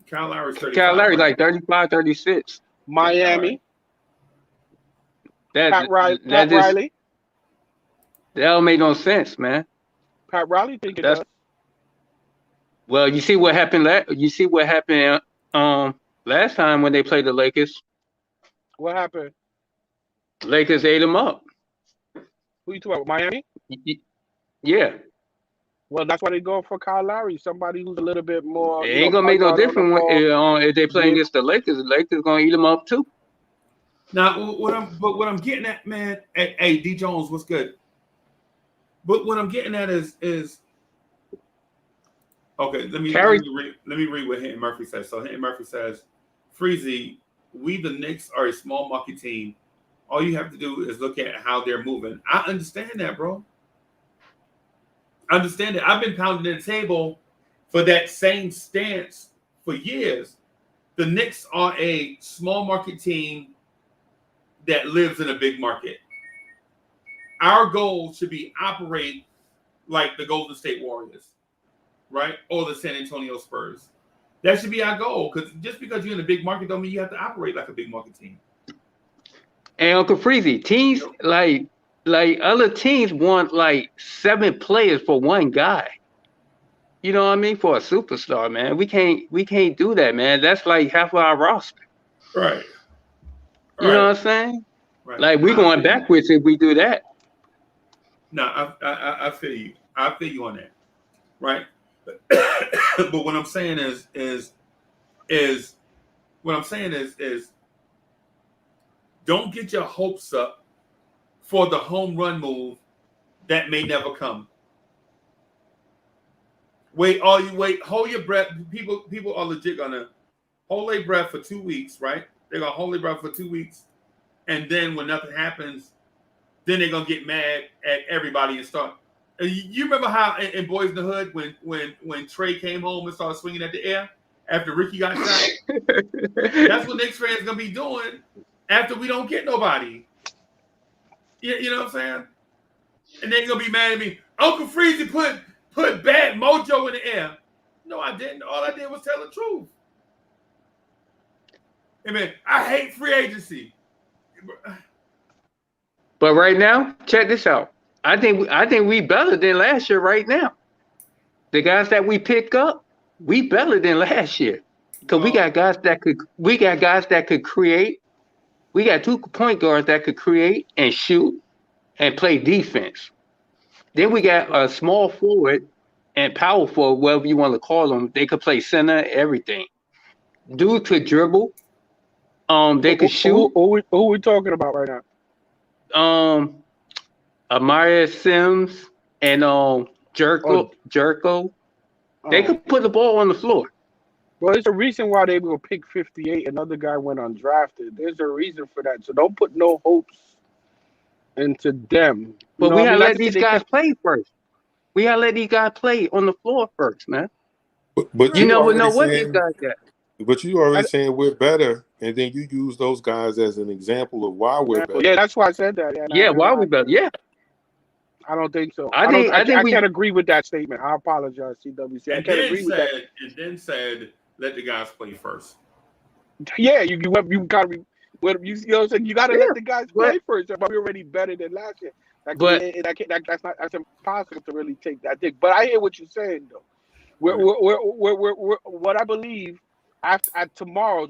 Speaker 4: Kyle Lowry's 35.
Speaker 7: Kyle Lowry like 35, 36.
Speaker 5: Miami.
Speaker 7: Pat Riley. That don't make no sense, man.
Speaker 5: Pat Riley think it does.
Speaker 7: Well, you see what happened. Last time when they played the Lakers.
Speaker 5: What happened?
Speaker 7: Lakers ate them up.
Speaker 5: Who you talking about? Miami?
Speaker 7: Yeah.
Speaker 5: Well, that's why they go for Kyle Lowry, somebody who's a little bit more.
Speaker 7: It ain't gonna make no difference if they play against the Lakers. The Lakers gonna eat them up too.
Speaker 4: Now, what I'm getting at, man. Hey, D Jones, what's good? But what I'm getting at is okay. Let me read what Hinton Murphy says. So Hinton Murphy says, "Freezy, we the Knicks are a small market team All you have to do is look at how they're moving. I understand that, bro. I understand it. I've been pounding the table for that same stance for years. The Knicks are a small market team that lives in a big market. Our goal should be operate like the Golden State Warriors, right? Or the San Antonio Spurs. That should be our goal, because just because you're in a big market don't mean you have to operate like a big market team.
Speaker 7: And Uncle Freezy, teams like other teams want like 7 players for one guy. You know what I mean? For a superstar, man. We can't do that, man. That's like half of our roster.
Speaker 4: Right.
Speaker 7: You know what I'm saying?
Speaker 4: Right.
Speaker 7: Like we're going backwards if we do that.
Speaker 4: No, I feel you. I feel you on that. Right. But what I'm saying is don't get your hopes up for the home run move that may never come. Hold your breath. People are legit gonna hold their breath for 2 weeks, right? They're gonna hold their breath for 2 weeks, and then when nothing happens, then they're gonna get mad at everybody and start. You remember how in Boys in the Hood when Trey came home and started swinging at the air after Ricky got shot? That's what Knicks fans gonna be doing after we don't get nobody. You know what I'm saying? And they're gonna be mad at me. Uncle Freezy put bad mojo in the air. No, I didn't. All I did was tell the truth. I mean, I hate free agency.
Speaker 7: But right now, check this out. I think we better than last year right now. The guys that we pick up, we better than last year. Because we got guys that could create. We got 2 point guards that could create and shoot and play defense. Then we got a small forward and power forward, whatever you want to call them. They could play center, everything. Dude could dribble. They could shoot.
Speaker 5: Who are we talking about right now?
Speaker 7: Amaya Sims and Jerko. They could put the ball on the floor.
Speaker 5: Well, there's a reason why they will pick 58. Another guy went undrafted. There's a reason for that. So don't put no hopes into them.
Speaker 7: But we gotta let these guys play first. We gotta let these guys play on the floor first, man.
Speaker 6: But
Speaker 7: you never know what these guys got.
Speaker 6: But you already saying we're better, and then you use those guys as an example of why we're better.
Speaker 5: Yeah, that's why I said that.
Speaker 7: Yeah, why we better? Yeah.
Speaker 5: I don't think so.
Speaker 7: I
Speaker 5: can't agree with that statement. I apologize, CWC. I can't agree with that.
Speaker 4: And then said, let the guys play first.
Speaker 5: Yeah, you gotta be. You know what I'm saying? You gotta let the guys play first. But we're already better than last year. That's impossible to really take that thing. But I hear what you're saying though. We're what I believe at tomorrow.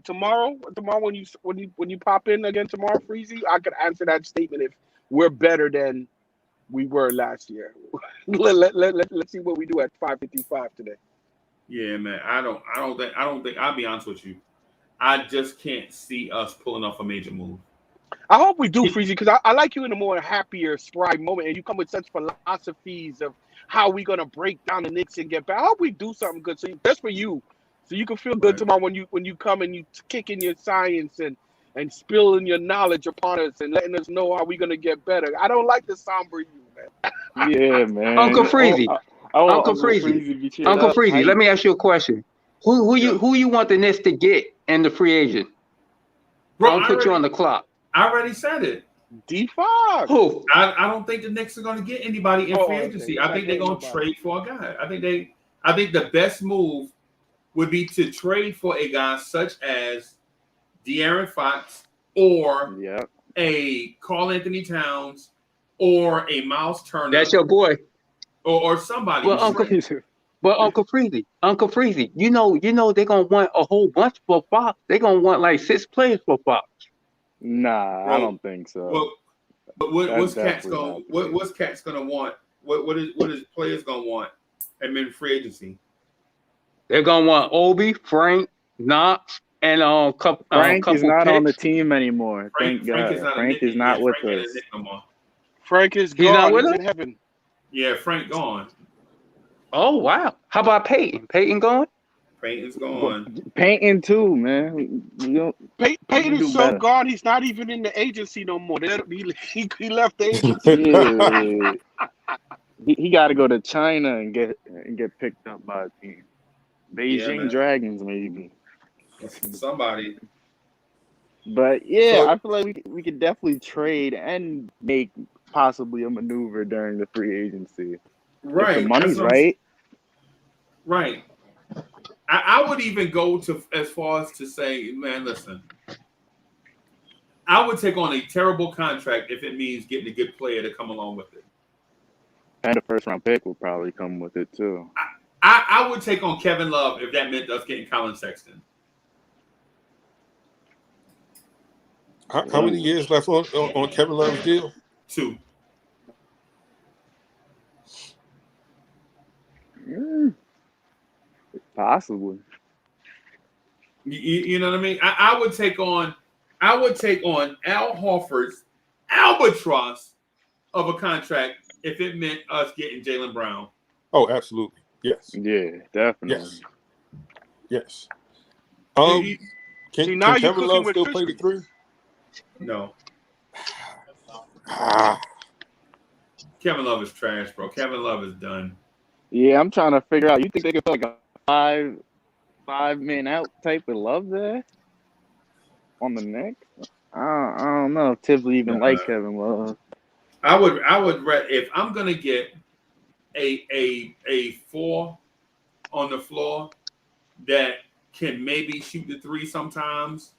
Speaker 5: Tomorrow when you pop in again tomorrow, Freezy, I could answer that statement if we're better than we were last year. Let's see what we do at 5:55 today.
Speaker 4: Yeah, man. I don't think. I'll be honest with you. I just can't see us pulling off a major move.
Speaker 5: I hope we do, Freezy, because I like you in a more happier, spry moment, and you come with such philosophies of how we gonna break down the Knicks and get back. I hope we do something good. So that's for you, so you can feel good tomorrow when you come and you kick in your science and spilling your knowledge upon us and letting us know how we're gonna get better. I don't like the somber you, man.
Speaker 8: Yeah, man.
Speaker 7: Uncle Freezy. Uncle Freezy, let me ask you a question. Who you want the Knicks to get in the free agent?
Speaker 4: Bro,
Speaker 7: I'll put you on the clock.
Speaker 4: I already said it.
Speaker 5: D5.
Speaker 7: Who?
Speaker 4: I don't think the Knicks are going to get anybody in free agency. I think they're going to trade for a guy. I think the best move would be to trade for a guy such as De'Aaron Fox or a Karl Anthony Towns or a Miles Turner.
Speaker 7: That's your boy.
Speaker 4: Or somebody.
Speaker 7: Well, Uncle Freezy, you know they're gonna want a whole bunch for Fox. They're gonna want like 6 players for Fox.
Speaker 8: Nah, I don't think so.
Speaker 4: Well, but what's Cat's gonna want? What is players gonna want at mid free agency?
Speaker 7: They're gonna want Obi, Frank, Knox, and
Speaker 8: Frank is not
Speaker 7: picks.
Speaker 8: on the team anymore. Thank God. Frank is not with us.
Speaker 5: Frank is gone.
Speaker 7: He's not with
Speaker 5: He's
Speaker 7: us?
Speaker 5: in heaven.
Speaker 4: Yeah, Frank gone.
Speaker 7: Oh wow! How about Peyton? Peyton gone?
Speaker 4: Payton's gone.
Speaker 8: Payton too, man. You
Speaker 5: Payton
Speaker 8: do
Speaker 5: is so
Speaker 8: better.
Speaker 5: gone. He's not even in the agency no more. He left the agency.
Speaker 8: Yeah, he got to go to China and get picked up by a team. Beijing Dragons, maybe.
Speaker 4: Somebody.
Speaker 8: But yeah,
Speaker 6: So-
Speaker 8: I feel like we could definitely trade and make possibly a maneuver during the free agency.
Speaker 4: Right.
Speaker 8: If the money's
Speaker 4: That's what I'm-
Speaker 8: right.
Speaker 4: Right. I would even go to as far as to say, man, listen, I would take on a terrible contract if it means getting a good player to come along with it.
Speaker 8: And a first round pick will probably come with it too.
Speaker 4: I would take on Kevin Love if that meant us getting Colin Sexton.
Speaker 6: How many years left on Kevin Love's deal?
Speaker 4: 2.
Speaker 8: Possibly.
Speaker 4: You know what I mean? I would take on Al Horford's albatross of a contract if it meant us getting Jaylen Brown.
Speaker 6: Oh, absolutely. Yes.
Speaker 8: Yeah, definitely.
Speaker 6: Yes.
Speaker 5: See, now
Speaker 6: can
Speaker 5: you're
Speaker 6: Kevin
Speaker 5: cooking
Speaker 6: Love
Speaker 5: with
Speaker 6: still play the
Speaker 5: crispy.
Speaker 6: 3?
Speaker 4: No.
Speaker 6: Ah,
Speaker 4: Kevin Love is trash, bro. Kevin Love is done.
Speaker 8: Yeah, I'm trying to figure out. You think they could put like a five man out type of Love there on the Knicks? I don't know if Tibbs would even like Kevin Love.
Speaker 4: I would if I'm gonna get a 4 on the floor that can maybe shoot the 3 sometimes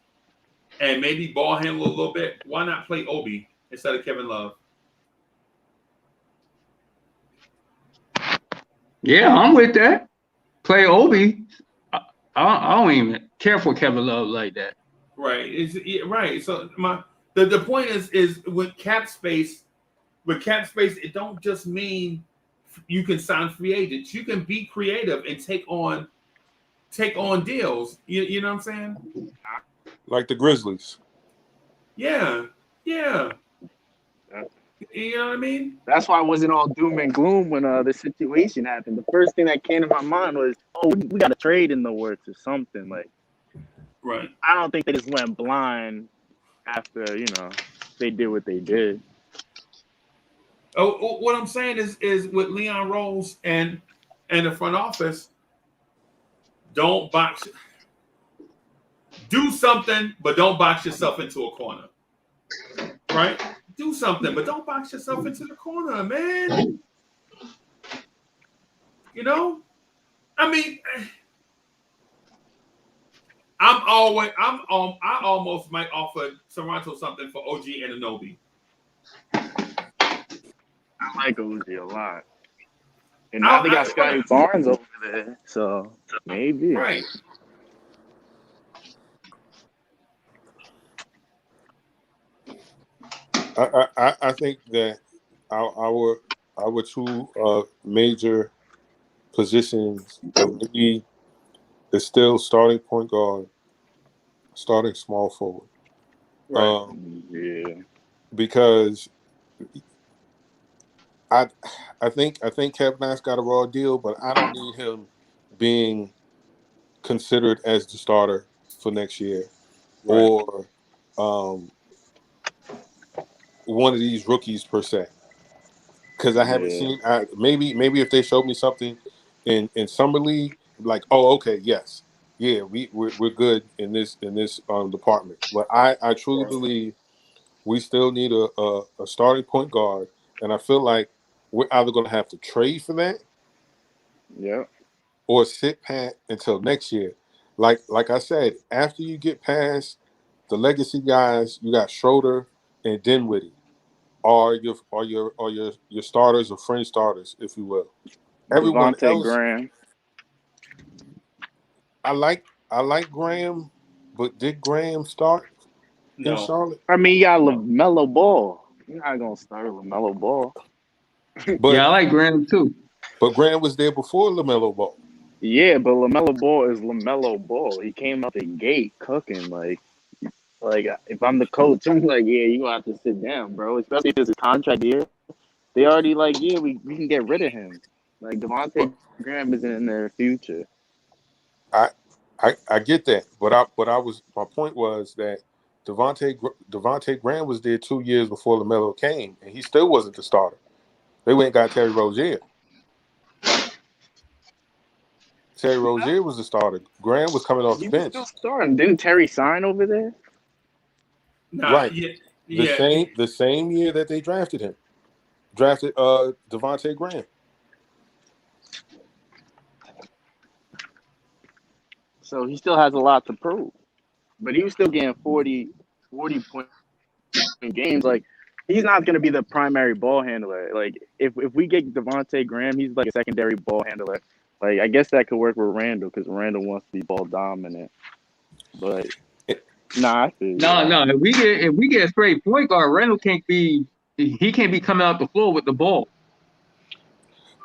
Speaker 4: and maybe ball handle a little bit, why not play Obi instead of Kevin Love?
Speaker 7: Yeah, I'm with that. Play Obi. I don't even care for Kevin Love like that.
Speaker 4: Right. Right. So the point is with cap space, it don't just mean you can sign free agents. You can be creative and take on deals. You know what I'm saying?
Speaker 6: like the Grizzlies.
Speaker 4: Yeah. You know what I mean?
Speaker 8: That's why I wasn't all doom and gloom when the situation happened. The first thing that came to my mind was, oh, we got a trade in the works or something. Like,
Speaker 4: Right.
Speaker 8: I don't think they just went blind after, they did what they did.
Speaker 4: Oh, what I'm saying is with Leon Rose and the front office, don't box. Do something, but don't box yourself into a corner. Right? Do something, but don't box yourself into the corner, man. You know? I mean, I almost might offer Toronto something for OG Anunoby.
Speaker 8: I like OG a lot. And now they got Scotty Barnes over there, so maybe.
Speaker 4: Right.
Speaker 6: I think that our 2 major positions of the league is still starting point guard, starting small forward.
Speaker 4: Right.
Speaker 8: Yeah.
Speaker 6: Because I think Kevin Nash got a raw deal, but I don't need him being considered as the starter for next year, or one of these rookies per se. Because I haven't seen. Maybe if they showed me something in summer league, like, oh, okay, yes, yeah, we're good in this department. But I truly believe we still need a starting point guard, and I feel like we're either going to have to trade for that, or sit pat until next year. Like I said, after you get past the legacy guys, you got Schroeder and Dinwiddie, are your starters or fringe starters, if you will. Everyone else,
Speaker 8: Graham.
Speaker 6: I like Graham, but did Graham start in Charlotte?
Speaker 8: I mean, you got LaMelo Ball. You're not gonna start LaMelo Ball.
Speaker 6: But
Speaker 7: yeah, I like Graham too.
Speaker 6: But Graham was there before LaMelo Ball.
Speaker 8: Yeah, but LaMelo Ball is LaMelo Ball. He came out the gate cooking. Like if I'm the coach, I'm like, yeah, you gonna have to sit down, bro. Especially if it's a contract year. They already like, yeah, we can get rid of him. Like Devontae Graham isn't in their future.
Speaker 6: I get that, but my point was that Devontae Graham was there 2 years before LaMelo came, and he still wasn't the starter. They went and got Terry Rozier. Terry Rozier was the starter. Graham was coming off the
Speaker 8: He was
Speaker 6: bench.
Speaker 8: still starting. Didn't Terry sign over there?
Speaker 4: Nah,
Speaker 6: Right.
Speaker 4: yeah.
Speaker 6: The same year that they drafted Devontae Graham.
Speaker 8: So he still has a lot to prove. But he was still getting 40 point games. Like, he's not going to be the primary ball handler. Like, if we get Devontae Graham, he's like a secondary ball handler. Like, I guess that could work with Randall because Randall wants to be ball dominant. But no.
Speaker 7: If we get a straight point guard, Randall can't be coming out the floor with the ball.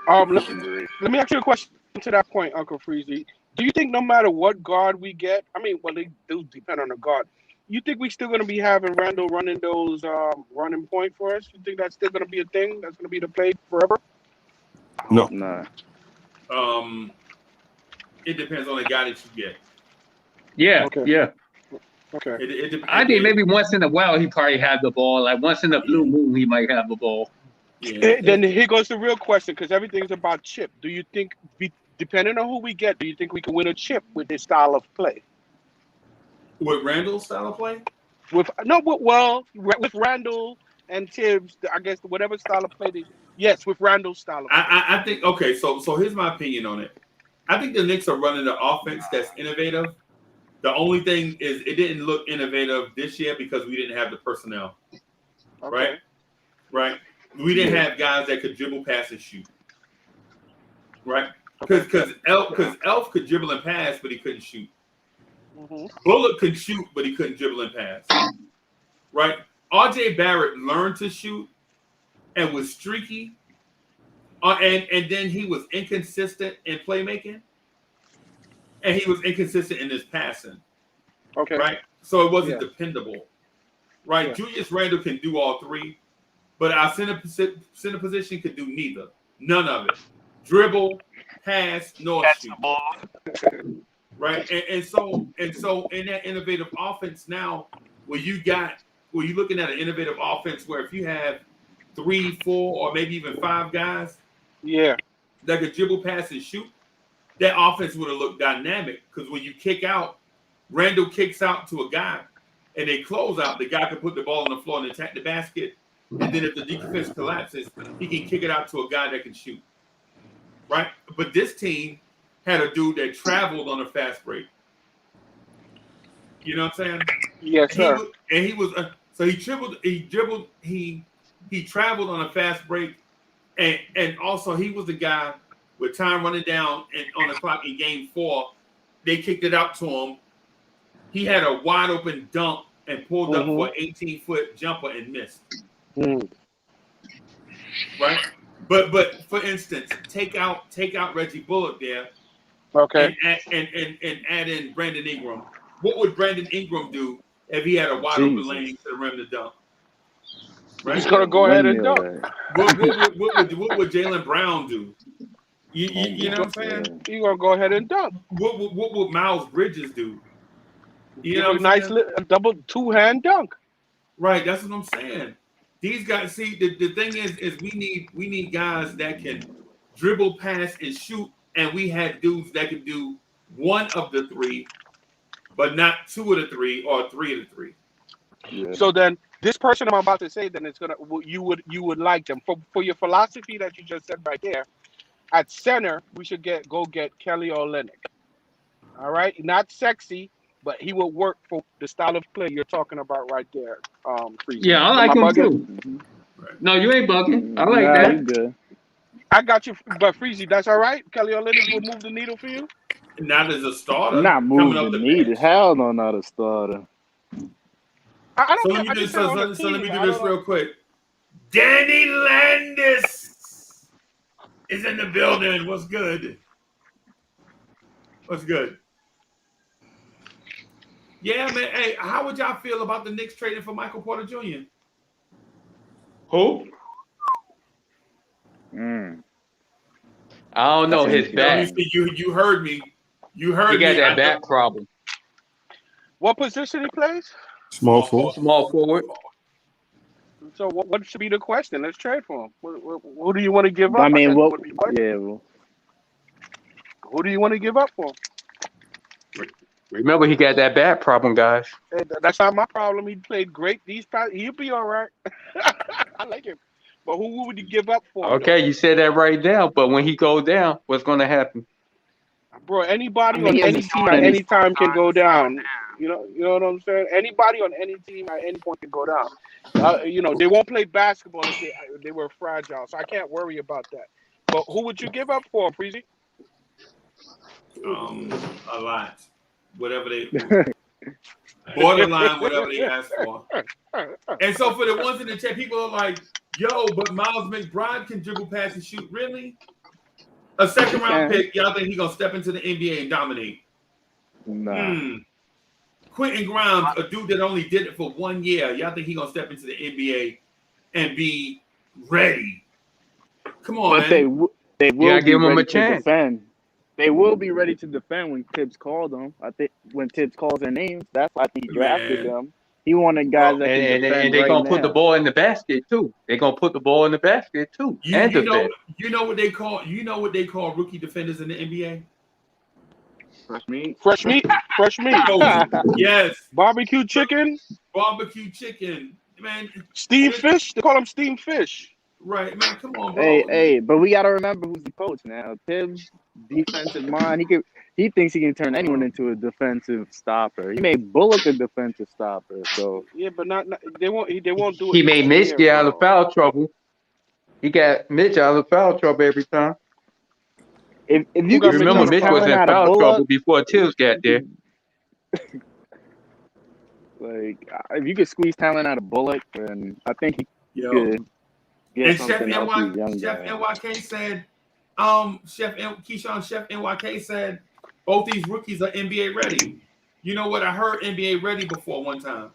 Speaker 5: Let me ask you a question to that point, Uncle Freezy. Do you think no matter what guard we get, I mean, well, they do depend on the guard. You think we're still going to be having Randall running those running point for us? You think that's still going to be a thing? That's going to be the play forever?
Speaker 6: No.
Speaker 8: Nah.
Speaker 4: It depends on the guy that you get.
Speaker 7: Yeah.
Speaker 5: Okay.
Speaker 7: Yeah.
Speaker 5: Okay.
Speaker 7: I think maybe once in a while he probably had the ball. Like once in a blue moon he might have the ball.
Speaker 4: Yeah.
Speaker 5: Then here goes the real question, because everything's about chip. Do you think, depending on who we get, do you think we can win a chip with this style of play?
Speaker 4: With Randall's style of play?
Speaker 5: With Randall and Tibbs, I guess whatever style of play. Yes, with Randall's style of play.
Speaker 4: I think, okay, so here's my opinion on it. I think the Knicks are running an offense that's innovative. The only thing is it didn't look innovative this year because we didn't have the personnel.
Speaker 5: Okay.
Speaker 4: Right? We didn't have guys that could dribble, pass, and shoot. Right? Because Elf could dribble and pass, but he couldn't shoot.
Speaker 5: Mm-hmm.
Speaker 4: Bullock could shoot, but he couldn't dribble and pass. Right? RJ Barrett learned to shoot and was streaky. And then he was inconsistent in playmaking. And he was inconsistent in his passing.
Speaker 5: Okay.
Speaker 4: Right? So it wasn't dependable. Right?
Speaker 5: Yeah.
Speaker 4: Julius Randle can do all three, but our center position could do neither. None of it. Dribble, pass, nor shoot. Right? And so in that innovative offense now, where you're looking at an innovative offense where if you have 3, 4, or maybe even 5 guys that could dribble, pass, and shoot, that offense would have looked dynamic. Because when you kick out, Randall kicks out to a guy, and they close out, the guy can put the ball on the floor and attack the basket. And then if the defense collapses, he can kick it out to a guy that can shoot. Right? But this team had a dude that traveled on a fast break. You know what I'm saying?
Speaker 5: Yes, sir.
Speaker 4: He traveled on a fast break, and also he was the guy with time running down and on the clock in game 4. They kicked it out to him. He had a wide open dunk and pulled up for an 18-foot jumper and missed. Right? But for instance, take out Reggie Bullock there.
Speaker 5: Okay.
Speaker 4: And add in Brandon Ingram. What would Brandon Ingram do if he had a wide open lane to the rim to dunk? Right?
Speaker 5: He's gonna go ahead and dunk.
Speaker 4: What would Jaylen Brown do? You know what I'm saying?
Speaker 5: He's gonna go ahead and dunk.
Speaker 4: What would Miles Bridges do? You know,
Speaker 5: nice double 2-hand dunk.
Speaker 4: Right, that's what I'm saying. These guys, see, the thing is we need guys that can dribble, pass, and shoot, and we had dudes that could do one of the three, but not 2 of the 3 or 3 of the 3.
Speaker 8: Yeah.
Speaker 5: So then, this person I'm about to say, then it's gonna you would like them for your philosophy that you just said right there. At center, we should go get Kelly Olynyk. All right, not sexy, but he will work for the style of play you're talking about right there. Freezy.
Speaker 7: Yeah, I like him too. No, you ain't bugging. I like that.
Speaker 8: Good.
Speaker 5: I got you, but Freezy, that's all right. Kelly Olynyk will move the needle for you.
Speaker 4: Not as a starter.
Speaker 8: Not moving the needle. Hell no, not a starter.
Speaker 5: I don't
Speaker 4: So let me do this real quick. Danny Landis is in the building. What's good? What's good? Yeah, man. Hey, how would y'all feel about the Knicks trading for Michael Porter Jr.?
Speaker 7: Who? I don't know his back.
Speaker 4: You heard me. You heard
Speaker 7: He got
Speaker 4: me.
Speaker 7: that back problem.
Speaker 5: What position he plays?
Speaker 6: Small forward.
Speaker 7: Small forward.
Speaker 5: So what should be the question? Let's trade for him. Who do you want to give up?
Speaker 8: I mean,
Speaker 5: guess
Speaker 8: what?
Speaker 5: would be the question.
Speaker 8: Yeah, well,
Speaker 5: Who do you want to give up for him?
Speaker 7: Remember, he got that back problem, guys.
Speaker 5: Hey, that's not my problem. He played great. He'll be all right. I like him. But who would you give up for him?
Speaker 7: Okay, you said that right now. But when he goes down, what's going to happen?
Speaker 5: Bro, anybody
Speaker 8: I mean,
Speaker 5: on any
Speaker 8: he's
Speaker 5: team
Speaker 8: not
Speaker 5: at
Speaker 8: any
Speaker 5: any time can go down. You know what I'm saying? Anybody on any team at any point can go down. They won't play basketball if they were fragile, so I can't worry about that. But who would you give up for, Preezy?
Speaker 4: A lot. Whatever they borderline, whatever they ask for. And so for the ones in the chat, people are like, yo, but Miles McBride can dribble, pass, and shoot. Really? A second round pick, y'all think he's gonna step into the NBA and dominate?
Speaker 8: nah.
Speaker 4: Quentin Grimes, a dude that only did it for 1 year, y'all think he's gonna step into the NBA and be ready? Come on,
Speaker 8: But
Speaker 4: man.
Speaker 8: they will be
Speaker 7: give him a
Speaker 8: ready to
Speaker 7: chance.
Speaker 8: defend. They will be ready to defend when Tibbs called them. I think when Tibbs calls their names, that's why he drafted them. He wanted guys that can defend
Speaker 7: And they're
Speaker 8: right
Speaker 7: going to put the
Speaker 8: now.
Speaker 7: ball in the basket, too. They're going to put the ball in the basket, too. And defend.
Speaker 4: You know what they call rookie defenders in the NBA?
Speaker 8: Fresh meat.
Speaker 5: Fresh meat.
Speaker 4: Yes,
Speaker 5: Barbecue chicken.
Speaker 4: barbecue chicken, man.
Speaker 5: Steamed fish. They call them steamed fish.
Speaker 4: Right, man. Come on, bro.
Speaker 8: Hey, but we got to remember who's the coach now. Tibbs, defensive mind. He thinks he can turn anyone into a defensive stopper. He made Bullock a defensive stopper. So
Speaker 5: Yeah, but not they won't do it.
Speaker 7: He made Mitch get out of foul trouble. He got Mitch out of foul trouble every time.
Speaker 8: if you
Speaker 7: You
Speaker 8: can
Speaker 7: remember
Speaker 8: squeeze
Speaker 7: Mitch was
Speaker 8: talent
Speaker 7: in
Speaker 8: out of
Speaker 7: foul
Speaker 8: Bullock,
Speaker 7: trouble before Tibbs got there.
Speaker 8: like if you could squeeze talent out of Bullock, then I think he
Speaker 4: Yo.
Speaker 8: could get
Speaker 4: And Chef
Speaker 8: something else. These young
Speaker 4: Chef
Speaker 8: guys.
Speaker 4: NYK said, Chef NYK said, both these rookies are NBA ready. You know what? I heard NBA ready before one time.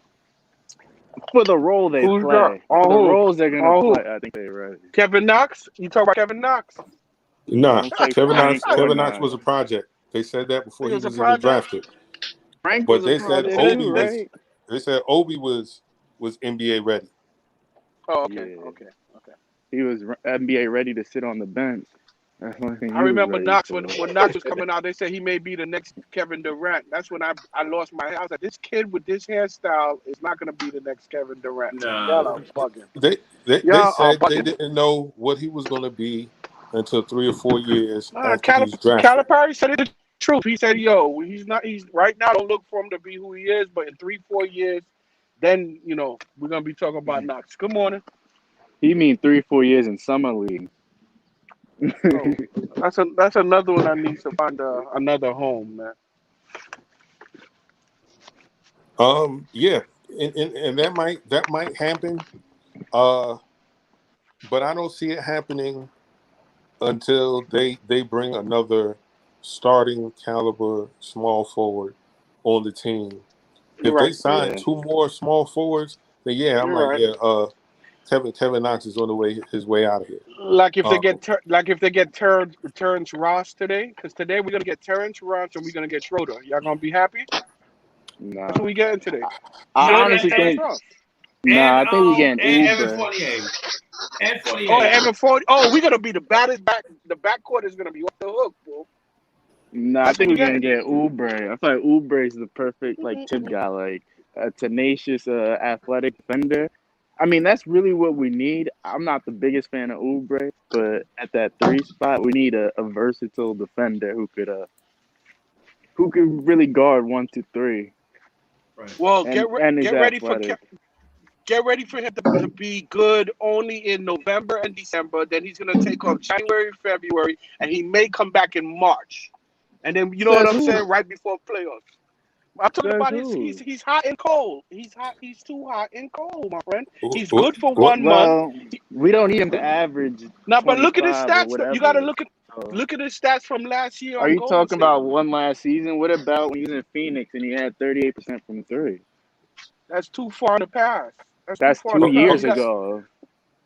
Speaker 8: For the role they
Speaker 5: Who's
Speaker 8: play,
Speaker 5: that?
Speaker 8: for the
Speaker 5: who?
Speaker 8: roles they're gonna
Speaker 5: Who?
Speaker 8: play, I think they're ready.
Speaker 5: Kevin Knox. You talk about Kevin Knox.
Speaker 6: Nah,
Speaker 8: Don't say
Speaker 6: Kevin
Speaker 8: Frank
Speaker 6: Knox.
Speaker 8: or
Speaker 6: Kevin Knox
Speaker 8: not.
Speaker 6: was a project. They said that before
Speaker 5: He
Speaker 6: he
Speaker 5: was a
Speaker 6: was even
Speaker 5: project?
Speaker 6: drafted.
Speaker 8: Frank
Speaker 6: But
Speaker 8: was
Speaker 6: they
Speaker 8: a
Speaker 6: said
Speaker 8: project
Speaker 6: Obi
Speaker 8: too,
Speaker 6: was.
Speaker 8: right?
Speaker 6: They said Obi was NBA ready.
Speaker 5: Oh, okay,
Speaker 8: Yeah.
Speaker 5: okay.
Speaker 8: He was NBA ready to sit on the bench. That's one thing
Speaker 5: I
Speaker 8: he was
Speaker 5: remember
Speaker 8: ready
Speaker 5: Knox
Speaker 8: for.
Speaker 5: when Knox was coming out. They said he may be the next Kevin Durant. That's when I lost my head. I was like, this kid with this hairstyle is not going to be the next Kevin Durant.
Speaker 4: Nah.
Speaker 5: Y'all are bugging.
Speaker 6: They
Speaker 5: Y'all are
Speaker 6: said they
Speaker 5: bugging.
Speaker 6: didn't know what he was going to be until 3 or 4 years
Speaker 5: Nah,
Speaker 6: after he was drafted.
Speaker 5: Calipari said it the truth. He said, "Yo, he's right now. Don't look for him to be who he is, but in 3-4 years, then we're gonna be talking about Knox." Good morning.
Speaker 8: He mean 3-4 years in summer league.
Speaker 5: Oh, that's another one I need to find another home, man.
Speaker 6: Yeah, and that might happen. But I don't see it happening until they bring another starting caliber small forward on the team.
Speaker 5: You're
Speaker 6: If they
Speaker 5: right.
Speaker 6: sign
Speaker 8: Yeah.
Speaker 6: 2 more small forwards, then yeah, I'm
Speaker 5: You're
Speaker 6: like,
Speaker 5: right.
Speaker 6: yeah, Kevin Knox is on his way out of here.
Speaker 5: Like if they
Speaker 6: Um,
Speaker 5: get Terrence Ross today, because today we're gonna get Terrence Ross and we're gonna get Schroeder. Y'all gonna be happy?
Speaker 8: Nah,
Speaker 5: That's what we getting today.
Speaker 8: I
Speaker 4: Schroeder
Speaker 8: honestly
Speaker 4: and-
Speaker 8: think.
Speaker 5: Ross.
Speaker 8: Nah, I think we getting
Speaker 4: and Evan
Speaker 8: Uber.
Speaker 4: Fournier. And Fournier.
Speaker 5: Oh, Evan Ford. Oh, we're gonna be the baddest back. The backcourt is gonna be off the hook, bro.
Speaker 8: Nah, I
Speaker 5: That's
Speaker 8: think
Speaker 5: what
Speaker 8: we're
Speaker 5: we
Speaker 8: gonna get Oubre. I feel like Oubre is the perfect tip guy, like a tenacious, athletic defender. I mean, that's really what we need. I'm not the biggest fan of Oubre, but at that 3 spot, we need a versatile defender who could really guard 1, 2, 3.
Speaker 4: Right.
Speaker 5: Well,
Speaker 8: And
Speaker 5: get
Speaker 8: is
Speaker 5: ready
Speaker 8: athletic.
Speaker 5: get ready for him to be good only in November and December. Then he's gonna take off January, February, and he may come back in March. And then you know what I'm saying, right before playoffs. I'm talking about he's hot and cold. He's hot. He's too hot and cold, my friend. He's good for 1 month.
Speaker 8: Well, we don't need him to average.
Speaker 5: Now, but look at his
Speaker 8: 25 or
Speaker 5: stats.
Speaker 8: whatever.
Speaker 5: You got to look at his stats from last year.
Speaker 8: Are
Speaker 5: on
Speaker 8: you
Speaker 5: Golden
Speaker 8: talking
Speaker 5: State.
Speaker 8: about one last season? What about when he was in Phoenix and he had 38% from 3?
Speaker 5: That's too far in the past.
Speaker 8: That's
Speaker 5: too far in
Speaker 8: 2
Speaker 5: the
Speaker 8: years
Speaker 5: past.
Speaker 8: ago.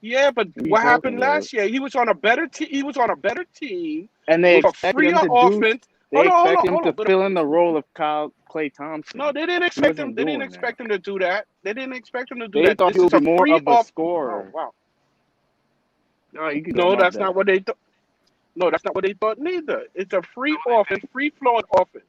Speaker 5: Yeah, but
Speaker 8: What are you
Speaker 5: what happened
Speaker 8: talking about?
Speaker 5: last year? He was on a better team. He was on a better team
Speaker 8: And they
Speaker 5: with a
Speaker 8: expected
Speaker 5: freer
Speaker 8: him to do.
Speaker 5: offense.
Speaker 8: They expect him
Speaker 5: hold
Speaker 8: to
Speaker 5: on.
Speaker 8: fill in the role of Clay Thompson.
Speaker 5: No, they didn't
Speaker 8: He
Speaker 5: expect him.
Speaker 8: wasn't
Speaker 5: They didn't
Speaker 8: doing
Speaker 5: expect
Speaker 8: that.
Speaker 5: him to do that. They didn't expect him to do
Speaker 8: They
Speaker 5: that.
Speaker 8: thought
Speaker 5: This
Speaker 8: he
Speaker 5: is
Speaker 8: would
Speaker 5: a
Speaker 8: be more
Speaker 5: free
Speaker 8: of a
Speaker 5: off.
Speaker 8: scorer.
Speaker 5: Oh wow.
Speaker 8: No, you can go.
Speaker 5: No,
Speaker 8: My
Speaker 5: that's
Speaker 8: bad.
Speaker 5: not what they thought. No, that's not what they thought neither. It's a free offense, free flowing offense.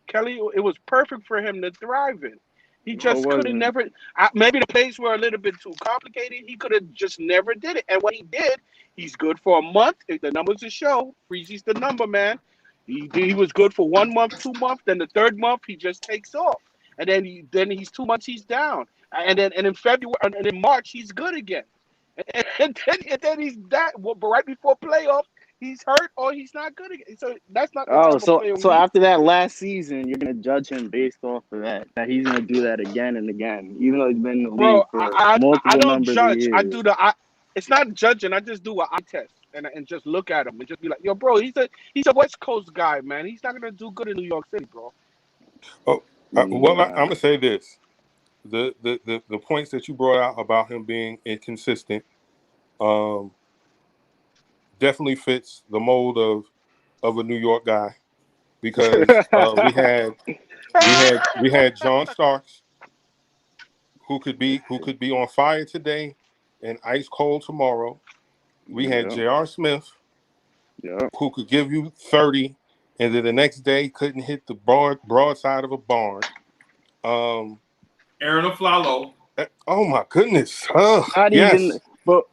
Speaker 5: Kelly, it was perfect for him to thrive in. He
Speaker 8: No,
Speaker 5: just
Speaker 8: it
Speaker 5: could have
Speaker 8: wasn't.
Speaker 5: never. Maybe the plays were a little bit too complicated. He could have just never did it. And when he did, he's good for a month. If the numbers to show, Freezy's the number, man. He was good for 1 month, 2 months. Then the third month, he just takes off. And then he's 2 months, he's down. And in February and in March, he's good again. And then he's that. But right before playoffs, he's hurt or he's not good again. So that's not the type of player we
Speaker 8: so
Speaker 5: need.
Speaker 8: after that last season, you're gonna judge him based off of that. That he's gonna do that again and again, even though he's been in the league for multiple
Speaker 5: I don't
Speaker 8: numbers
Speaker 5: judge.
Speaker 8: of years.
Speaker 5: I do it's not judging. I just do an eye test and just look at him and just be like, yo, bro, he's a West Coast guy, man. He's not gonna do good in New York City, bro.
Speaker 6: Oh, well, I'm gonna say this: the points that you brought out about him being inconsistent, definitely fits the mold of a New York guy, because we had John Starks, who could be on fire today and ice cold tomorrow. We had J.R. Smith, who could give you 30, and then the next day couldn't hit the broadside of a barn.
Speaker 4: Aaron Aflalo.
Speaker 6: Oh my goodness!
Speaker 8: Not
Speaker 6: yes.
Speaker 8: even. But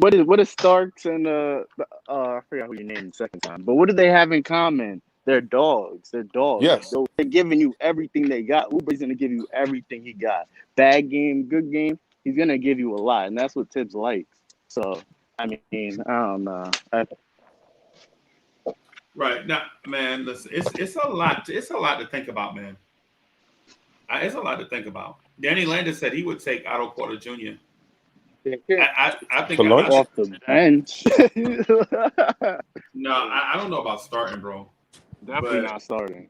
Speaker 8: what is Starks and I forgot who you named the second time. But what do they have in common? They're dogs. They're dogs.
Speaker 6: Yes.
Speaker 8: So they're giving you everything they got. Uber's gonna give you everything he got. Bad game, good game. He's gonna give you a lot, and that's what Tibbs likes. So I mean, I don't know.
Speaker 4: Right now, man. Listen, it's a lot. It's a lot to think about, man. It's a lot to think about. Danny Landis said he would take Otto Porter Jr. I think
Speaker 8: off the bench.
Speaker 4: No, I don't know about starting, bro.
Speaker 8: Definitely not starting.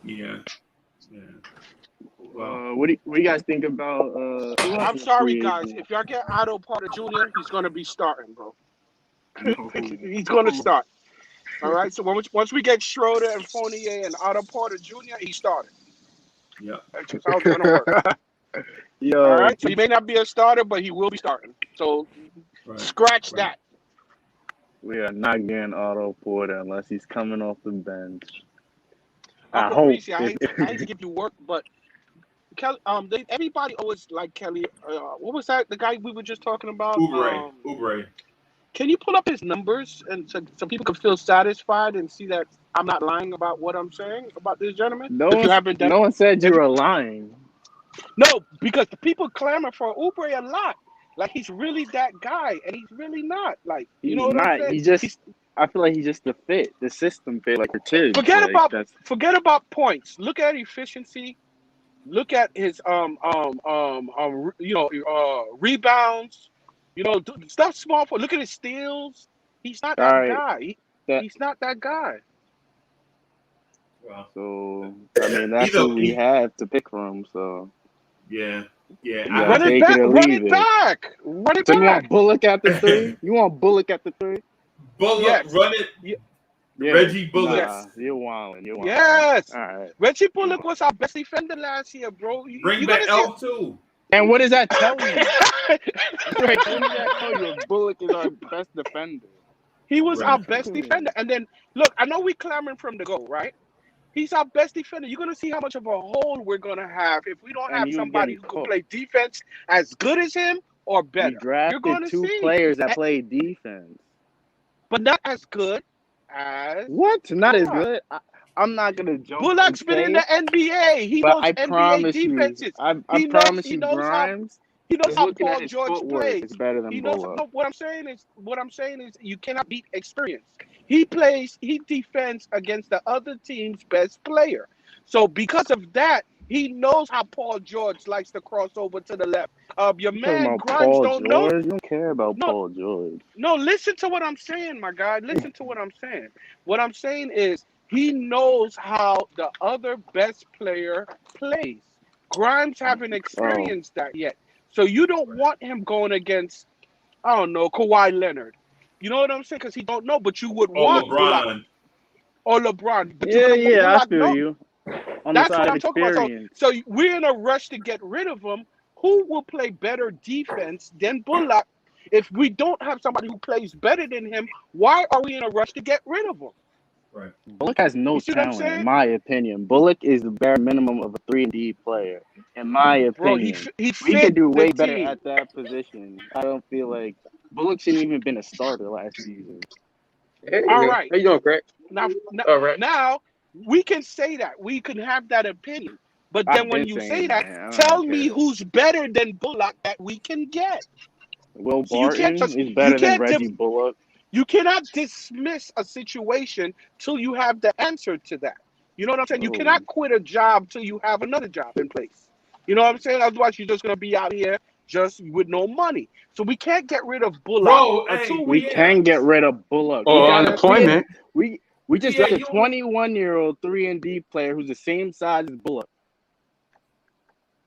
Speaker 4: Yeah. Well,
Speaker 8: what do you guys think about?
Speaker 5: I'm sorry, guys. If y'all get Otto Porter Jr., he's gonna be starting, bro. He's gonna start. All right. So once we get Schroeder and Fournier and Otto Porter Jr., he's starting.
Speaker 4: Yeah.
Speaker 5: That's just how it's gonna work.
Speaker 8: Yo,
Speaker 5: all right. So he may not be a starter, but he will be starting. So scratch that.
Speaker 8: We are not getting Otto Porter unless he's coming off the bench.
Speaker 5: I hate to give you work, but Kelly, everybody always like Kelly. What was that? The guy we were just talking about?
Speaker 4: Oubre.
Speaker 5: Can you pull up his numbers and so people can feel satisfied and see that I'm not lying about what I'm saying about this gentleman?
Speaker 8: No one said you were lying.
Speaker 5: No, because the people clamor for Oubre a lot. Like he's really that guy, and he's really not. Like you know what I'm saying?
Speaker 8: I feel like he's just the fit, the system fit, like for Tibbs.
Speaker 5: Forget about points. Look at efficiency. Look at his rebounds. You know, stuff small for. Look at his steals. He's not that guy. He's not that guy.
Speaker 4: Wow.
Speaker 8: So I mean, that's what we have to pick from. So
Speaker 4: yeah.
Speaker 5: Run it back.
Speaker 8: So you want Bullock at the 3? You want Bullock at the 3?
Speaker 4: Bullock, yes. Run it. Yeah. Reggie Bullock.
Speaker 8: Nah, you're wilding.
Speaker 5: Yes.
Speaker 8: All right.
Speaker 5: Reggie Bullock was our best defender last year, bro.
Speaker 4: Bring back Elf too.
Speaker 8: And what does that tell you? What does that tell you? Bullock is our best defender.
Speaker 5: He was our best defender. And then, look, I know we clamoring from the goal, right? He's our best defender. You're going to see how much of a hole we're going to have if we don't have somebody who can play defense as good as him or better.
Speaker 8: You're going to see 2 players that play defense.
Speaker 5: But not as good as...
Speaker 8: What? Not as good? I'm not going to joke.
Speaker 5: Bullock's been in the NBA. He knows NBA defenses.
Speaker 8: I promise you, Grimes.
Speaker 5: He knows how Paul George plays.
Speaker 8: It's better than Bullock.
Speaker 5: What I'm saying is you cannot beat experience. He defends against the other team's best player. So because of that, he knows how Paul George likes to cross over to the left. Your man Grimes don't know.
Speaker 8: You don't care about Paul George.
Speaker 5: No, listen to what I'm saying, my guy. Listen to what I'm saying. What I'm saying is he knows how the other best player plays. Grimes haven't experienced that yet. So you don't want him going against, I don't know, Kawhi Leonard. You know what I'm saying? Because he don't know, but you would want
Speaker 4: LeBron.
Speaker 5: or LeBron. But
Speaker 8: Yeah,
Speaker 5: you're gonna
Speaker 8: I feel you. On the
Speaker 5: That's
Speaker 8: side
Speaker 5: what
Speaker 8: of
Speaker 5: I'm talking about.
Speaker 8: experience.
Speaker 5: So we're in a rush to get rid of him. Who will play better defense than Bullock? If we don't have somebody who plays better than him, why are we in a rush to get rid of him?
Speaker 4: Right.
Speaker 8: Bullock has no
Speaker 5: You see what I'm
Speaker 8: talent, in
Speaker 5: saying?
Speaker 8: my opinion. Bullock is the bare minimum of a 3-and-D player, in my
Speaker 5: Bro,
Speaker 8: opinion.
Speaker 5: he
Speaker 8: We
Speaker 5: fit
Speaker 8: could do
Speaker 5: the
Speaker 8: way better
Speaker 5: team.
Speaker 8: at that position. I don't feel like Bullock shouldn't even been a starter last season.
Speaker 7: Hey,
Speaker 5: All
Speaker 7: how
Speaker 5: right.
Speaker 7: you doing, Craig? All right.
Speaker 5: Now we can say that. We can have that opinion. But then
Speaker 8: I've
Speaker 5: when
Speaker 8: been
Speaker 5: you
Speaker 8: saying
Speaker 5: say that,
Speaker 8: I
Speaker 5: tell
Speaker 8: don't
Speaker 5: me
Speaker 8: care.
Speaker 5: who's better than Bullock that we can get.
Speaker 8: Will
Speaker 5: So you can't
Speaker 8: Barton
Speaker 5: just
Speaker 8: is better than Reggie
Speaker 5: dim-
Speaker 8: Bullock.
Speaker 5: you cannot dismiss a situation till you have the answer to that. You know what I'm saying? You
Speaker 8: Oh.
Speaker 5: cannot quit a job till you have another job in place. You know what I'm saying? Otherwise, you're just gonna be out here just with no money. So we can't get rid of Bullock
Speaker 4: Bro,
Speaker 5: until
Speaker 4: hey,
Speaker 8: We can get rid of Bullock.
Speaker 7: Or
Speaker 8: We got
Speaker 7: unemployment.
Speaker 8: we just
Speaker 4: Yeah,
Speaker 8: got a
Speaker 4: you
Speaker 8: 21-year-old 3-and-D player who's the same size as Bullock.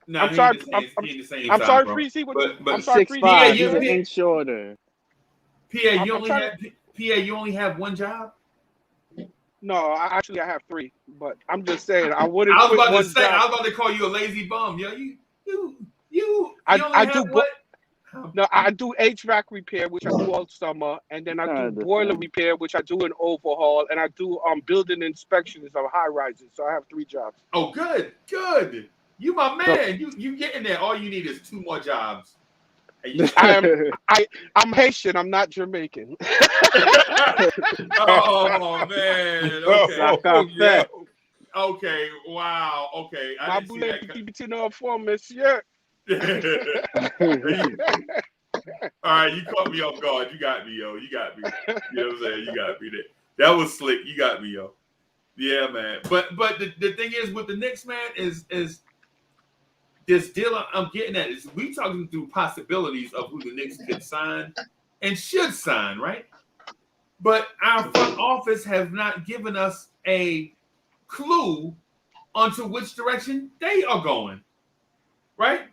Speaker 4: No,
Speaker 5: I'm
Speaker 4: he
Speaker 5: sorry.
Speaker 4: ain't the same
Speaker 5: I'm
Speaker 4: size,
Speaker 5: sorry,
Speaker 4: bro.
Speaker 5: Freezy.
Speaker 4: But
Speaker 5: I'm sorry,
Speaker 8: He's
Speaker 5: Freezy.
Speaker 4: Yeah,
Speaker 8: 6'5". He's an
Speaker 4: yeah.
Speaker 8: inch shorter.
Speaker 4: Pierre,
Speaker 5: I'm trying
Speaker 4: you only have one job?
Speaker 5: No, I have 3, but I'm just saying I wouldn't
Speaker 4: I was
Speaker 5: quit
Speaker 4: about to
Speaker 5: one
Speaker 4: say,
Speaker 5: job.
Speaker 4: I was about to call you a lazy bum. Yo, you
Speaker 5: I
Speaker 4: only
Speaker 5: do
Speaker 4: have what?
Speaker 5: No, I do HVAC repair, which I do all summer, and then I do boiler repair, which I do an overhaul, and I do building inspections of high rises. So I have 3 jobs.
Speaker 4: Oh, good. You my man. You getting there. All you need is 2 more jobs.
Speaker 5: I'm Haitian. I'm not Jamaican.
Speaker 4: Oh man. Okay.
Speaker 8: Yeah.
Speaker 4: Okay. Wow. Okay. I didn't see that.
Speaker 5: Monsieur.
Speaker 4: All right, you caught me off guard. You got me, yo. You got me. You know what I'm saying? You got me there. That was slick. You got me, yo. Yeah, man. But the thing is with the Knicks, man, is this deal I'm getting at is we talking through possibilities of who the Knicks could sign and should sign, right? But our front office has not given us a clue onto which direction they are going, right?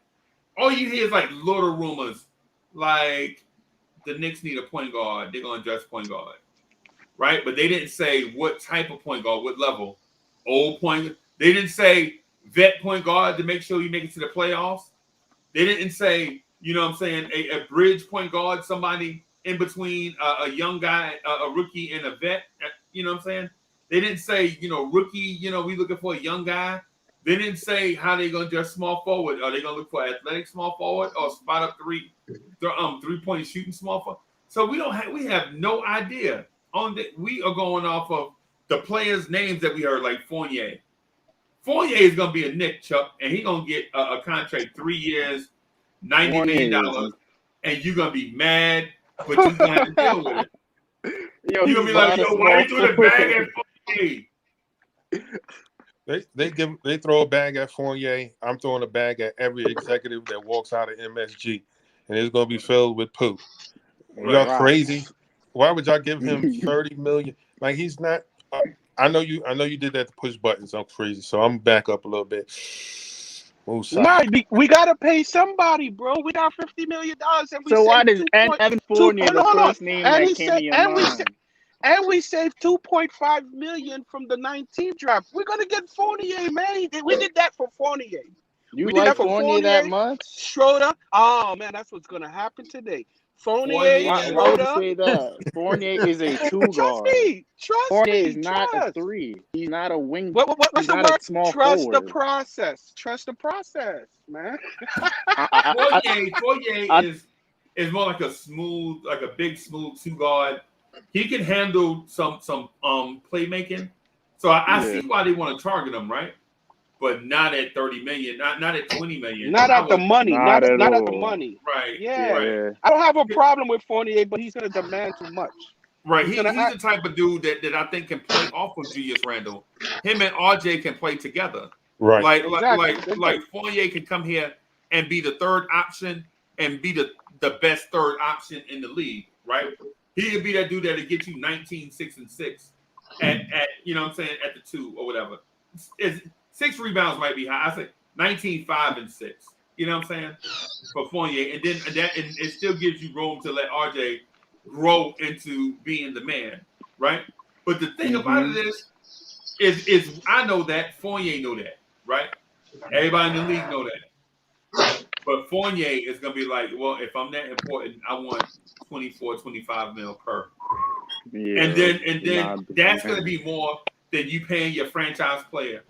Speaker 4: All you hear is like little rumors, like the Knicks need a point guard. They're going to address point guard, right? But they didn't say what type of point guard, what level. Old point. They didn't say vet point guard to make sure you make it to the playoffs. They didn't say, you know what I'm saying, a bridge point guard, somebody in between a young guy, a rookie, and a vet. You know what I'm saying? They didn't say, rookie, we looking for a young guy. They didn't say how they're going to address small forward. Are they going to look for athletic small forward or spot up three-point shooting small forward? So we have no idea. We are going off of the players' names that we heard, like Fournier. Fournier is going to be a Knick, Chuck, and he's going to get a contract 3 years, $90 million, and you're going to be mad, but you're going to have to deal with it. You're going to be like, why you threw the bag at Fournier?
Speaker 6: They throw a bag at Fournier. I'm throwing a bag at every executive that walks out of MSG, and it's going to be filled with poo. Y'all crazy? Why would y'all give him $30 million? Like, he's not. I know you did that to push buttons. I'm crazy, so I'm back up a little bit.
Speaker 5: Nah, we gotta pay somebody, bro. We got $50 million, and we
Speaker 8: so why does Evan Fournier the first name that came to your mind?
Speaker 5: And we saved $2.5 million from the 19th draft. We're gonna get Fournier, man. We did that for Fournier.
Speaker 8: We did that for Fournier that much?
Speaker 5: Schroeder. Oh man, that's what's gonna happen today. Fournier.
Speaker 8: Why would you say that? Fournier is a 2 guard.
Speaker 5: Trust me.
Speaker 8: Fournier is not a 3. He's not a wing.
Speaker 5: What's the word?
Speaker 8: Small
Speaker 5: Trust
Speaker 8: forward.
Speaker 5: the process. Trust the process, man.
Speaker 4: Fournier is more like a big smooth 2 guard. He can handle some playmaking. So I see why they want to target him, right? But not at $30 million, not at $20 million.
Speaker 5: Not at the money. Not at the money.
Speaker 4: Right.
Speaker 5: Yeah.
Speaker 4: Right.
Speaker 5: I don't have a problem with Fournier, but he's gonna demand too much.
Speaker 4: Right. He's the type of dude that I think can play off of Julius Randle. Him and RJ can play together.
Speaker 6: Right.
Speaker 4: Like Fournier can come here and be the third option and be the best third option in the league, right? He could be that dude that'll get you 19, 6, and 6 at you know what I'm saying, at the 2 or whatever. 6 rebounds might be high. I say 19, 5, and 6. You know what I'm saying? For Fournier. And then it still gives you room to let RJ grow into being the man, right? But the thing about it is is I know that. Fournier know that, right? Everybody in the league know that. But Fournier is going to be like, well, if I'm that important, I want 24, 25 mil per.
Speaker 8: Yeah,
Speaker 4: and then that's going to be more than you paying your franchise player.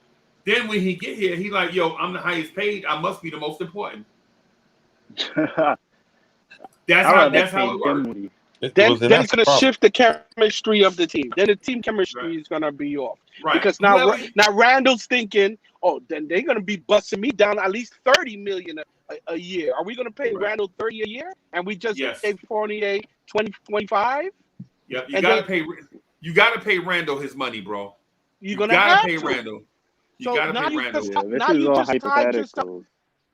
Speaker 4: Then when he get here, he like, yo, I'm the highest paid. I must be the most important. That's how it works.
Speaker 5: Then it's going to shift the chemistry of the team. Then the team chemistry is going to be off.
Speaker 4: Right.
Speaker 5: Because now Randall's thinking, oh, then they're going to be busting me down at least $30 million a year. Are we going to pay Randall $30 a year? And we just pay Fournier 25?
Speaker 4: Yep. You got to pay Randall his money, bro.
Speaker 5: You got to
Speaker 4: pay Randall. You got to pay Randall.
Speaker 8: This is all hypothetical.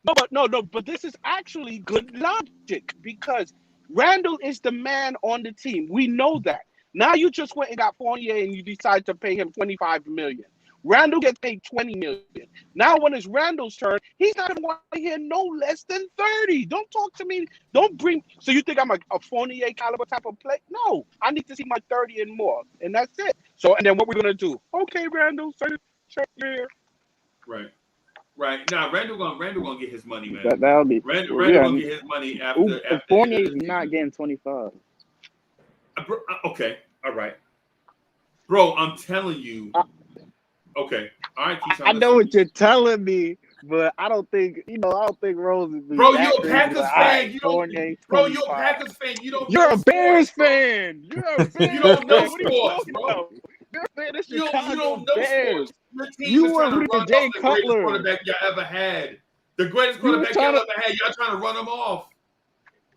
Speaker 5: But this is actually good logic because Randall is the man on the team. We know that. Now you just went and got Fournier and you decide to pay him $25 million. Randall gets paid $20 million. Now when it's Randall's turn, he's not going to want to hear no less than 30. Don't talk to me. Don't bring. So you think I'm a Fournier caliber type of play? No, I need to see my 30 and more, and that's it. So and then what we're going to do? Okay, Randall, check here.
Speaker 4: Right. Now Randall gonna get his money, man.
Speaker 8: That'll be
Speaker 4: Randall gonna get his money after
Speaker 8: Fournier is not getting 25.
Speaker 4: Okay, all right, bro. I'm telling you. Okay, all right.
Speaker 8: I know what you're telling me, but I don't think Rose is.
Speaker 4: Bro, you're a Packers fan. You're a Packers fan. You don't.
Speaker 8: You're a Bears fan. You
Speaker 4: don't know sports, bro.
Speaker 8: You don't know
Speaker 4: sports. Your team
Speaker 8: you
Speaker 4: is
Speaker 8: were
Speaker 4: trying to run
Speaker 8: Jay
Speaker 4: off the
Speaker 8: Cutler.
Speaker 4: greatest quarterback you ever had. The greatest quarterback you ever had. Y'all trying to run him off.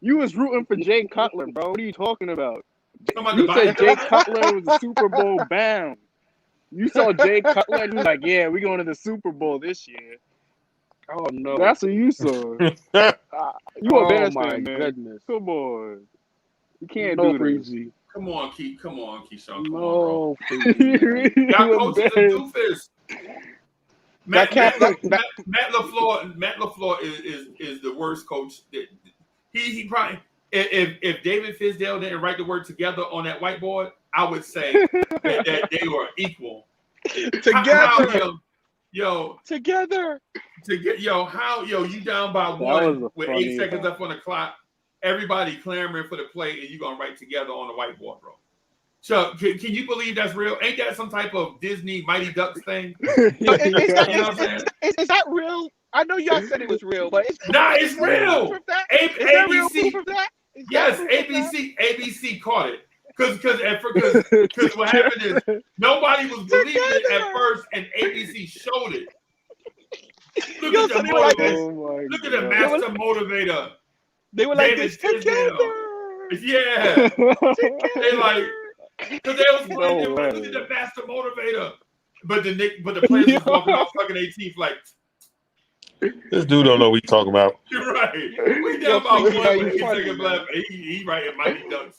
Speaker 8: You was rooting for Jay Cutler, bro. What are you talking about? You said Jay Cutler was a Super Bowl bound. You saw Jay Cutler and you was like, yeah, we're going to the Super Bowl this year.
Speaker 5: Oh, no.
Speaker 8: That's what you saw. You a Bears fan, man.
Speaker 5: Goodness.
Speaker 8: Come on. You can't do this.
Speaker 4: Come on, Keyshawn.
Speaker 8: No,
Speaker 4: y'all coaches a doofus. Matt LaFleur is the worst coach. He probably if David Fizdale didn't write the word together on that whiteboard, I would say that they were equal.
Speaker 5: Together.
Speaker 4: You down by one with 8 seconds left on the clock. Everybody clamoring for the play, and you're going to write together on the whiteboard, bro. Chuck, can you believe that's real? Ain't that some type of Disney Mighty Ducks thing?
Speaker 5: Is that real? I know y'all said it was real, but it's
Speaker 4: real.
Speaker 5: ABC.
Speaker 4: Yes, ABC caught it. Because what happened is nobody was believing it at first, and ABC showed it. Look at the motivator. Look at the master motivator.
Speaker 5: They were like, this together.
Speaker 4: Yeah. They like, because they was playing, look at the master motivator. But the players was walking off sucking their teeth like.
Speaker 6: This dude don't know what he's talking about.
Speaker 4: You're right. We down about 1 with 8 seconds left. He writing Mighty Ducks.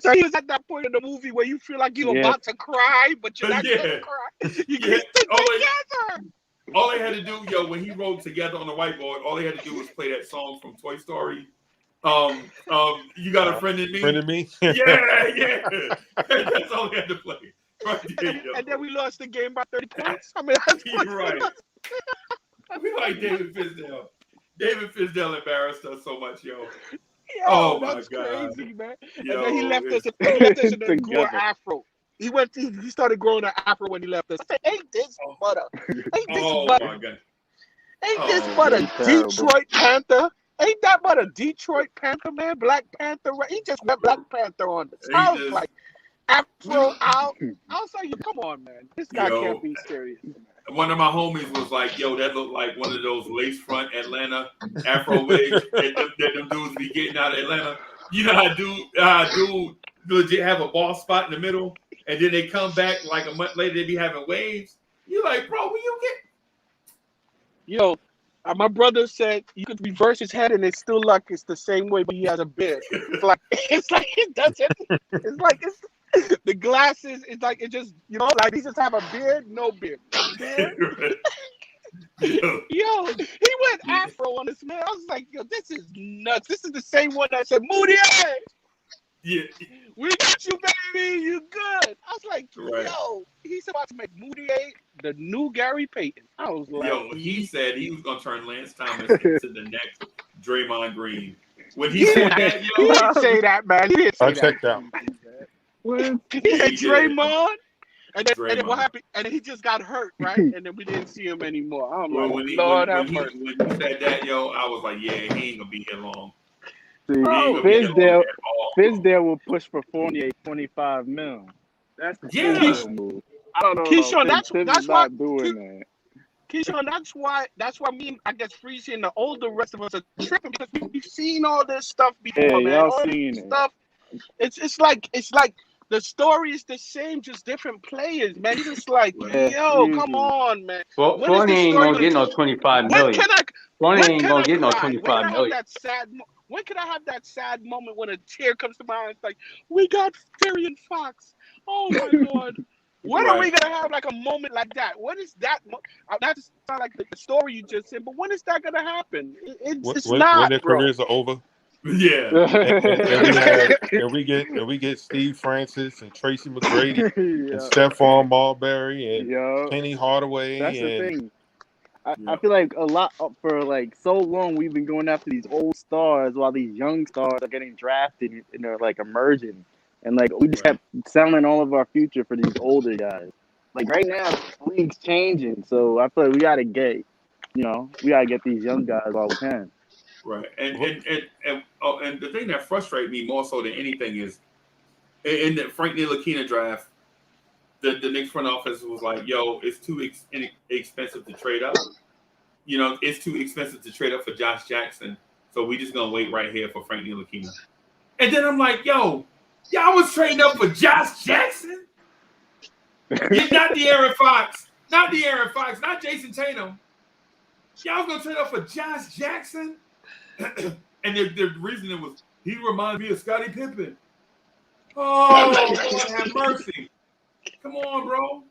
Speaker 5: So he was at that point in the movie where you feel like you're about to cry, but you're not going to cry. You get together.
Speaker 4: All they had to do, when he wrote together on the whiteboard, all they had to do was play that song from Toy Story. You got a friend in me?
Speaker 6: Friend in me?
Speaker 4: Yeah. That's all they had to play. Right there,
Speaker 5: and then we lost the game by 30 points. I mean, that's
Speaker 4: right. We like David Fizdale. David Fizdale embarrassed us so much, yo. Oh my God,
Speaker 5: crazy, man. And then he left us in a gore afro. He started growing an afro when he left us. I said, ain't this butter?
Speaker 4: My God.
Speaker 5: Ain't this but a Detroit Panther? Ain't that but a Detroit Panther, man? Black Panther. He just went Black Panther on the sounds like afro out. I was like, come on, man. This guy can't be serious.
Speaker 4: One of my homies was like, that looked like one of those lace front Atlanta afro wigs that them dudes be getting out of Atlanta. You know how dude legit have a bald spot in the middle, and then they come back like a month later, they be having waves. You like, bro, when you get...
Speaker 5: my brother said you could reverse his head and it's still like it's the same way, but he has a beard. It's like it doesn't. It's like the glasses. It's like it just like he just have a beard, no beard. He went afro on this man. I was like, this is nuts. This is the same one that said Moody.
Speaker 4: Yeah.
Speaker 5: We got you, baby. You good? I was like,
Speaker 4: Right.
Speaker 5: yo, he's about to make Moutier the new Gary Payton. I was like,
Speaker 4: Yo, he said he was gonna turn Lance Thomas into the next Draymond Green. When he said that,
Speaker 5: he
Speaker 4: yo,
Speaker 5: didn't say that, man. He didn't say
Speaker 6: I
Speaker 5: that.
Speaker 6: checked out.
Speaker 5: He said Draymond. And then
Speaker 4: Draymond.
Speaker 5: what happened? And then he just got hurt, right? And then we didn't see him anymore. I'm
Speaker 4: Well,
Speaker 5: like,
Speaker 4: when he said that, yo, I was like, yeah, he ain't gonna be here long.
Speaker 8: Fizdale will push for Fournier $25 million. That's the
Speaker 4: Yeah.
Speaker 8: move. I don't know.
Speaker 5: Keyshawn, that's why
Speaker 8: not doing that.
Speaker 5: Keyshawn, that's why me and I guess Freezy and the older rest of us are tripping because we've seen all this stuff before,
Speaker 8: Yeah,
Speaker 5: man.
Speaker 8: y'all
Speaker 5: All
Speaker 8: seen
Speaker 5: this
Speaker 8: it.
Speaker 5: stuff. It's like the story is the same, just different players, man. It's just like, yo, come on, man.
Speaker 7: Well, Fournier ain't gonna get no $25 million. Fournier ain't gonna get no $25 million.
Speaker 5: When can I have that sad moment when a tear comes to my eyes? Like, we got Farian Fox. Oh my God. When are we gonna have like a moment like that? When is that? Not to sound like the story you just said, but when is that gonna happen? It's not,
Speaker 6: when their
Speaker 5: bro.
Speaker 6: careers are over.
Speaker 4: Yeah.
Speaker 6: and we get Steve Francis and Tracy McGrady and Stephon Marbury and Penny Hardaway.
Speaker 8: That's the thing. I feel like a lot for like so long we've been going after these old stars while these young stars are getting drafted and they're like emerging, and like we just kept selling all of our future for these older guys. Like right now, the league's changing, so I feel like we gotta get these young guys while we can.
Speaker 4: Right, and the thing that frustrates me more so than anything is in the Frank Ntilikina draft, the Knicks front office was like, "Yo, it's too expensive to trade up. You know, it's too expensive to trade up for Josh Jackson, so we just gonna wait right here for Frank Ntilikina." And then I'm like, "Yo, y'all was trading up for Josh Jackson? Yeah, not De'Aaron Fox, not Jason Tatum. Y'all was gonna trade up for Josh Jackson?" And the reason it was, he reminds me of Scottie Pippen. Oh, Lord have mercy. Come on, bro.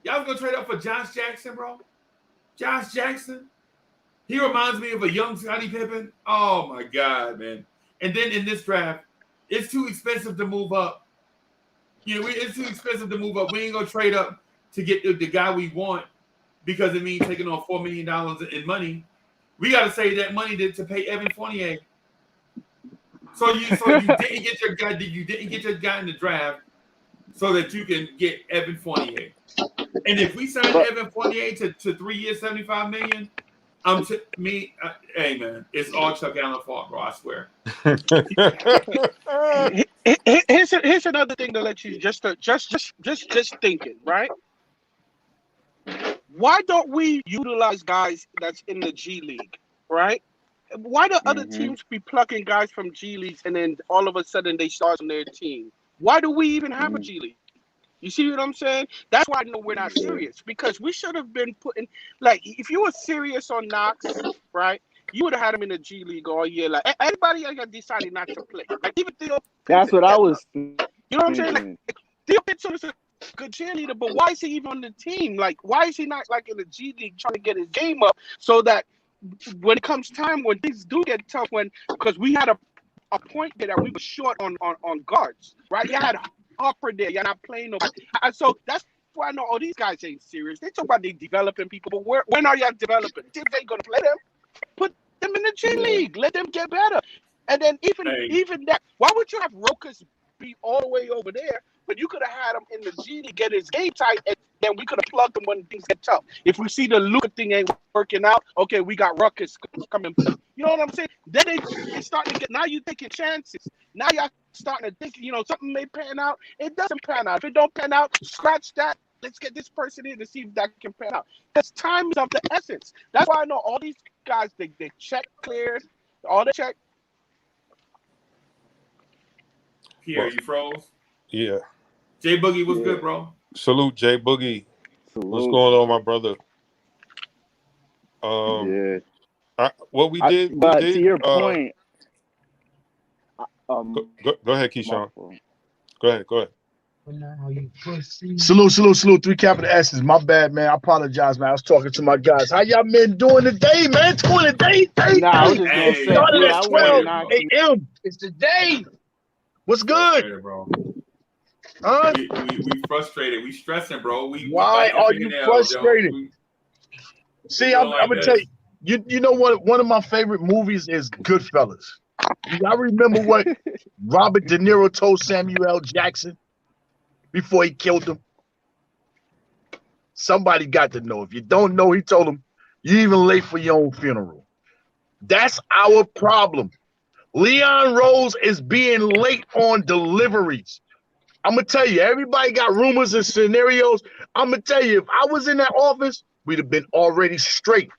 Speaker 4: Y'all was gonna trade up for Josh Jackson, bro? Josh Jackson? He reminds me of a young Scottie Pippen. Oh my God, man. And then in this draft, it's too expensive to move up. It's too expensive to move up. We ain't gonna trade up to get the guy we want because it means taking on $4 million in money. We got to save that money to pay Evan Fournier. So you didn't get your guy. You didn't get your guy in the draft so that you can get Evan Fournier. And if we sign Evan Fournier to 3 years, $75 million, hey man, it's all Chuck Allen fault, bro. I swear.
Speaker 5: Here's another thing to let you just thinking, right? Why don't we utilize guys that's in the G League, right? Why do other teams be plucking guys from G Leagues and then all of a sudden they start on their team? Why do we even have a G League? You see what I'm saying? That's why I know we're not serious, because we should have been putting, like, if you were serious on Knox, right, you would have had him in the G League all year. Like, everybody decided not to play. Like, even Theo.
Speaker 8: That's what I was.
Speaker 5: You know what I'm saying? Like, Theo Pinson is a good cheerleader, but why is he even on the team? Like, why is he not like in the G League trying to get his game up so that when it comes time when things do get tough, because we had a point there that we were short on guards, right? You had Harper there, you're not playing nobody. So that's why I know all these guys ain't serious. They talk about they developing people, but when are y'all developing? If they gonna play them, put them in the G League, let them get better. And then even that, why would you have Rokas be all the way over there? But you could have had him in the G to get his game tight, and then we could have plugged him when things get tough. If we see the Luka thing ain't working out, okay, we got Ruckus coming. You know what I'm saying? Then they starting to get, now you taking chances. Now y'all starting to think, something may pan out. It doesn't pan out. If it don't pan out, scratch that. Let's get this person in to see if that can pan out. Because time is of the essence. That's why I know all these guys, they check cleared, all the check.
Speaker 4: Pierre, you froze?
Speaker 6: Yeah.
Speaker 4: Jay Boogie was good, bro.
Speaker 6: Salute, Jay Boogie. Salute. What's going on, my brother? What we did.
Speaker 8: But to your point.
Speaker 6: Go ahead, Keyshawn. Go ahead.
Speaker 9: Salute. 3 capital S's. My bad, man. I apologize, man. I was talking to my guys. How y'all men doing today, man? Doing the day.
Speaker 8: Nah, I was just gonna say,
Speaker 9: started at 12 a.m. It's the day. What's good?
Speaker 4: Bro.
Speaker 9: Huh?
Speaker 4: We frustrated. We stressing, bro.
Speaker 9: Why are you frustrated? See, I'm gonna tell you. You know what? One of my favorite movies is Goodfellas. I remember what Robert De Niro told Samuel L. Jackson before he killed him. Somebody got to know. If you don't know, he told him, "You even late for your own funeral." That's our problem. Leon Rose is being late on deliveries. I'm gonna tell you, everybody got rumors and scenarios. I'm gonna tell you, if I was in that office, we'd have been already straight.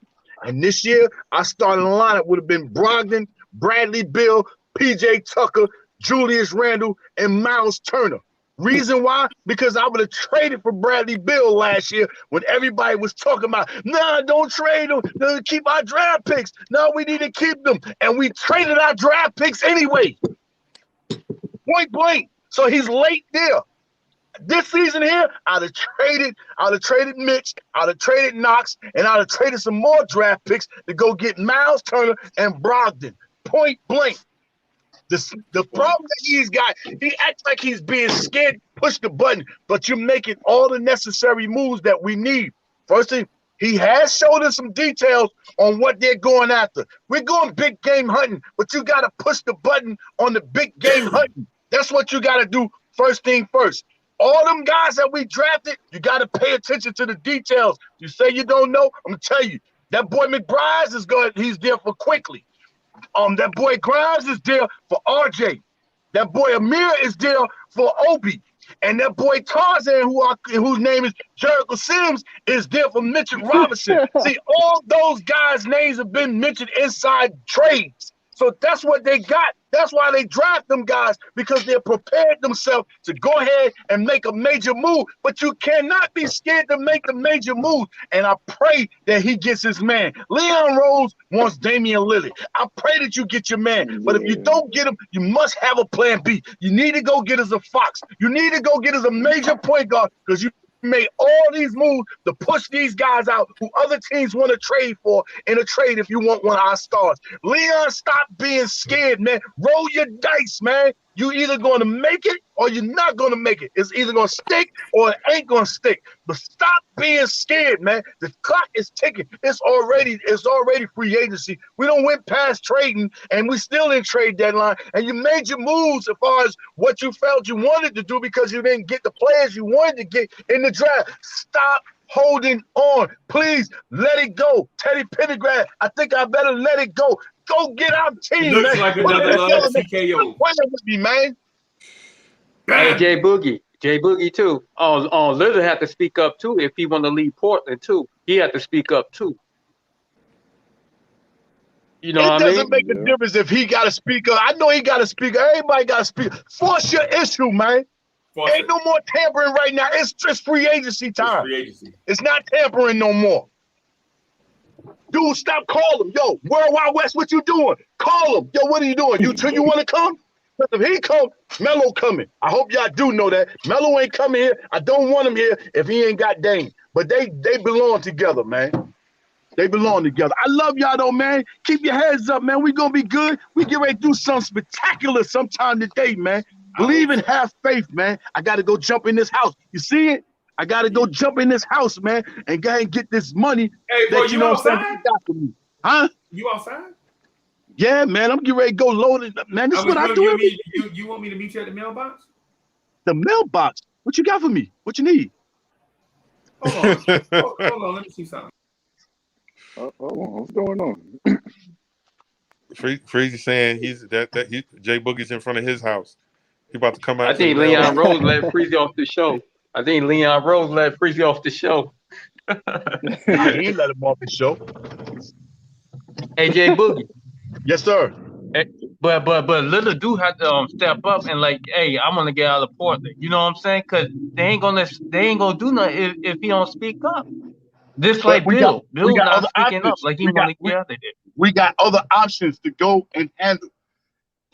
Speaker 9: And this year, I started a lineup would have been Brogdon, Bradley Beal, PJ Tucker, Julius Randle, and Miles Turner. Reason why? Because I would have traded for Bradley Beal last year when everybody was talking about, nah, don't trade them. Keep our draft picks. No, we need to keep them. And we traded our draft picks anyway. Point blank. So he's late there. This season here, I'd have traded Mitch, I'd have traded Knox, and I'd have traded some more draft picks to go get Miles Turner and Brogdon. Point blank. The problem that he's got, he acts like he's being scared to push the button, but you're making all the necessary moves that we need. First thing, he has showed us some details on what they're going after. We're going big game hunting, but you got to push the button on the big game hunting. That's what you got to do first thing first. All them guys that we drafted, you got to pay attention to the details. You say you don't know, I'm going to tell you. That boy McBride is good. He's there for Quickly. That boy Grimes is there for RJ. That boy Amir is there for Obi. And that boy Tarzan, whose name is Jericho Sims, is there for Mitchell Robinson. See, all those guys' names have been mentioned inside trades. So that's what they got. That's why they draft them guys, because they're prepared themselves to go ahead and make a major move. But you cannot be scared to make the major move. And I pray that he gets his man. Leon Rose wants Damian Lillard. I pray that you get your man. But if you don't get him, you must have a plan B. You need to go get us a Fox. You need to go get us a major point guard, because you made all these moves to push these guys out who other teams want to trade for in a trade if you want one of our stars. Leon, stop being scared, man. Roll your dice, man. You either going to make it or you're not going to make it. It's either going to stick or it ain't going to stick. But stop being scared, man. The clock is ticking. It's already free agency. We don't went past trading, and we still in trade deadline. And you made your moves as far as what you felt you wanted to do because you didn't get the players you wanted to get in the draft. Stop holding on. Please let it go. Teddy Pendergrass, I think I better let it go. Go get our team,
Speaker 4: looks
Speaker 9: man.
Speaker 4: Like another love TKO.
Speaker 9: With me, man.
Speaker 7: Hey, Jay Boogie too. Lillard had to speak up too if he want to leave Portland too. He had to speak up too. You know what I mean?
Speaker 9: It doesn't make a difference if he got to speak up. I know he got to speak up. Everybody got to speak up. Force your issue, man. Ain't no more tampering right now. It's just free agency time. It's free agency. It's not tampering no more. Dude, stop calling him. Yo, World Wide West, what you doing? Call him. Yo, what are you doing? You want to come? If he come, Melo coming. I hope y'all do know that. Melo ain't coming here. I don't want him here if he ain't got Dame. But they belong together, man. They belong together. I love y'all though, man. Keep your heads up, man. We gonna be good. We get ready to do something spectacular sometime today, man. Believe and have faith, man. I gotta go jump in this house. You see it? I gotta go jump in this house, man, and go ahead and get this money.
Speaker 4: Hey, bro, you outside?
Speaker 9: Huh?
Speaker 4: You outside?
Speaker 9: Yeah, man. I'm getting ready to go load it up, man. This is what I do.
Speaker 4: You want me to meet you at the mailbox?
Speaker 9: The mailbox? What you got for me? What you need?
Speaker 4: Hold on. Let me see something.
Speaker 8: Hold on. What's going on?
Speaker 6: Freezy saying Jay Boogie's in front of his house. He about to come out.
Speaker 7: I think Leon Rose let Freezy off the show. Nah, he ain't
Speaker 9: let him off the show.
Speaker 7: Hey, Jay Boogie.
Speaker 9: Yes, sir.
Speaker 7: But Lillard do have to step up and like, hey, I want to get out of Portland. You know what I'm saying? Because they ain't gonna do nothing if he don't speak up. This like Bill not speaking up like he want to get out of there.
Speaker 9: We got other options to go and handle.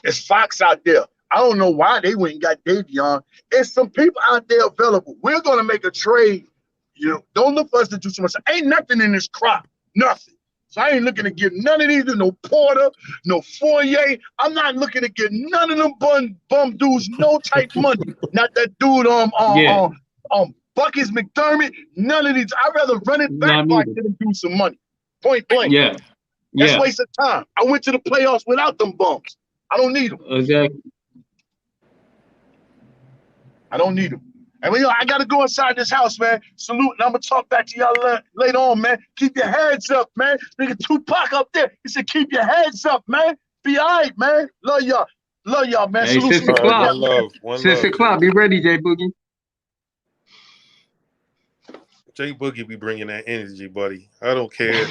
Speaker 9: There's Fox out there. I don't know why they went and got Davion. There's some people out there available. We're gonna make a trade. You know, don't look for us to do so much. Ain't nothing in this crop. Nothing. So I ain't looking to get none of these, no Porter, no Fourier. I'm not looking to get none of them bum dudes no type money. Not that dude Buckets McDermott, none of these. I'd rather run it back before I get them do some money. Point blank.
Speaker 7: Yeah.
Speaker 9: That's a waste of time. I went to the playoffs without them bums. I don't need them.
Speaker 7: Exactly.
Speaker 9: I don't need them. And I gotta go inside this house, man. Salute, and I'm gonna talk back to y'all later on, man. Keep your heads up, man. Nigga Tupac up there, he said, keep your heads up, man. Be all right, man. Love y'all, man.
Speaker 7: Hey,
Speaker 9: Salute.
Speaker 7: 6 o'clock.
Speaker 6: One
Speaker 7: 6 o'clock. Be ready, J Boogie.
Speaker 6: J Boogie be bringing that energy, buddy. I don't care.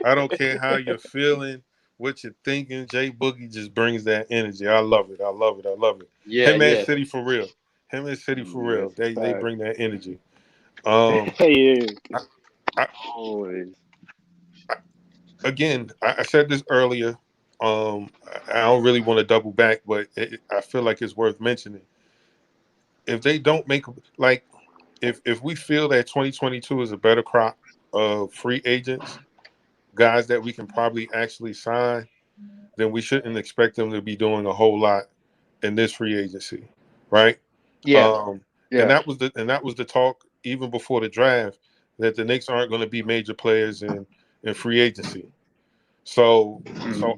Speaker 6: I don't care how you're feeling, what you're thinking. J Boogie just brings that energy. I love it. I love it. I love it.
Speaker 7: Yeah,
Speaker 6: Him and City for real. Him and City for real. They bring that energy.
Speaker 8: Always.
Speaker 6: Again, I said this earlier. I don't really want to double back, but I feel like it's worth mentioning. If they don't make if we feel that 2022 is a better crop of free agents, guys that we can probably actually sign, then we shouldn't expect them to be doing a whole lot in this free agency, right?
Speaker 7: Yeah.
Speaker 6: And that was the talk even before the draft, that the Knicks aren't going to be major players in free agency. So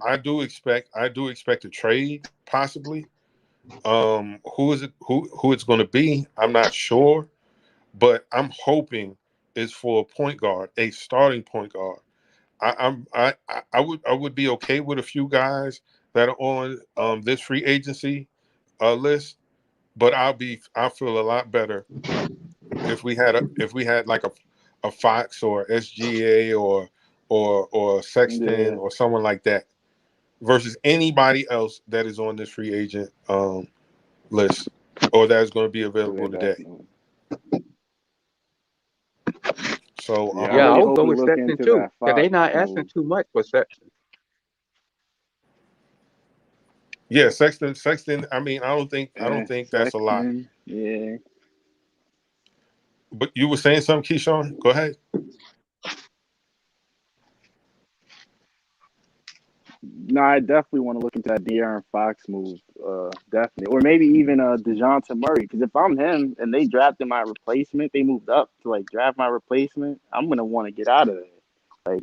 Speaker 6: I do expect a trade possibly. Who it's going to be, I'm not sure, but I'm hoping it's for a point guard, a starting point guard. I would be okay with a few guys that are on this free agency list, but I'll feel a lot better if we had like a Fox or SGA or Sexton or someone like that versus anybody else that is on this free agent list or that is going to be available today. So
Speaker 7: I would go with Sexton too. Because they're not asking too much for Sexton.
Speaker 6: Yeah, Sexton. I mean, I don't think that's a lot.
Speaker 8: Yeah.
Speaker 6: But you were saying something, Keyshawn? Go ahead.
Speaker 8: No, I definitely want to look into that De'Aaron Fox move. Definitely, or maybe even DeJounte Murray. Because if I'm him and they drafted my replacement, they moved up to draft my replacement. I'm gonna want to get out of there.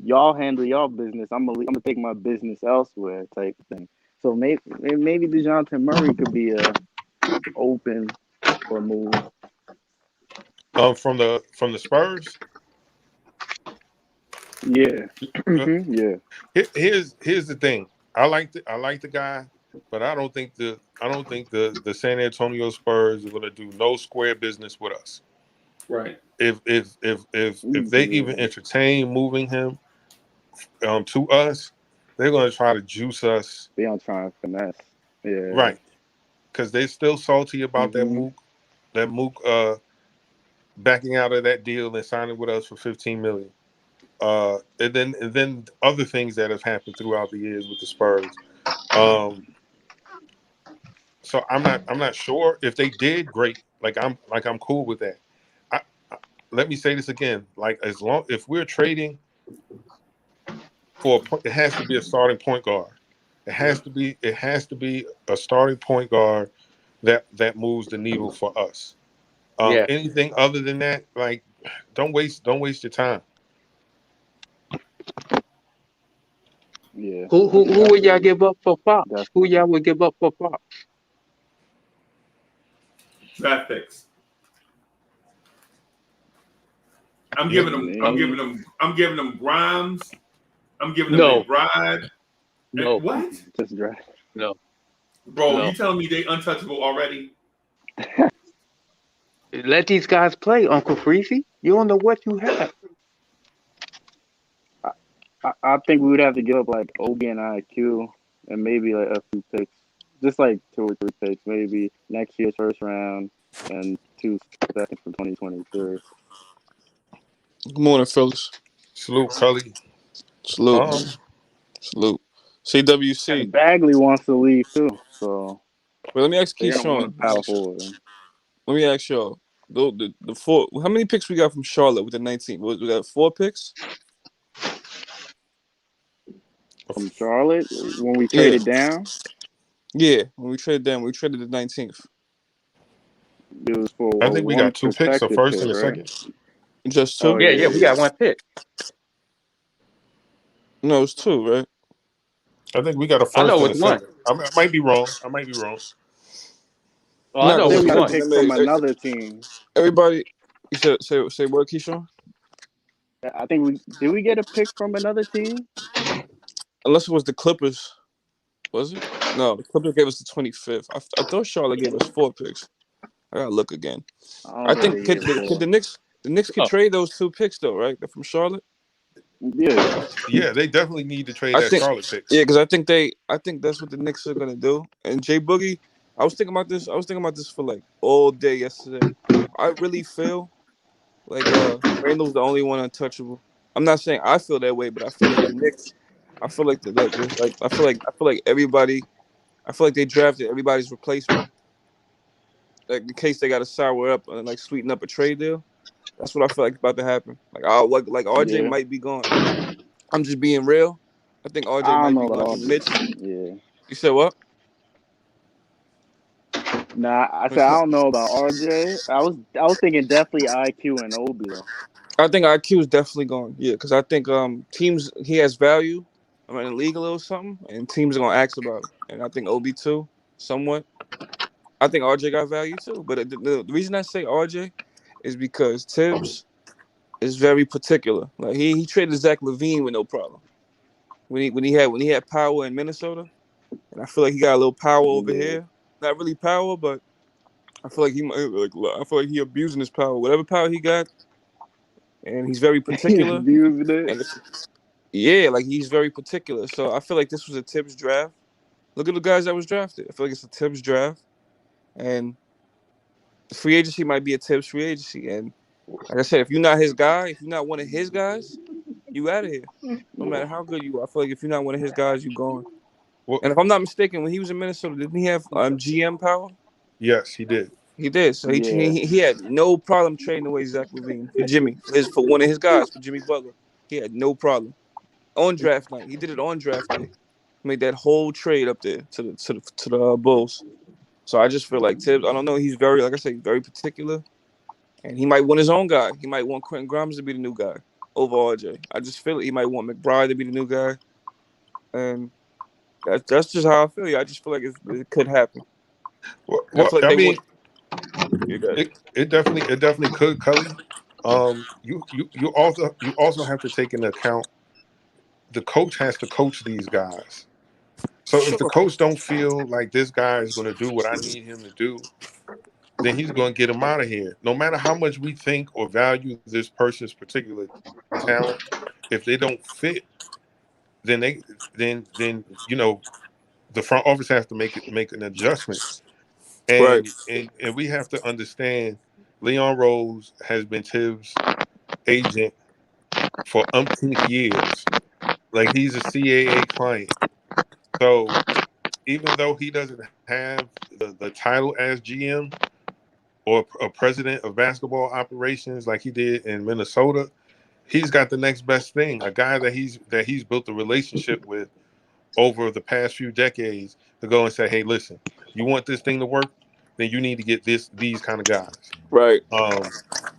Speaker 8: Y'all handle y'all business. I'm gonna take my business elsewhere, type of thing. So maybe DeJounte Murray could be open for a move.
Speaker 6: From the Spurs.
Speaker 8: Yeah. Yeah.
Speaker 6: Here's the thing. I like the guy, but I don't think the San Antonio Spurs are going to do no square business with us.
Speaker 4: Right.
Speaker 6: If they even entertain moving him to us, they're going to try to juice us.
Speaker 8: They don't try to finesse. Yeah.
Speaker 6: Right. Because they're still salty about that Mook backing out of that deal and signing with us for $15 million. And then other things that have happened throughout the years with the Spurs. So I'm not sure if they did great. I'm cool with that. Let me say this again. If we're trading for it has to be a starting point guard. It has to be a starting point guard that moves the needle for us. Anything other than that, don't waste your time.
Speaker 8: Yeah.
Speaker 7: Who would y'all give up for Fox? Who y'all would give up for Fox?
Speaker 4: Draft picks. I'm giving them Grimes. I'm giving them McBride.
Speaker 7: No.
Speaker 4: What?
Speaker 8: Just draft.
Speaker 7: No.
Speaker 4: Bro,
Speaker 7: No.
Speaker 4: you telling me they untouchable already?
Speaker 7: Let these guys play, Uncle Freezy. You don't know what you have.
Speaker 8: I think we would have to give up Ogie and IQ and maybe a few picks. Just 2 or 3 picks. Maybe next year's first round and 2 seconds for 2023.
Speaker 10: Good morning, fellas.
Speaker 6: Salute, Cully.
Speaker 10: Salute. Salute. CWC.
Speaker 8: And Bagley wants to leave too. So
Speaker 10: let me ask
Speaker 8: they don't want
Speaker 10: Keyshawn.
Speaker 8: a power forward.
Speaker 10: Let me ask y'all. The 4. How many picks we got from Charlotte with the 19? Was that 4 picks?
Speaker 8: From Charlotte when we
Speaker 10: Yeah,
Speaker 8: traded down,
Speaker 10: yeah. When we traded them, we traded the 19th.
Speaker 8: it was for
Speaker 6: I
Speaker 8: a
Speaker 6: think we
Speaker 8: one
Speaker 6: got 2 picks, a
Speaker 8: prospective
Speaker 6: first
Speaker 8: pick,
Speaker 6: and a
Speaker 8: right?
Speaker 6: second.
Speaker 10: Just
Speaker 8: Oh
Speaker 10: two?
Speaker 7: Yeah,
Speaker 8: yeah,
Speaker 7: yeah, we
Speaker 8: yeah.
Speaker 7: got one pick.
Speaker 10: No, it's two, right?
Speaker 6: I think we got a
Speaker 7: I
Speaker 6: first
Speaker 7: know
Speaker 6: and a
Speaker 7: it's one.
Speaker 6: second. I might be wrong. I might be wrong.
Speaker 7: Well, I
Speaker 10: No,
Speaker 8: I
Speaker 7: know
Speaker 10: because
Speaker 8: think
Speaker 7: it's
Speaker 8: we got a
Speaker 7: one.
Speaker 8: pick from another team.
Speaker 10: everybody. You said say what, Keyshawn?
Speaker 8: I think we get a pick from another team.
Speaker 10: Unless it was the Clippers, was it? No, the Clippers gave us the 25th. I thought Charlotte gave us 4 picks. I gotta look again.
Speaker 8: I don't
Speaker 10: I
Speaker 8: think
Speaker 10: think
Speaker 8: they gave
Speaker 10: could
Speaker 8: four.
Speaker 10: the Knicks could
Speaker 7: Oh,
Speaker 10: trade those 2 picks though, right? They're from Charlotte.
Speaker 8: Yeah,
Speaker 6: Yeah, they definitely need to trade
Speaker 10: I
Speaker 6: that
Speaker 10: think,
Speaker 6: Charlotte
Speaker 10: yeah,
Speaker 6: picks.
Speaker 10: because I think that's what the Knicks are gonna do. And Jay Boogie, I was thinking about this. I was thinking about this for like all day yesterday. I really feel like Randall's the only one untouchable. I'm not saying I feel that way, but I feel like the Knicks. I feel like I feel like everybody. I feel like they drafted everybody's replacement, like in case they got to sour up and like sweeten up a trade deal. That's what I feel like about to happen. Like RJ
Speaker 8: yeah.
Speaker 10: might be gone. I'm just being real. I think RJ
Speaker 8: I don't
Speaker 10: might
Speaker 8: know
Speaker 10: be
Speaker 8: about
Speaker 10: gone.
Speaker 8: all
Speaker 10: And
Speaker 8: this.
Speaker 10: Mitch,
Speaker 8: Yeah.
Speaker 10: you said what?
Speaker 8: Nah, I said I don't know about RJ. I was thinking definitely IQ and Obi though.
Speaker 10: I think IQ is definitely gone. Yeah, because I think teams he has value. I mean, in the league a little something, and teams are gonna ask about him. And I think Obi too, somewhat. I think RJ got value too. But the reason I say RJ is because Tibbs is very particular. Like he traded Zach LaVine with no problem when he had power in Minnesota, and I feel like he got a little power over
Speaker 8: Yeah.
Speaker 10: here. Not really power, but I feel like I feel like he abusing his power. Whatever power he got, and he's very
Speaker 8: He's
Speaker 10: particular.
Speaker 8: abusing it.
Speaker 10: And yeah, like he's very particular. So I feel like this was a Tibbs draft. Look at the guys that was drafted. I feel like it's a Tibbs draft, and the free agency might be a Tibbs free agency. And like I said, if you're not his guy, if you're not one of his guys, you out of here. No matter how good you are, I feel like if you're not one of his guys, you gone.
Speaker 6: Well,
Speaker 10: And if I'm not mistaken, when he was in Minnesota, didn't he have GM power?
Speaker 6: yes, he did.
Speaker 10: He did. So
Speaker 8: Yeah.
Speaker 10: he had no problem trading away Zach LaVine for Jimmy, for one of his guys, for Jimmy Butler. He had no problem on draft night. He did it on draft day. Made that whole trade up there to the Bulls. So I just feel like Tibbs. I don't know. He's very, like I say, very particular, and he might want his own guy. He might want Quentin Grimes to be the new guy over RJ. I just feel it. He might want McBride to be the new guy, and that's just how I feel. Yeah, I just feel like it could happen. And I
Speaker 6: Well,
Speaker 10: feel like
Speaker 6: I
Speaker 10: they
Speaker 6: mean,
Speaker 10: want. You guys.
Speaker 6: it definitely could, Cully. You also have to take into account the coach has to coach these guys. So if the
Speaker 10: Sure.
Speaker 6: coach don't feel like this guy is going to do what I need him to do, then he's going to get him out of here. No matter how much we think or value this person's particular talent, if they don't fit, then the front office has to make an adjustment.
Speaker 10: Right.
Speaker 6: And we have to understand Leon Rose has been Tibbs' agent for umpteenth years. Like he's a CAA client. So even though he doesn't have the title as GM or a president of basketball operations like he did in Minnesota, he's got the next best thing, a guy that he's built a relationship with over the past few decades to go and say, hey, listen, you want this thing to work, then you need to get these kind of guys.
Speaker 10: Right.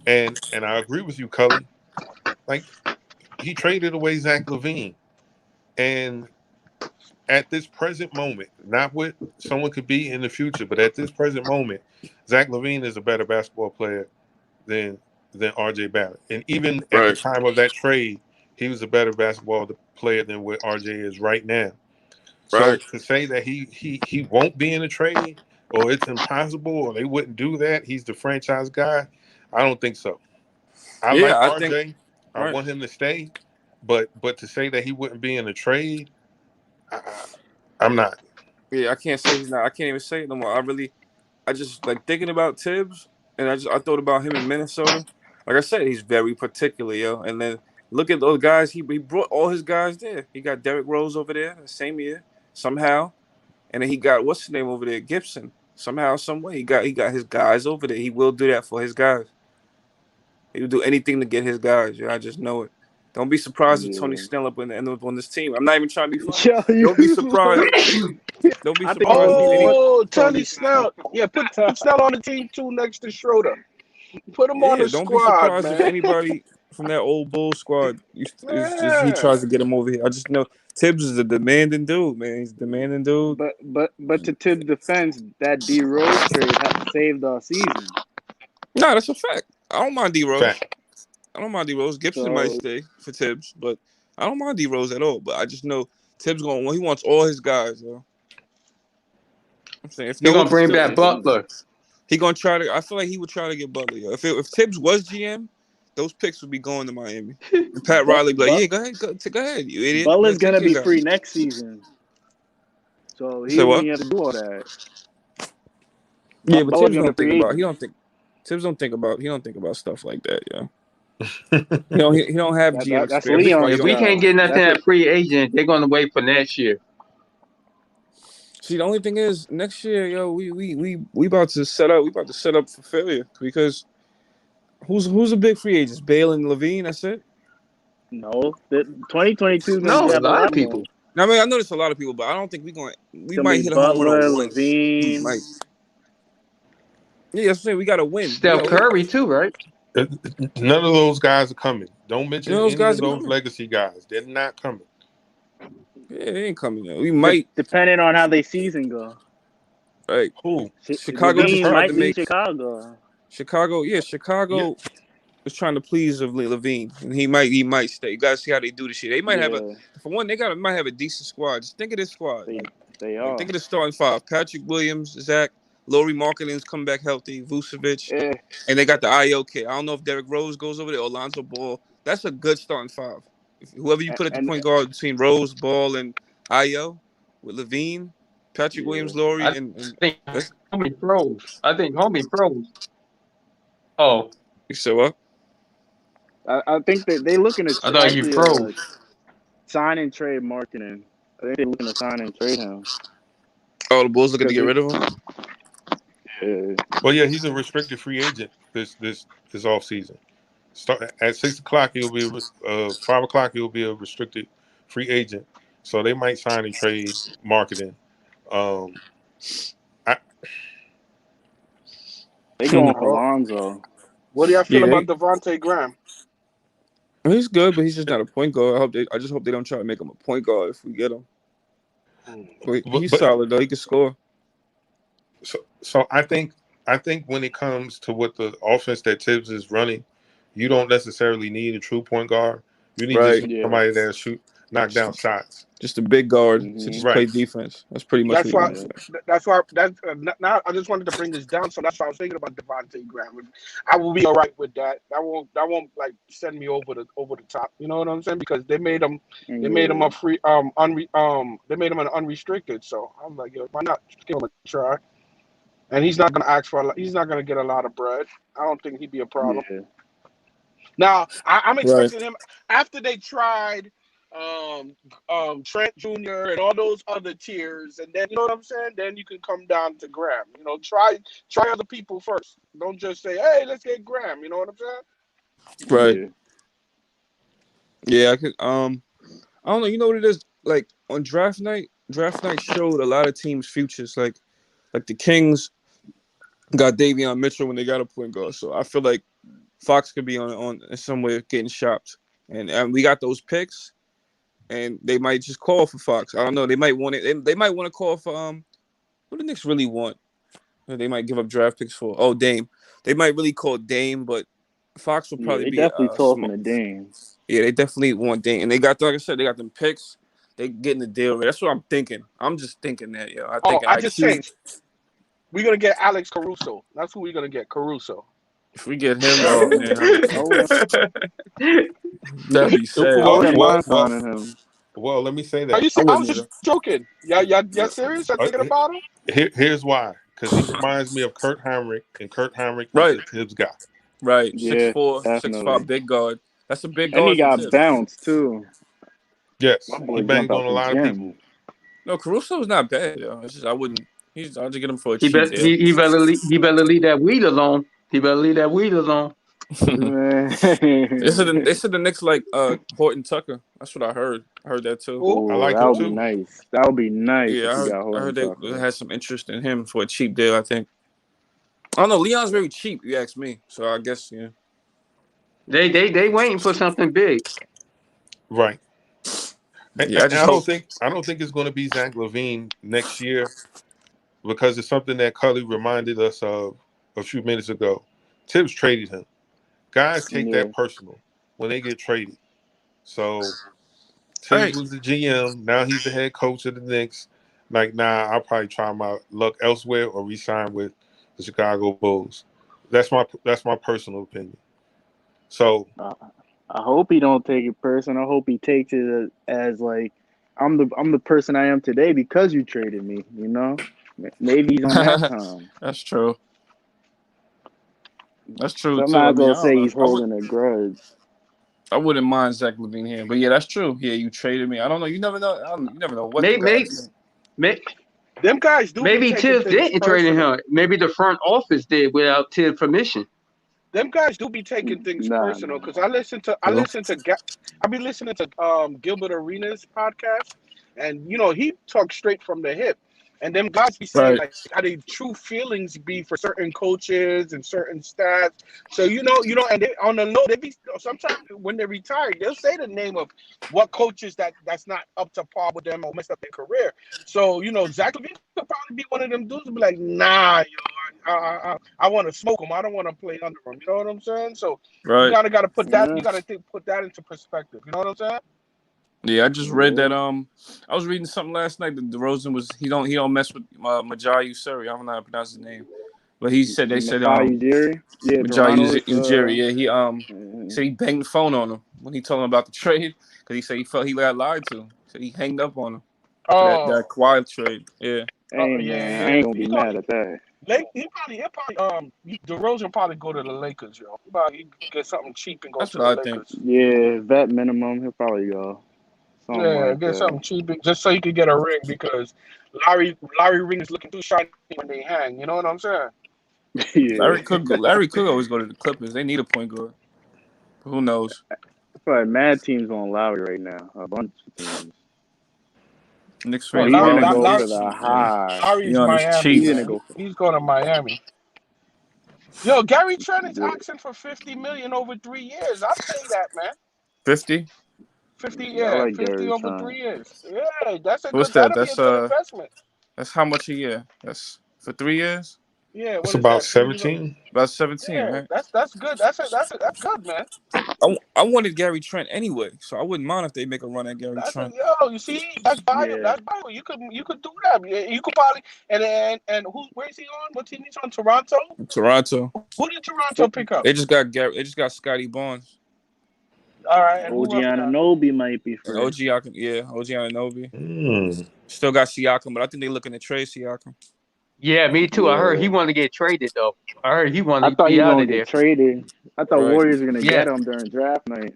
Speaker 6: And I agree with you, Cully. Like he traded away Zach LaVine. And at this present moment, not what someone could be in the future, but at this present moment, Zach LaVine is a better basketball player than RJ Barrett. And even at the
Speaker 10: Right.
Speaker 6: time of that trade, he was a better basketball player than what RJ is right now. So
Speaker 10: Right.
Speaker 6: to say that he won't be in a trade or it's impossible or they wouldn't do that, he's the franchise guy, I don't think so. I
Speaker 10: Yeah,
Speaker 6: like
Speaker 10: I think.
Speaker 6: RJ. I
Speaker 10: Right.
Speaker 6: want him to stay, but to say that he wouldn't be in a trade, I'm not.
Speaker 10: Yeah, I can't say he's not. I can't even say it no more. I just like thinking about Tibbs, and I thought about him in Minnesota. Like I said, he's very particular, yo. And then look at those guys. He brought all his guys there. He got Derrick Rose over there the same year somehow, and then he got what's his name over there, Gibson. Somehow, some way, he got his guys over there. He will do that for his guys. He will do anything to get his guys. Yeah, I just know it. Don't be surprised if Tony Snell end up on this team. I'm not even trying to be funny. Don't be surprised. Don't be surprised.
Speaker 5: Oh, Tony Snell. Yeah, put Snell on the team too next to Schroeder. Put him on the
Speaker 10: Don't be
Speaker 5: squad,
Speaker 10: surprised
Speaker 5: man.
Speaker 10: if anybody from that old Bull squad he tries to get him over here. I just know Tibbs is a demanding dude, man. He's a demanding dude.
Speaker 8: But to Tibbs' defense, that D Rose trade saved our season.
Speaker 10: No, that's a fact. I don't mind D Rose. I don't mind D Rose. Gibson might stay for Tibbs, but I don't mind D Rose at all. But I just know Tibbs he wants all his guys, yo. I'm saying if
Speaker 7: he's gonna bring back Butler.
Speaker 10: He gonna try to. I feel like he would try to get Butler. Yo. If Tibbs was GM, those picks would be going to Miami. And Pat Riley be like, yeah, go ahead, you idiot.
Speaker 8: Butler's gonna be free next season, so he won't have to do all that.
Speaker 10: Yeah, but Tibbs don't think about. Tibbs don't think about stuff like that, yo. He don't have GM
Speaker 8: that's
Speaker 10: experience.
Speaker 8: Leon.
Speaker 7: If we can't get nothing at free agent, they're gonna wait for next year.
Speaker 10: See, the only thing is, next year, yo, we about to set up. We about to set up for failure because who's a big free agents? Bale and Levine. That's it.
Speaker 8: No, 2022.
Speaker 7: No, a lot of people.
Speaker 10: Now, I mean, I know there's a lot of people, but I don't think we might hit a home run on one.
Speaker 8: Levine.
Speaker 10: Yeah, that's what I'm saying. We got to win.
Speaker 7: Steph Curry too, right?
Speaker 6: None of those guys are coming. Don't mention any of those
Speaker 10: coming.
Speaker 6: legacy guys. They're not coming.
Speaker 10: Yeah, they ain't coming. Yo. We might,
Speaker 8: depending on how they season go.
Speaker 10: Right?
Speaker 6: Who?
Speaker 10: Chicago
Speaker 8: might leave Chicago.
Speaker 10: Chicago was trying to please Levine, and he might stay. You gotta see how they do this shit. They might have might have a decent squad. Just think of this squad.
Speaker 8: They are.
Speaker 10: Think of the starting five: Patrick Williams, Zach, Lauri Markkanen's come back healthy, Vucevic, and they got the IO kid. I don't know if Derrick Rose goes over there or Lonzo Ball. That's a good starting five. Whoever you put at the point guard between Rose, Ball, and IO with Levine, Patrick Williams, Lauri,
Speaker 7: I think homie froze. Oh,
Speaker 10: you said what?
Speaker 8: I think that they looking to.
Speaker 7: I thought you froze.
Speaker 8: Sign and trade Markkanen. I think they're looking to sign and trade him.
Speaker 10: Oh, the Bulls looking to get rid of him.
Speaker 8: Yeah.
Speaker 6: Well, yeah, he's a restricted free agent this off season. Start at 6 o'clock. He'll be 5 o'clock. He'll be a restricted free agent. So they might sign and trade Markkanen.
Speaker 8: They going for Lonzo.
Speaker 5: What do y'all feel about Devontae Graham?
Speaker 10: He's good, but he's just not a point guard. I just hope they don't try to make him a point guard if we get him. But he's solid though. He can score.
Speaker 6: So I think when it comes to what the offense that Tibbs is running, you don't necessarily need a true point guard. You need just somebody that knock down shots.
Speaker 10: Just a big guard to just play defense. That's pretty much.
Speaker 5: That's why. Now I just wanted to bring this down. So that's why I was thinking about Devontae Graham. I will be all right with that. That won't like send me over the top. You know what I'm saying? Because they made him. They made him a free. They made him an unrestricted. So I'm like, yo, why not just give him a try? And he's not gonna ask for. He's not gonna get a lot of bread. I don't think he'd be a problem. Yeah. Now I'm expecting him after they tried. Trent Jr. and all those other tiers, and then you know what I'm saying. Then you can come down to Graham. You know, try other people first. Don't just say, "Hey, let's get Graham." You know what I'm saying?
Speaker 10: Right. Yeah, I could. I don't know. You know what it is? Like on draft night showed a lot of teams' futures. Like the Kings got Davion Mitchell when they got a point guard. So I feel like Fox could be on somewhere getting shopped, and we got those picks. And they might just call for Fox. I don't know. They might want it. They might want to call for what the Knicks really want. They might give up draft picks for. Oh, Dame. They might really call Dame, but Fox will probably be
Speaker 8: definitely talking to Dame.
Speaker 10: Yeah, they definitely want Dame, and they got, like I said, they got them picks. They getting the deal. That's what I'm thinking. I'm just thinking that, yo.
Speaker 5: I just changed. We're gonna get Alex Caruso. That's who we're gonna get. Caruso.
Speaker 10: If we get him, oh man. That'd be sad.
Speaker 6: Well, let me say that.
Speaker 5: I was just joking. Y'all serious? I'm thinking about him.
Speaker 6: Here's why. Because he reminds me of Kurt Heinrich, and Kurt Heinrich is a Tibbs guy.
Speaker 10: Right.
Speaker 8: Yeah,
Speaker 10: 6'4", 6'5", big guard. That's a big guard.
Speaker 8: And he got bounced too.
Speaker 6: Yes, he banged on a lot of people.
Speaker 10: No, Caruso's not bad. Yo. It's just, I'll just get him for a
Speaker 7: cheap deal. He better leave that weed alone. He better leave that weed alone.
Speaker 10: They said the Knicks like Horton Tucker. That's what I heard. I heard that too.
Speaker 6: I
Speaker 8: Oh,
Speaker 6: like
Speaker 8: that
Speaker 6: him
Speaker 8: would be
Speaker 6: too.
Speaker 8: nice. That would be nice
Speaker 10: Yeah,
Speaker 8: if you got
Speaker 10: I heard
Speaker 8: Horton
Speaker 10: they
Speaker 8: Tucker.
Speaker 10: had some interest in him for a cheap deal. I think. I don't know. Leon's very cheap. You ask me. So I guess yeah.
Speaker 7: They waiting for something big.
Speaker 6: Right.
Speaker 10: Yeah, I just hope.
Speaker 6: I don't think it's going to be Zach LaVine next year because it's something that Cully reminded us of a few minutes ago. Tibbs traded him. Guys take that personal when they get traded. So Tibbs was the GM. Now he's the head coach of the Knicks. Like, nah, I'll probably try my luck elsewhere or re-sign with the Chicago Bulls. That's my personal opinion. So
Speaker 8: I hope he don't take it personal. I hope he takes it as like I'm the person I am today because you traded me. You know, maybe he's on that time.
Speaker 10: That's true. That's true
Speaker 8: So I'm
Speaker 10: too.
Speaker 8: not
Speaker 10: I mean,
Speaker 8: gonna say he's holding a grudge.
Speaker 10: I wouldn't mind Zach LaVine here, but yeah, that's true. Yeah, you traded me. I don't know. You never know. You never know what.
Speaker 5: Them guys do.
Speaker 7: Maybe Tibbs didn't trade him. Maybe the front office did without Tibbs' permission.
Speaker 5: Them guys do be taking things personal because I be listening to Gilbert Arenas podcast, and you know he talks straight from the hip. And them guys be saying like how they true feelings be for certain coaches and certain staff. So you know, and they, on the low, they be sometimes when they retire, they'll say the name of what coaches that's not up to par with them or messed up their career. So you know, Zach LaVine could probably be one of them dudes. Be like, nah, I want to smoke him. I don't want to play under him. You know what I'm saying? So you gotta put that. You gotta put that into perspective. You know what I'm saying?
Speaker 10: Yeah, I just read that. I was reading something last night that DeRozan was he don't mess with Majayu Ujiri. I don't know how to pronounce his name, but they said
Speaker 8: Majayu Ujiri. Yeah,
Speaker 10: Majayu Ujiri. Yeah, he said he banged the phone on him when he told him about the trade because he said he felt he got lied to. So he hanged up on him.
Speaker 5: Oh,
Speaker 10: that Kawhi trade. Yeah.
Speaker 8: Man, I ain't gonna be mad at that.
Speaker 5: He'll probably DeRozan probably go to the Lakers, yo. He probably get something cheap and go to the Lakers.
Speaker 10: Think.
Speaker 8: Yeah, vet minimum, he'll probably go.
Speaker 5: Something cheap just so he could get a ring because Larry ring is looking too shiny when they hang. You know what I'm saying?
Speaker 8: Yeah.
Speaker 10: Larry could always go to the Clippers. They need a point guard. Who knows?
Speaker 8: Probably mad teams on Lowry right now. A bunch of teams.
Speaker 10: Knicks
Speaker 8: fans. He's gonna go for the high.
Speaker 5: Larry's Miami. He's going to Miami. Yo, Gary Trent is asking for $50 million over 3 years. I'll say that, man.
Speaker 10: 50?
Speaker 5: 50, yeah, like 50 over Trent. 3 years. Yeah, that's a
Speaker 10: What's
Speaker 5: good.
Speaker 10: That's
Speaker 5: a good investment.
Speaker 10: That's how much a year? That's for 3 years.
Speaker 5: Yeah,
Speaker 6: it's about 17.
Speaker 10: About 17,
Speaker 5: yeah,
Speaker 10: right?
Speaker 5: That's good. That's good, man.
Speaker 10: I wanted Gary Trent anyway, so I wouldn't mind if they make a run at Gary Trent.
Speaker 5: You see, that's bio. That's bio. You could do that. You could probably and where is he on? What team he's on? Toronto. Who did Toronto pick up?
Speaker 10: They just got Scotty Barnes.
Speaker 5: All right.
Speaker 8: OG Anunoby might be free.
Speaker 10: OG Anunoby. Still got Siakam, but I think they're looking to trade Siakam.
Speaker 7: Yeah, me too. I heard he wanted to get traded though. I heard he wanted to be out of there.
Speaker 8: Traded. I thought Warriors were gonna get him during draft night.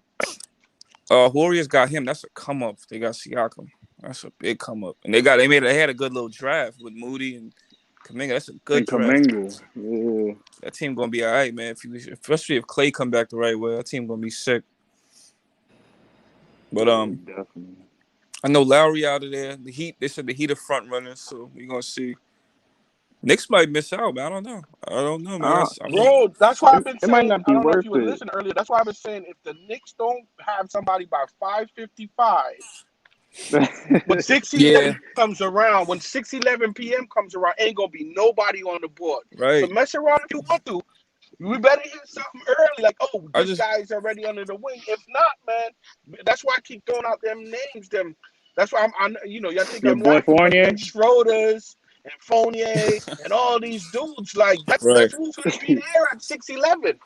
Speaker 10: Warriors got him. That's a come up. They got Siakam. That's a big come up, and they had a good little draft with Moody and Kuminga. That's a good draft.
Speaker 8: Yeah.
Speaker 10: That team gonna be all right, man. Especially if Clay come back the right way, that team gonna be sick. But
Speaker 8: definitely.
Speaker 10: I know Lowry out of there. The Heat. They said the Heat are front runners, so we're gonna see. Knicks might miss out, man. I don't know, man.
Speaker 5: Bro, that's why I've been saying.
Speaker 8: It might not be worth
Speaker 5: you were listening earlier. That's why I've been saying if the Knicks don't have somebody by 5:55, when 6:11 comes around, when 6:11 p.m. comes around, ain't gonna be nobody on the board.
Speaker 10: Right.
Speaker 5: So mess around if you want to. We better hear something early, like, this guy's already under the wing. If not, man, that's why I keep throwing out them names. That's why I'm y'all think I'm laughing. Schroeder's and Fournier and all these dudes, like that's who's gonna be there at 6:11.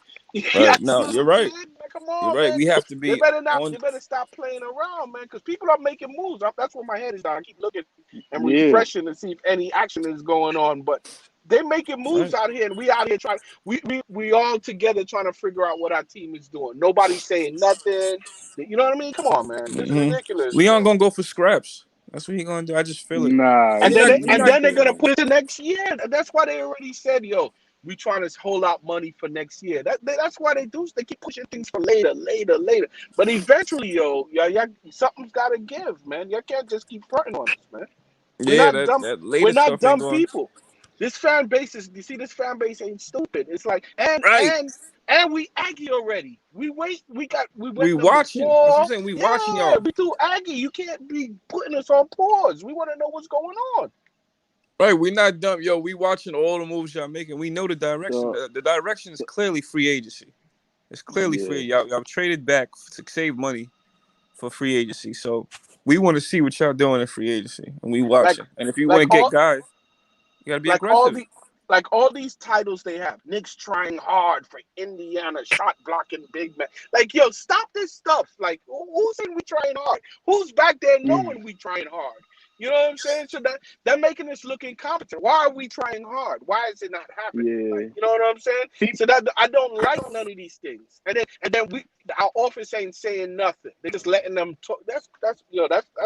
Speaker 10: Right. No, you're right.
Speaker 5: Like, come on,
Speaker 10: you're right.
Speaker 5: Man.
Speaker 10: We have to be.
Speaker 5: They better stop playing around, man, because people are making moves. That's where my head is. I keep looking and refreshing to see if any action is going on, but they're making moves out here, and we out here trying. We all together trying to figure out what our team is doing. Nobody's saying nothing. You know what I mean? Come on, man. This is ridiculous.
Speaker 10: Leon gonna go for scraps. That's what he gonna do. I just feel it.
Speaker 8: Nah.
Speaker 5: And then they're gonna put it to next year. That's why they already said, yo, we trying to hold out money for next year. That's why they do. They keep pushing things for later. But eventually, yeah, something's got to give, man. You can't just keep fronting on us, man. We're
Speaker 10: Yeah,
Speaker 5: not dumb.
Speaker 10: that
Speaker 5: We're
Speaker 10: latest
Speaker 5: not
Speaker 10: stuff ain't
Speaker 5: dumb
Speaker 10: going
Speaker 5: people. This fan base is. You see, this fan base ain't stupid. It's like
Speaker 10: right.
Speaker 5: and we aggy already. We wait. We went number
Speaker 10: Watching. That's what I'm
Speaker 5: 4.
Speaker 10: saying. We watching
Speaker 5: Yeah,
Speaker 10: y'all.
Speaker 5: we too aggy. You can't be putting us on pause. We want to know what's going on.
Speaker 10: Right, we're not dumb. Yo, we watching all the moves y'all making. We know the direction. The direction is clearly free agency. It's clearly free. Y'all traded back to save money for free agency. So we want to see what y'all doing in free agency, and we watching. And if you want to get guys, you gotta be aggressive.
Speaker 5: All these titles they have. Knicks trying hard for Indiana, shot blocking big man. Like, yo, stop this stuff. Like, who's saying we trying hard? Who's back there knowing we trying hard? You know what I'm saying? So they're making us look incompetent. Why are we trying hard? Why is it not happening?
Speaker 8: Yeah.
Speaker 5: Like, you know what I'm saying? So that I don't like none of these things. And then our office ain't saying nothing. They're just letting them talk. That's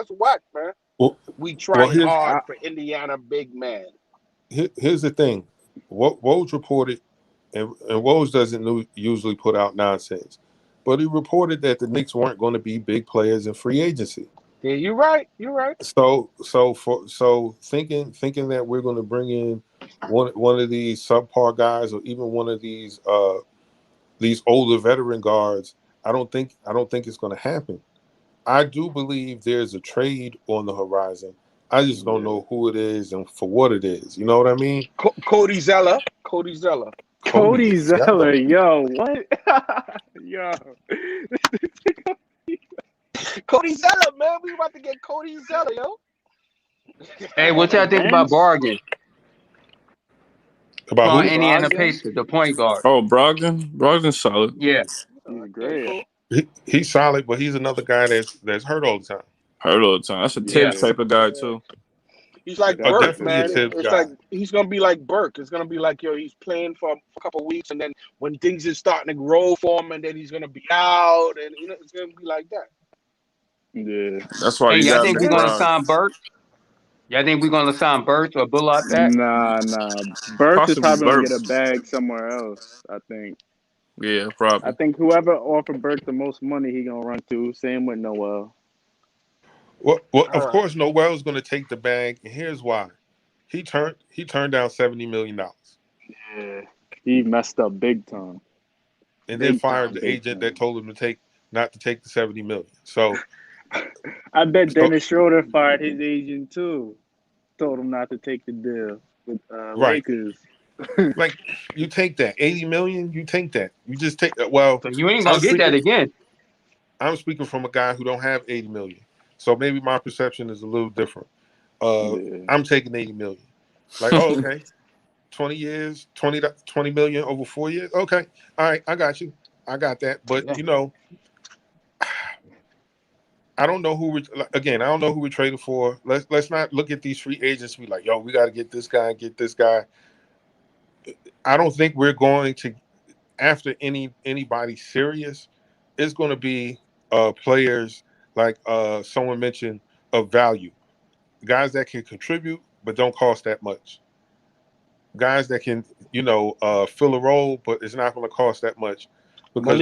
Speaker 5: whack, man.
Speaker 6: Well,
Speaker 5: we trying
Speaker 6: here's,
Speaker 5: hard for Indiana big man.
Speaker 6: Here's the thing. Woj reported, and Woj doesn't usually put out nonsense, but he reported that the Knicks weren't going to be big players in free agency.
Speaker 5: Yeah, you're right.
Speaker 6: So thinking that we're going to bring in one of these subpar guys, or even one of these older veteran guards, I don't think it's going to happen. I do believe there's a trade on the horizon. I just don't know who it is and for what it is. You know what I mean?
Speaker 5: Cody Zeller, yo,
Speaker 8: what? Yo.
Speaker 5: Cody Zeller, man, we about to get Cody Zeller, yo.
Speaker 7: Hey, what y'all think about Bargain?
Speaker 6: About who?
Speaker 7: Indiana Pacers, the point guard.
Speaker 10: Oh, Brogdon's solid.
Speaker 7: Yeah,
Speaker 8: he's great.
Speaker 6: He's solid, but he's another guy that's hurt all the time.
Speaker 10: That's a Tibbs type of guy too.
Speaker 5: He's like Burke,
Speaker 6: definitely
Speaker 5: man.
Speaker 6: a Tibbs
Speaker 5: It's
Speaker 6: guy.
Speaker 5: like he's gonna be like Burke. It's gonna be like, yo, he's playing for a couple of weeks, and then when things is starting to roll for him, and then he's gonna be out, and it's gonna be like that.
Speaker 8: Yeah,
Speaker 10: that's why.
Speaker 7: Hey,
Speaker 10: you
Speaker 7: y'all
Speaker 10: got
Speaker 7: think we're gonna sign Burke? Y'all think we're gonna sign Burke or Bullock back?
Speaker 8: Nah. Burke is probably gonna get a bag somewhere else. I think.
Speaker 10: Yeah, probably.
Speaker 8: I think whoever offered Burke the most money, he gonna run to. Same with Noel.
Speaker 6: Well, of course, Noel's going to take the bag, and here's why: he turned down $70 million.
Speaker 8: Yeah, he messed up big time.
Speaker 6: And then fired the agent that told him not to take the $70 million. So
Speaker 8: I bet Dennis Schroeder fired his agent too. Told him not to take the deal with Lakers.
Speaker 6: Like, you take that $80 million. You take that. You just take that. Well,
Speaker 7: so you ain't gonna get that again.
Speaker 6: I'm speaking from a guy who don't have $80 million, so maybe my perception is a little different. I'm taking $80 million. Like, oh, okay, 20 years, 20 million over 4 years. Okay, all right, I got you. I got that. But I don't know who I don't know who we traded for. Let's not look at these free agents. Be like, yo, we got to get this guy and get this guy. I don't think we're going to, after anybody serious, it's going to be players like someone mentioned of value, guys that can contribute but don't cost that much, guys that can fill a role but it's not going to cost that much. Because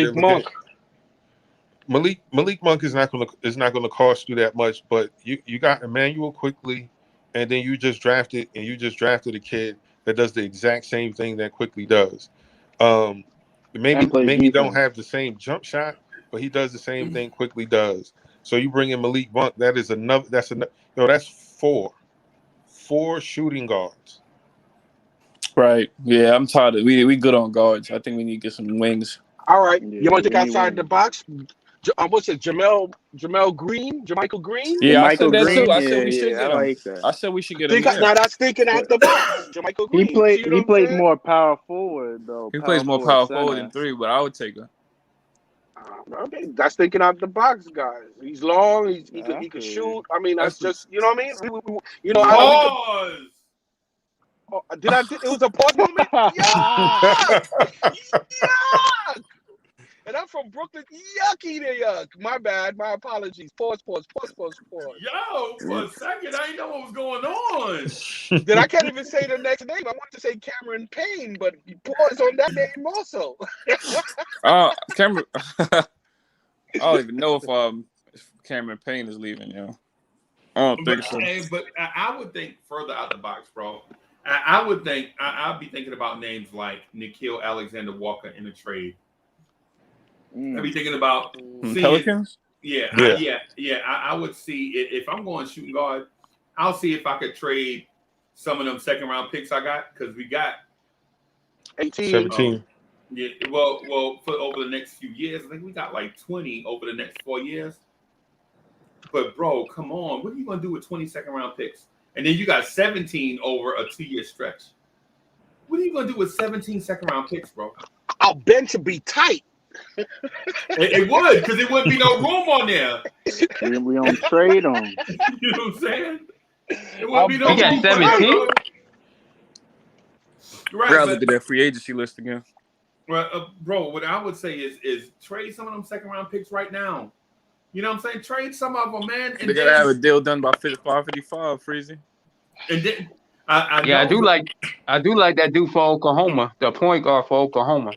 Speaker 6: Malik Monk is not going to cost you that much, but you got Emmanuel Quickly, and then you just drafted a kid that does the exact same thing that Quickly does. Maybe don't have the same jump shot, but he does the same thing Quickly does. So you bring in Malik Monk, that's four shooting guards.
Speaker 10: Right. Yeah, I'm tired of we good on guards. I think we need to get some wings.
Speaker 5: All right. You want to think outside the box? What's it? Jermichael Green?
Speaker 10: Yeah, I said that
Speaker 8: Green?
Speaker 10: too. I said we should get him.
Speaker 8: like that.
Speaker 10: I said we should get him.
Speaker 5: Now that's thinking out the box. Jermichael Green.
Speaker 8: He plays more power forward though.
Speaker 10: He plays more power forward than 3, but I would take him.
Speaker 5: Okay, that's thinking out the box, guys. He's long. He could shoot. I mean, that's just you know what I mean.
Speaker 4: Pause.
Speaker 5: Did I? It was a pause moment. Yeah. And I'm from Brooklyn. Yucky to yuck. My bad. My apologies. Pause.
Speaker 4: Yo, for a second, I didn't know what was going on.
Speaker 5: Then I can't even say the next name. I wanted to say Cameron Payne, but you paused on that name also.
Speaker 10: Cameron. I don't even know if Cameron Payne is leaving, yo. I don't think so.
Speaker 4: But I would think further out the box, bro. I would think I'd be thinking about names like Nickeil Alexander-Walker in a trade. I'd be thinking about
Speaker 10: Pelicans.
Speaker 4: Yeah. I would see if I'm going shooting guard. I'll see if I could trade some of them second round picks I got because we got
Speaker 6: 17.
Speaker 4: Yeah. Well, for over the next few years, I think we got like 20 over the next 4 years. But bro, come on, what are you gonna do with 20 second round picks? And then you got 17 over a 2-year stretch. What are you gonna do with 17 second round picks, bro?
Speaker 5: Our bench would be tight.
Speaker 4: It would, because there wouldn't be no room on there.
Speaker 8: We don't trade them.
Speaker 4: You know what I'm saying? It wouldn't be no room.
Speaker 7: You got 17?
Speaker 4: Right,
Speaker 10: I'll look at that free agency list again.
Speaker 4: Well, bro, what I would say is trade some of them second round picks right now. You know what I'm saying? Trade some of them, man. And
Speaker 10: they gotta have a deal done by 555, Freezy.
Speaker 4: And then
Speaker 7: I do like that dude for Oklahoma, the point guard for Oklahoma.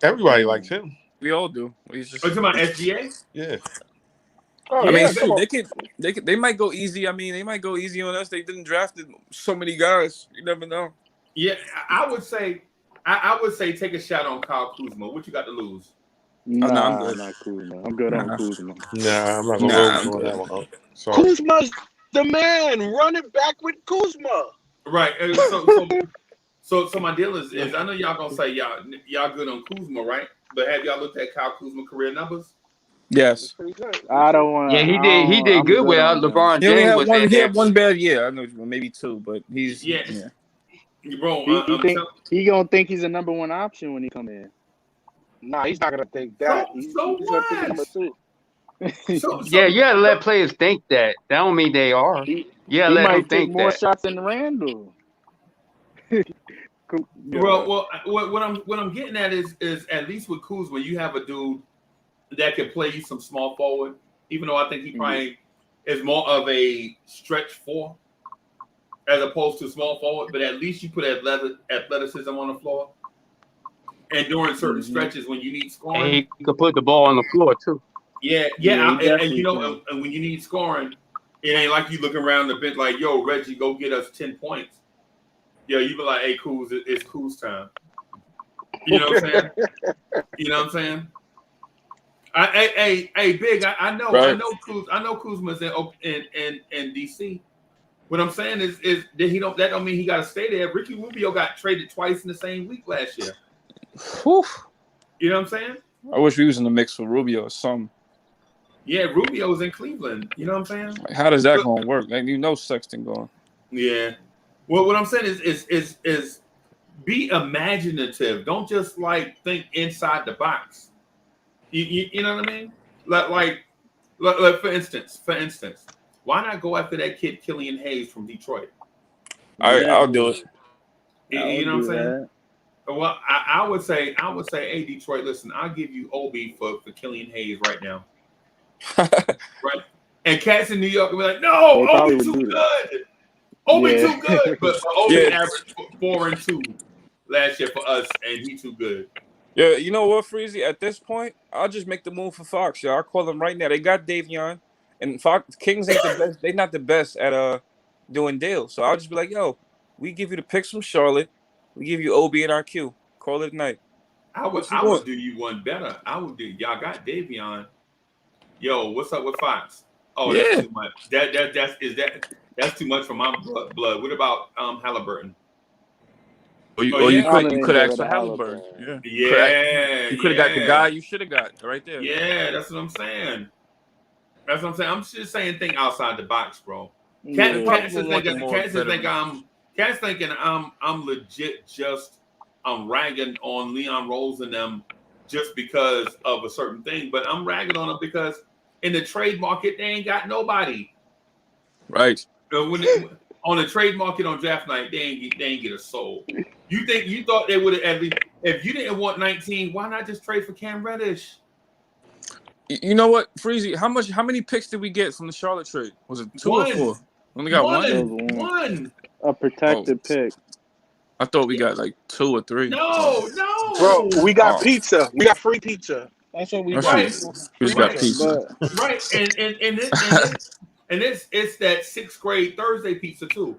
Speaker 6: Everybody likes him.
Speaker 10: We all do. He's just.
Speaker 4: Are you talking about SGA?
Speaker 6: Yeah.
Speaker 10: I mean, shoot, they might go easy. I mean, they might go easy on us. They didn't draft so many guys. You never know.
Speaker 4: Yeah, I would say take a shot on Kyle Kuzma. What you got to lose?
Speaker 8: Nah,
Speaker 10: I'm good.
Speaker 8: not Kuzma. I'm good on Kuzma.
Speaker 6: Nah, I'm not gonna go that one. So
Speaker 5: Kuzma's the man. Run it back with Kuzma.
Speaker 4: Right. So my deal is I know y'all gonna say y'all good on Kuzma, right? But have y'all looked at Kyle Kuzma career numbers?
Speaker 10: Yes.
Speaker 8: I don't want.
Speaker 7: Yeah, he did good without LeBron James.
Speaker 10: He had one bad year. I know, maybe two, but he's
Speaker 4: Bro,
Speaker 8: he gonna think he's a number one option when he come in.
Speaker 5: Nah, he's not gonna think that. He's gonna think number two.
Speaker 7: Yeah, you gotta let players think that. That don't mean they are.
Speaker 8: He
Speaker 7: let
Speaker 8: might
Speaker 7: him think
Speaker 8: more
Speaker 7: that.
Speaker 8: shots than Randall.
Speaker 4: Well, what I'm getting at is at least with Kuzma, you have a dude that can play you some small forward, even though I think he probably is more of a stretch 4 as opposed to small forward. But at least you put athleticism on the floor, and during certain stretches when you need scoring,
Speaker 7: And he could put the ball on the floor too.
Speaker 4: and you know, and when you need scoring, it ain't like you looking around the bench like, yo, Reggie, go get us 10 points. Yeah, you be like, hey, Kuz, it's Kuz time. You know what I'm saying? You know what I'm saying? Hey, Big, I know Kuzma's in DC. What I'm saying is that don't mean he got to stay there. Ricky Rubio got traded twice in the same week last year.
Speaker 10: Whew.
Speaker 4: You know what I'm saying?
Speaker 10: I wish we was in the mix for Rubio or something.
Speaker 4: Yeah, Rubio's in Cleveland. You know what I'm saying?
Speaker 10: Like, how does that going to work? Like, you know, Sexton going.
Speaker 4: Yeah. Well, what I'm saying is be imaginative. Don't just like think inside the box. You know what I mean? Like for instance, why not go after that kid Killian Hayes from Detroit?
Speaker 10: I'll do it.
Speaker 4: You know what I'm saying? Well, I would say, hey, Detroit, listen, I'll give you Obi for Killian Hayes right now. Right? And cats in New York will be like, no, Obi too good. Obi too good. But Obi averaged 4 and 2 last year for us, and he too good.
Speaker 10: Yeah, you know what, Freezy? At this point, I'll just make the move for Fox. Yeah, I'll call them right now. They got Davion, and Fox Kings ain't the best. They're not the best at doing deals. So I'll just be like, yo, we give you the picks from Charlotte. We give you OB and RQ. Call it a night.
Speaker 4: I would do you one better. I would do. Y'all got Davion. Yo, what's up with Fox? Oh,
Speaker 10: yeah.
Speaker 4: That's too much. That's too much for my blood. What about Halliburton?
Speaker 10: You could ask for Halliburton. Yeah. You could have got the guy you should have got right there.
Speaker 4: Yeah, that's what I'm saying. I'm just saying think outside the box, bro. Cats thinking I'm legit just ragging on Leon Rose and them just because of a certain thing, but I'm ragging on them because in the trade market they ain't got nobody.
Speaker 10: Right.
Speaker 4: On the trade market on draft night, they ain't get a soul. You thought they would have at least if you didn't want 19, why not just trade for Cam Reddish?
Speaker 10: You know what, Freezy? How many picks did we get from the Charlotte trade? Was it 2 or 4? Only got one.
Speaker 4: One.
Speaker 8: A protected pick.
Speaker 10: I thought we got like 2 or 3.
Speaker 4: No.
Speaker 5: Bro, we got pizza. We got free pizza. That's what we got.
Speaker 10: We just got pizza.
Speaker 4: Right, and it's that 6th grade Thursday pizza too.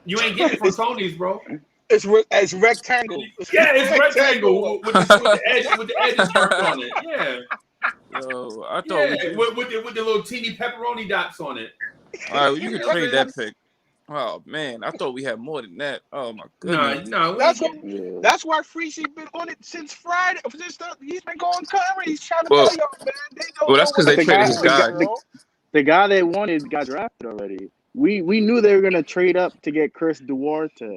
Speaker 4: You ain't getting it from Tony's, bro.
Speaker 5: It's rectangle.
Speaker 4: Yeah, it's rectangle with the edges burnt on it. Yeah.
Speaker 10: Yo, I thought
Speaker 4: with the little teeny pepperoni dots on it.
Speaker 10: All right, well, you can trade that pick. Oh man, I thought we had more than that. Oh my goodness.
Speaker 4: No.
Speaker 5: That's why Freezy been on it since Friday. He's been going cover. He's trying to tell y'all, man.
Speaker 10: Well, that's because they traded his guy.
Speaker 8: The guy they wanted got drafted already. We knew they were gonna trade up to get Chris Duarte.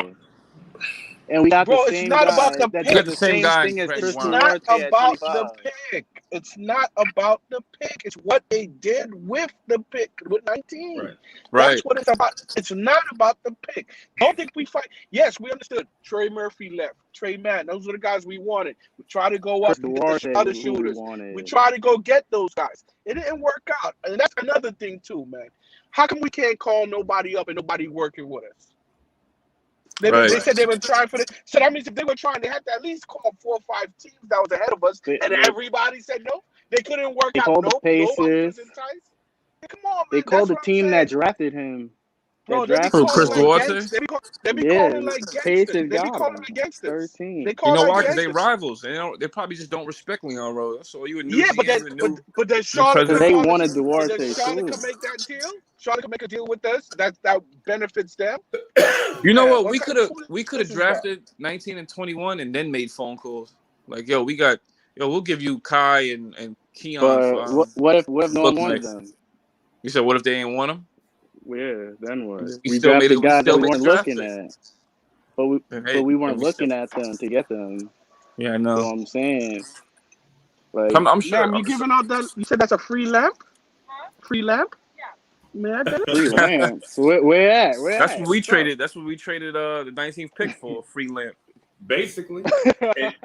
Speaker 8: And we got the same guy.
Speaker 10: It's the same guy.
Speaker 5: It's not about the pick. It's not about the pick. It's what they did with the pick with 19.
Speaker 10: Right.
Speaker 5: That's what it's about. It's not about the pick. Don't think we fight. Yes, we understood. Trey Murphy left. Trey Mann. Those were the guys we wanted. We tried to go up and get the other shooters. We tried to go get those guys. It didn't work out. And that's another thing too, man. How come we can't call nobody up and nobody working with us? They said they were trying for this. So that means if they were trying, they had to at least call 4 or 5 teams that was ahead of us. And everybody said no. They couldn't work out.
Speaker 8: They called the Pacers.
Speaker 5: Come on, man.
Speaker 8: They called the team that drafted him.
Speaker 5: Bro,
Speaker 10: Chris Duarte?
Speaker 5: They be calling like gangsters. They be calling like gangsters.
Speaker 8: 13.
Speaker 10: You know why? Because they rivals. They probably just don't respect Leon Rose. That's all you would.
Speaker 5: Yeah, but then Charlotte.
Speaker 8: They wanted Duarte too.
Speaker 5: Charlotte could make that deal. Charlotte could make a deal with us. That benefits them.
Speaker 10: You know what? We could have drafted 19 and 21 and then made phone calls. Like, we'll give you Kai and Keon.
Speaker 8: But what if no one wants them?
Speaker 10: You said what if they ain't want them?
Speaker 8: Yeah, then what?
Speaker 10: We still made it.
Speaker 8: Guys that we weren't looking at. But we weren't looking at them to get them.
Speaker 10: Yeah, I know.
Speaker 8: You know what I'm saying? Like,
Speaker 10: I'm sure.
Speaker 5: Man, you giving out that? You said that's a free lamp? Free lamp? Man,
Speaker 8: free lamp. Where at?
Speaker 10: That's what we traded. That's what we traded. The 19th pick for a free lamp,
Speaker 4: basically,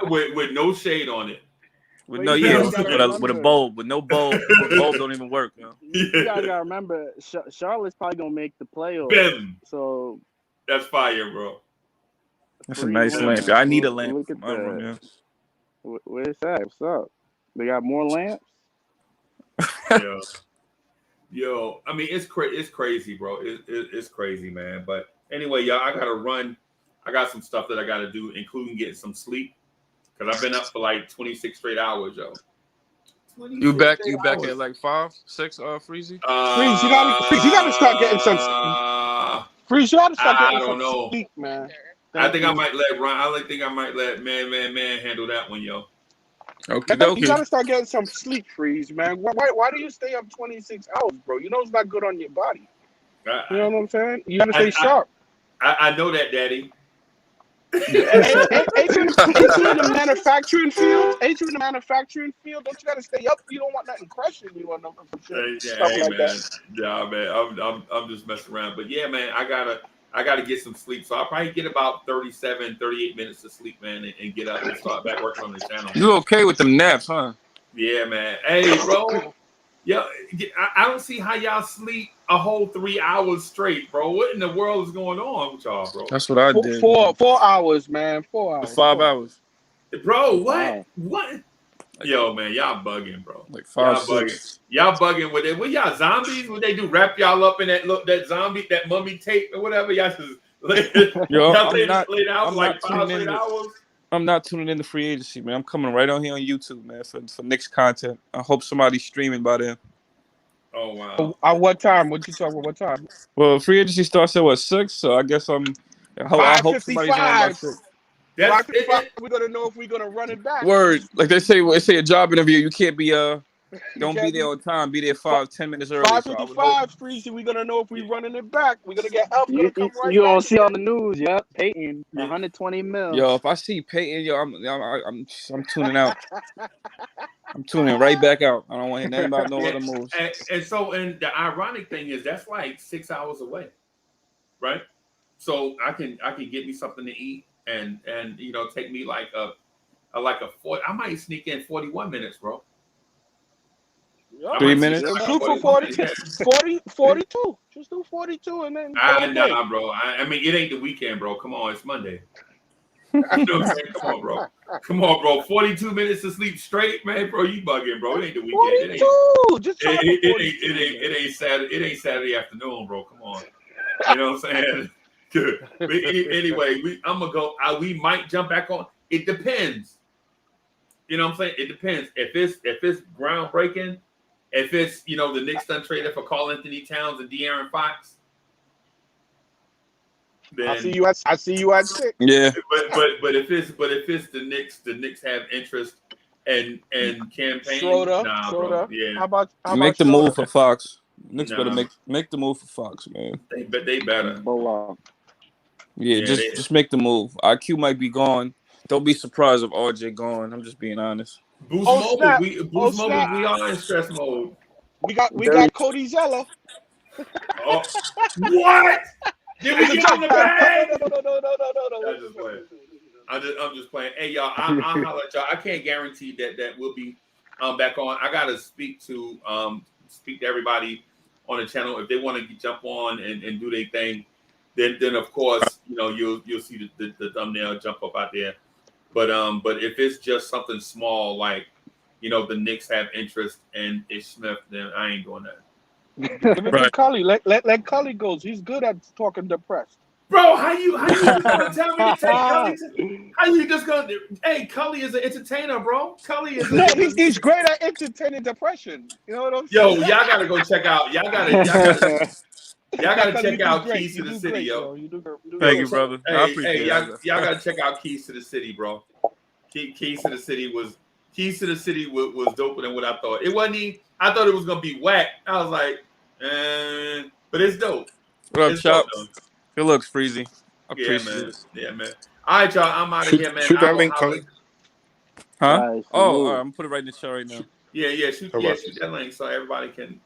Speaker 4: with no shade on it.
Speaker 10: With with a bulb, with no bulb. The bulb don't even work.
Speaker 8: You guys gotta remember, Charlotte's probably gonna make the playoffs. So
Speaker 4: that's fire, bro.
Speaker 10: That's a nice lamp. I need a lamp.
Speaker 8: Look at that. Where's that? What's up? They got more lamps.
Speaker 4: Yo, I mean, it's crazy, bro. It's crazy, man. But anyway, y'all, I gotta run. I got some stuff that I gotta do, including getting some sleep, because I've been up for like 26 straight hours, yo.
Speaker 10: You back at like 5, 6, Freezy?
Speaker 5: Freeze, you gotta start getting some. Freeze, you gotta start getting some sleep, man.
Speaker 4: I think I might let Ron. I think I might let man handle that one, yo.
Speaker 10: Okay.
Speaker 5: You gotta start getting some sleep, Freeze, man. Why do you stay up 26 hours, bro? You know it's not good on your body. You know what I'm saying? You gotta stay sharp.
Speaker 4: I know that, Daddy.
Speaker 5: Ain't you in the manufacturing field? Don't you gotta stay up? You don't want nothing crushing you on nothing for sure.
Speaker 4: Hey, man. Yeah, man. I'm just messing around. But yeah, man, I gotta get some sleep. So I'll probably get about 37, 38 minutes of sleep, man, and get up and start back working on the channel.
Speaker 10: You okay with them naps, huh?
Speaker 4: Yeah, man. Hey, bro. Yeah, I don't see how y'all sleep a whole 3 hours straight, bro. What in the world is going on with y'all, bro?
Speaker 10: That's what I did.
Speaker 5: 4 hours, man. 4 hours.
Speaker 10: 5 hours.
Speaker 4: Bro, what? Wow. What? Yo, man, y'all bugging, bro.
Speaker 10: Like 5, 6.
Speaker 4: Y'all bugging with it. What y'all zombies? What they do? Wrap y'all up in that zombie, that mummy tape or whatever? Y'all just laid out like 5 hours.
Speaker 10: I'm not tuning in to free agency, man. I'm coming right on here on YouTube, man, for Knicks content. I hope somebody's streaming by then.
Speaker 4: Oh wow!
Speaker 5: At what time? What you talking about? What time?
Speaker 10: Well, free agency starts at 6, so I guess I hope somebody's on by 6.
Speaker 5: We're gonna know if we're gonna run it back.
Speaker 10: Word, like they say a job interview, you can't be don't be there on time. Be there 5-10 minutes early.
Speaker 5: 5:55, Freezy. We're gonna know if we're running it back. We're gonna get help.
Speaker 8: You don't see on the news, yeah? Peyton, 120 mil.
Speaker 10: Yo, if I see Peyton, yo, I'm tuning out. I'm tuning right back out. I don't want to hear nothing about no other moves.
Speaker 4: And the ironic thing is that's like 6 hours away, right? So I can get me something to eat and take me like a 40. I might sneak in 41 minutes, bro.
Speaker 10: 3 minutes.
Speaker 5: Shoot for 42. Just do 42 and then.
Speaker 4: Nah, bro. I mean, it ain't the weekend, bro. Come on, it's Monday. You know what I'm saying? Come on, bro. 42 minutes to sleep straight, man, bro. You bugging, bro. It ain't the weekend.
Speaker 5: 42. Just try
Speaker 4: it ain't Saturday. It ain't Saturday afternoon, bro. Come on. You know what I'm saying? But anyway, I'm gonna go. We might jump back on. It depends. You know what I'm saying? It depends. If it's groundbreaking, if it's the Knicks done traded for Karl Anthony Towns and De'Aaron Fox. Then,
Speaker 5: I see you at 6.
Speaker 10: Yeah.
Speaker 4: But if it's the Knicks have interest and campaign.
Speaker 5: Schroeder.
Speaker 4: Bro. Yeah.
Speaker 5: How about
Speaker 10: Make the
Speaker 5: Schroeder?
Speaker 10: move for Fox. Knicks better make the move for Fox, man.
Speaker 4: They better.
Speaker 10: Yeah, just make the move. IQ might be gone. Don't be surprised if RJ gone. I'm just being honest.
Speaker 4: Boost
Speaker 5: snap.
Speaker 4: mode. We are in stress mode.
Speaker 5: We got Cody Zeller.
Speaker 4: Oh, what? Did we get on the bag?
Speaker 5: No.
Speaker 4: I'm just playing. Hey, y'all, I'll holler at y'all. I can't guarantee that we'll be back on. I gotta speak to everybody on the channel. If they want to jump on and do their thing, then of course you'll see the thumbnail jump up out there. But if it's just something small like the Knicks have interest in Ish Smith, then I ain't doing that.
Speaker 5: Right. Cully, let Cully go. He's good at talking depressed.
Speaker 4: Bro, how you just gonna tell me to take Cully? How you just gonna? Hey, Cully is an entertainer, bro. Cully is.
Speaker 5: He's great at entertaining depression. You know what I'm
Speaker 4: saying?
Speaker 5: Yo,
Speaker 4: y'all gotta go check out. Y'all gotta check out Keys to the City, yo.
Speaker 10: Thank you, brother.
Speaker 4: Hey,
Speaker 10: I appreciate it.
Speaker 4: Y'all gotta check out Keys to the City, bro. Keys to the City was doper than what I thought. It wasn't. I thought it was gonna be whack. I was like, but it's dope.
Speaker 10: What up, Chop? It looks freezy.
Speaker 4: Yeah, man. All right, y'all. I'm out of here, man.
Speaker 6: Shoot that link, Cully.
Speaker 10: Huh? All right, I'm gonna put it right in the show right now.
Speaker 4: Yeah. Shoot that link so everybody can